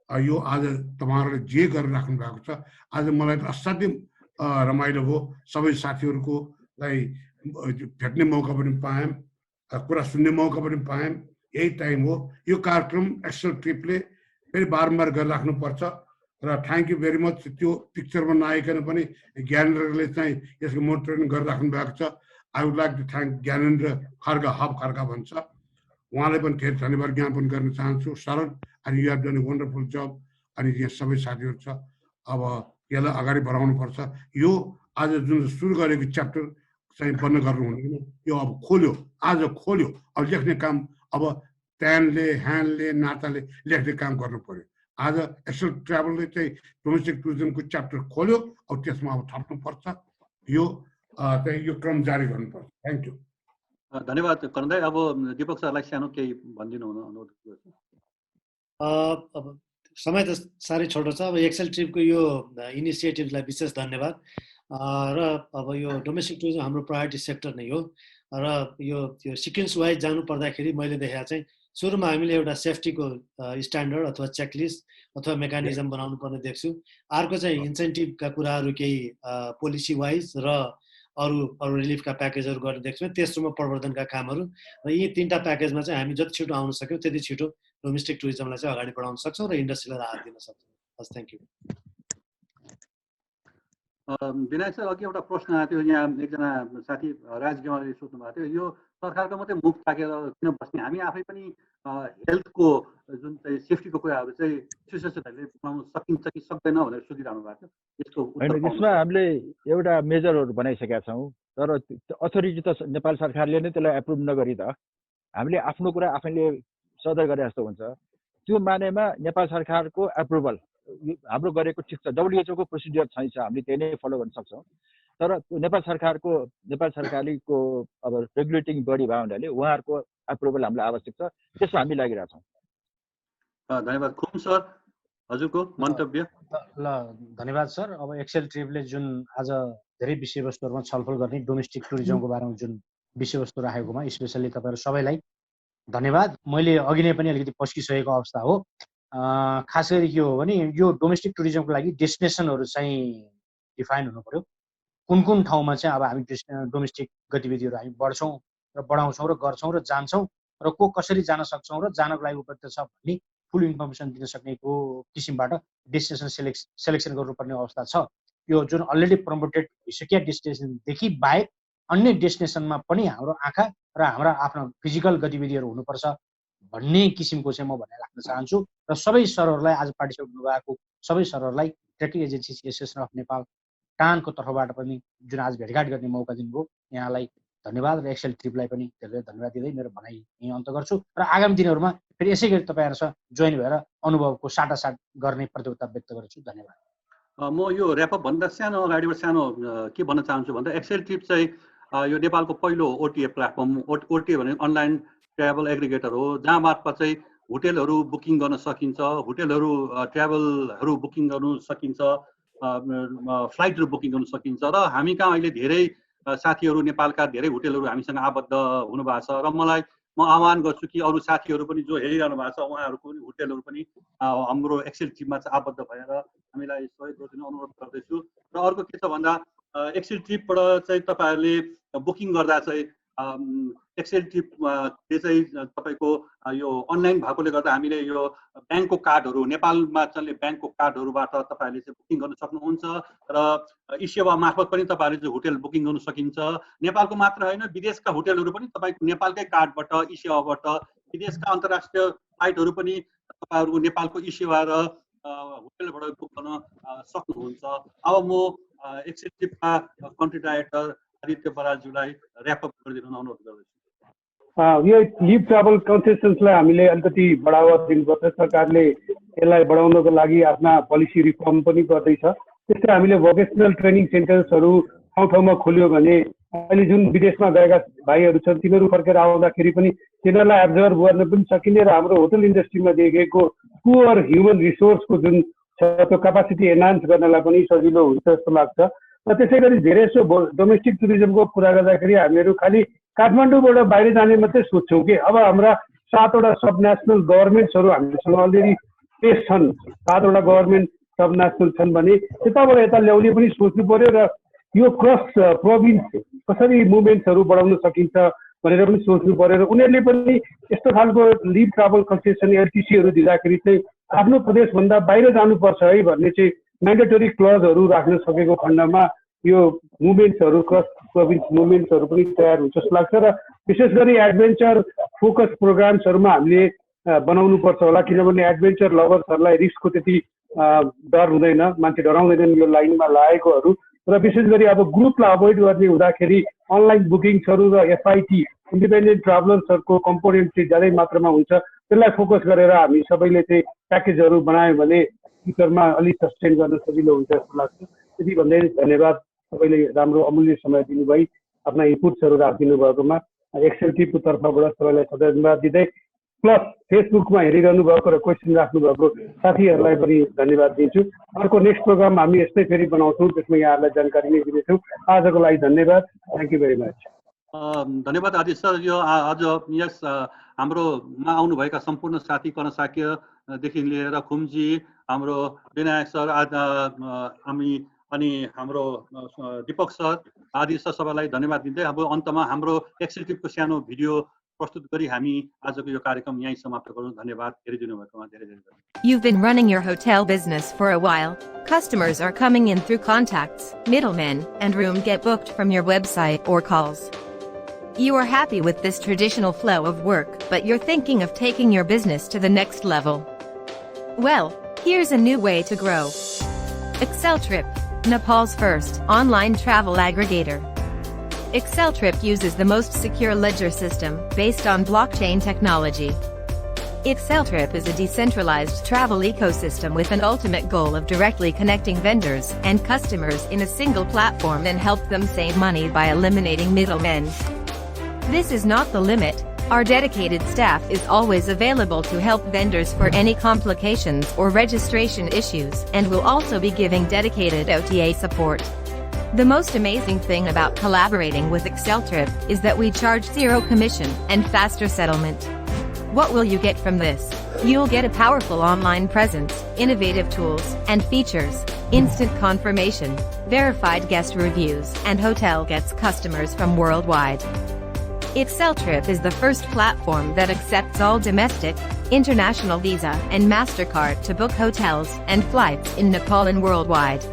यो आज तपाईँहरूले जे गरिराख्नु भएको छ आज मलाई त असाध्यै रमाइलो भयो सबै साथीहरूकोलाई भेट्ने मौका पनि पायौँ कुरा सुन्ने मौका पनि पायौँ यही टाइम हो यो कार्यक्रम एक्सेल ट्रिपले फेरि बारम्बार गरिराख्नुपर्छ र थ्याङ्क यू भेरी मच त्यो पिक्चरमा नआइकन पनि ज्ञानेन्द्रले चाहिँ यसको मोनिटरिङ गरिराख्नु भएको छ I would like to thank Gyanendra Khadka भन्छ उहाँलाई पनि धेरै धन्यवाद ज्ञापन गर्न चाहन्छु शरण अनि you have done a wonderful job अनि यहाँ सबै साथीहरू छ अब यसलाई अगाडि बढाउनुपर्छ यो आज जुन सुरु गरेको च्याप्टर चाहिँ बन्द गर्नु हुँदैन यो अब आज खोल्यो अब लेख्ने काम अब ट्यानले ह्यान्डले नाताले लेख्ने काम गर्नु पर्यो आज एक्सेल ट्राभलले चाहिँ डोमेस्टिक टुरिज्मको च्याप्टर खोल्यो अब त्यसमा अब थप्नुपर्छ यो चाहिँ यो क्रम जारी गर्नुपर्छ थ्याङ्क यू धन्यवाद करण दाइ अब दीपक सरलाई सानो केही भनिदिनु हुन अनुरोध गर्छु अब समय त साह्रै छोटो छ अब एक्सेल ट्रिपको यो इनिसिएटिभलाई विशेष धन्यवाद र अब यो डोमेस्टिक टुरिज्म हाम्रो प्रायोरिटी सेक्टर नै हो र यो सिक्वेन्स वाइज जानु पर्दाखेरि मैले देखेको चाहिँ सुरुमा हामीले एउटा सेफ्टीको स्ट्यान्डर्ड अथवा चेकलिस्ट अथवा मेकानिजम बनाउनु पर्ने देख्छु अर्को चाहिँ इन्सेन्टिभका कुराहरू केही पोलिसी वाइज र अरू रिलिफका प्याकेजहरू गर्ने देख्छौँ तेस्रोमा प्रवर्धनका कामहरू र यी तीनटा प्याकेजमा चाहिँ हामी जति छिटो आउन सक्यौँ त्यति छिटो डोमेस्टिक टुरिज्मलाई चाहिँ अगाडि बढाउन सक्छौँ र इन्डस्ट्रीलाई राहत दिन सक्छौँ हस् थ्याङ्क यू विनायक सर अघि एउटा प्रश्न आएको थियो यहाँ एकजना साथी राज गेवालीले सोध्नु भएको थियो यो सरकारको मात्रै मुख ताकेर किन बस्ने हामी आफै पनि हेल्थको जुन चाहिँ सेफ्टीको कुराहरू चाहिँ एसोसिएसनहरूले बनाउन सकिन्छ कि सक्दैन भनेर सोधिरहनु भएको थियो यसमा हामीले एउटा मेजरहरू बनाइसकेका छौँ तर अथोरिटी त नेपाल सरकारले नै त्यसलाई एप्रुभ नगरी त हामीले आफ्नो कुरा आफैले सदर गरे जस्तो हुन्छ त्यो मानेमा नेपाल सरकारको एप्रुभल हाम्रो गरेको ठिक छ WHO को प्रोसिडियर छैन हामीले त्यही नै फलो गर्न सक्छौँ तर नेपाल सरकारको अब रेगुलेटिङ बडी भयो हुनाले उहाँहरूको एप्रुभल हामीलाई आवश्यक छ त्यसमा हामी लागिरहेछौँ धन्यवाद खुम सर हजुरको मन्तव्य ल धन्यवाद सर अब एक्सेल ट्रिपले जुन आज धेरै विषयवस्तुहरूमा छलफल गर्ने डोमेस्टिक टुरिज्मको बारेमा जुन विषयवस्तु राखेकोमा स्पेसल्ली तपाईँहरू सबैलाई धन्यवाद मैले अघि नै पनि अलिकति पस्किसकेको अवस्था हो खास गरी के हो भने यो डोमेस्टिक टुरिज्मको लागि डेस्टिनेसनहरू चाहिँ डिफाइन हुनु पर्यो कुन ठाउँमा चाहिँ अब हामी डोमेस्टिक गतिविधिहरू हामी बढ्छौँ र बढाउँछौँ र गर्छौँ र जान्छौँ र को कसरी जान सक्छौँ र जानको लागि उपयुक्त छ भन्ने फुल इन्फर्मेसन दिन सक्नेको किसिमबाट डेस्टिनेसन सेलेक्सन गर्नुपर्ने अवस्था छ यो जुन अलरेडी प्रमोटेड भइसकेका डेस्टिनेसनदेखि बाहेक अन्य डेस्टिनेसनमा पनि हाम्रो आँखा र हाम्रा आफ्ना फिजिकल गतिविधिहरू हुनुपर्छ भन्ने किसिमको चाहिँ म भनेर राख्न चाहन्छु र सबै सरहरूलाई आज पार्टिसिपेट हुनुभएको सबै सरहरूलाई trekking agency association of Nepal टानको तर्फबाट पनि जुन आज भेटघाट गर्ने मौका दिनुभयो यहाँलाई धन्यवाद र एक्सेल ट्रिपलाई पनि धेरै धन्यवाद दिँदै मेरो भनाइ यहीँ अन्त गर्छु र आगामी दिनहरूमा फेरि यसै गरी तपाईँहरूसँग जोइन भएर अनुभवको साटासाट गर्ने प्रतिबद्धता व्यक्त गर्छु धन्यवाद म यो ऱ्यापअप भन्दा सानो अगाडिबाट सानो के भन्न चाहन्छु भन्दा एक्सेल ट्रिप चाहिँ यो नेपालको पहिलो ओटिए प्लेटफर्म ओटिए भने अनलाइन ट्राभल एग्रिगेटर हो जहाँ मार्फत चाहिँ होटेलहरू बुकिङ गर्न सकिन्छ होटेलहरू ट्राभलहरू बुकिङ गर्नु सकिन्छ फ्लाइटहरू बुकिङ गर्नु सकिन्छ र हामी कहाँ अहिले धेरै साथीहरू नेपालका धेरै होटेलहरू हामीसँग आबद्ध हुनुभएको छ र म आह्वान गर्छु कि अरू साथीहरू पनि जो हेरिरहनु भएको छ उहाँहरूको पनि होटेलहरू पनि हाम्रो एक्सेल ट्रिपमा चाहिँ आबद्ध भएर हामीलाई सहयोग गरिदिनु अनुरोध गर्दैछु र अर्को के छ भन्दा एक्सेल ट्रिपबाट चाहिँ तपाईँहरूले बुकिङ गर्दा चाहिँ एक्सेल ट्रिपले चाहिँ तपाईँको यो अनलाइन भएकोले गर्दा हामीले यो ब्याङ्कको कार्डहरू नेपालमा चल्ने ब्याङ्कको कार्डहरूबाट तपाईँहरूले चाहिँ बुकिङ गर्न सक्नुहुन्छ र ई सेवा मार्फत पनि तपाईँहरूले चाहिँ होटेल बुकिङ गर्न सकिन्छ नेपालको मात्र होइन विदेशका होटेलहरू पनि तपाईँको नेपालकै कार्डबाट ई सेवाबाट विदेशका अन्तर्राष्ट्रिय फ्लाइटहरू पनि तपाईँहरूको नेपालको ई सेवा र होटेलबाट बुक गर्न सक्नुहुन्छ अब म एक्सेल ट्रिपका कन्ट्री डाइरेक्टर आदित्य बराजुलाई ऱ्यापअप गरिदिनु अनुरोध गर्दछु यो लिभ ट्राभल कन्सेसन्सलाई हामीले अलिकति बढावा दिनुपर्छ सरकारले यसलाई बढाउनको लागि आफ्ना पोलिसी रिफर्म पनि गर्दैछ त्यस्तै हामीले भोकेसनल ट्रेनिङ सेन्टर्सहरू ठाउँ ठाउँमा खोल्यो भने अहिले जुन विदेशमा गएका भाइहरू छन् तिनीहरू फर्केर आउँदाखेरि पनि तिनीहरूलाई एब्जर्भ गर्न पनि सकिने र हाम्रो होटल इन्डस्ट्रीमा देखिएको पुअर ह्युमन रिसोर्सको जुन छ त्यो क्यापासिटी एनहान्स गर्नलाई पनि सजिलो हुन्छ जस्तो लाग्छ। र त्यसै गरी धेरै जसो डोमेस्टिक टुरिज्मको कुरा गर्दाखेरि हामीहरू खालि काठमाडौँबाट बाहिर जाने मात्रै सोध्छौँ कि अब हाम्रा 7 वटा सब नेसनल गभर्मेन्ट्सहरू हामीसँग अलरेडी पेस छन्, 7 वटा गभर्मेन्ट सब नेसनल छन् भने त्यताबाट यता ल्याउने पनि सोच्नु पर्यो र यो क्रस प्रोभिन्स कसरी मुभमेन्ट्सहरू बढाउन सकिन्छ भनेर पनि सोच्नु पर्यो र उनीहरूले पनि यस्तो खालको लिभ ट्राभल कन्सेसन एलटिसीहरू दिँदाखेरि चाहिँ आफ्नो प्रदेशभन्दा बाहिर जानुपर्छ है भन्ने चाहिँ म्यान्डेटरी क्लजहरू राख्न सकेको खण्डमा यो मुभमेन्ट्सहरू क्रस प्रोभिन्स मुभमेन्ट्सहरू पनि तयार हुन्छ जस्तो लाग्छ र विशेष गरी एडभेन्चर फोकस प्रोग्राम्सहरूमा हामीले बनाउनुपर्छ होला, किनभने एडभेन्चर लभर्सहरूलाई रिस्कको त्यति डर हुँदैन, मान्छे डराउँदैनन् यो लाइनमा लागेकोहरू र विशेष गरी अब ग्रुपलाई अभोइड गर्ने हुँदाखेरि अनलाइन बुकिङ्सहरू र एफआइटी इन्डिपेन्डेन्ट ट्राभलर्सहरूको कम्पोनेन्ट चाहिँ ज्यादै मात्रामा हुन्छ, त्यसलाई फोकस गरेर हामी सबैले चाहिँ प्याकेजहरू बनायौँ भने फ्युचरमा अलिक सस्टेन गर्न सजिलो हुन्छ जस्तो लाग्छ। त्यति भन्दै धन्यवाद, सबैले राम्रो अमूल्य समय दिनुभई आफ्ना इनपुट्सहरू राखिदिनु भएकोमा एक्सेल टिमको तर्फबाट सबैलाई धन्यवाद दिँदै प्लस फेसबुकमा हेरिरहनु भएको र क्वेसन राख्नु भएको साथीहरूलाई पनि धन्यवाद दिन्छु। अर्को नेक्स्ट प्रोग्राम हामी यस्तै फेरि बनाउँछौँ, त्यसमा यहाँहरूलाई जानकारी नै दिनेछौँ। आजको लागि धन्यवाद, थ्याङ्क यू भेरी मच। धन्यवाद आदित्य सर। यो आज यस हाम्रोमा आउनुभएका सम्पूर्ण साथी कर्णसाक्यदेखि लिएर खुम्जी, हाम्रो विनायक सर, हामी अनि हाम्रो दीपक सर आदि सबैलाई धन्यवाद दिँदै अब अन्तमा हाम्रो एक्सेल टिपको सानो भिडियो प्रस्तुत गरी हामी आजको यो कार्यक्रम यहीँ समाप्त गरौँ। धन्यवाद, हेरिदिनु भएकोमा धेरै धेरै धन्यवाद। You've been running your hotel business for a while. Customers are coming in through contacts, middlemen, and room get booked from your website or calls. You are happy with this traditional flow of work, but you're thinking of taking your business to the next level. Well, here's a new way to grow. Exceltrip, Nepal's first online travel aggregator. Exceltrip uses the most secure ledger system based on blockchain technology. Exceltrip is a decentralized travel ecosystem with an ultimate goal of directly connecting vendors and customers in a single platform and help them save money by eliminating middlemen. This is not the limit. Our dedicated staff is always available to help vendors for any complications or registration issues and will also be giving dedicated OTA support. The most amazing thing about collaborating with Exceltrip is that we charge zero commission and faster settlement. What will you get from this? You'll get a powerful online presence, innovative tools and features, instant confirmation, verified guest reviews, and hotel gets customers from worldwide. Exceltrip is the first platform that accepts all domestic, international Visa and MasterCard to book hotels and flights in Nepal and worldwide.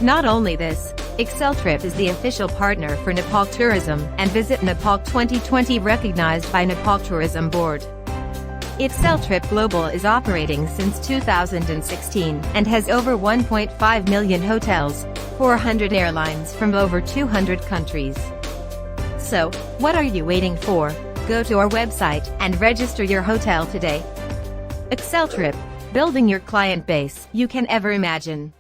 Not only this, Exceltrip is the official partner for Nepal Tourism and Visit Nepal 2020 recognized by Nepal Tourism Board. Exceltrip Global is operating since 2016 and has over 1.5 million hotels, 400 airlines from over 200 countries. So, what are you waiting for? Go to our website and register your hotel today. Exceltrip, building your client base you can ever imagine.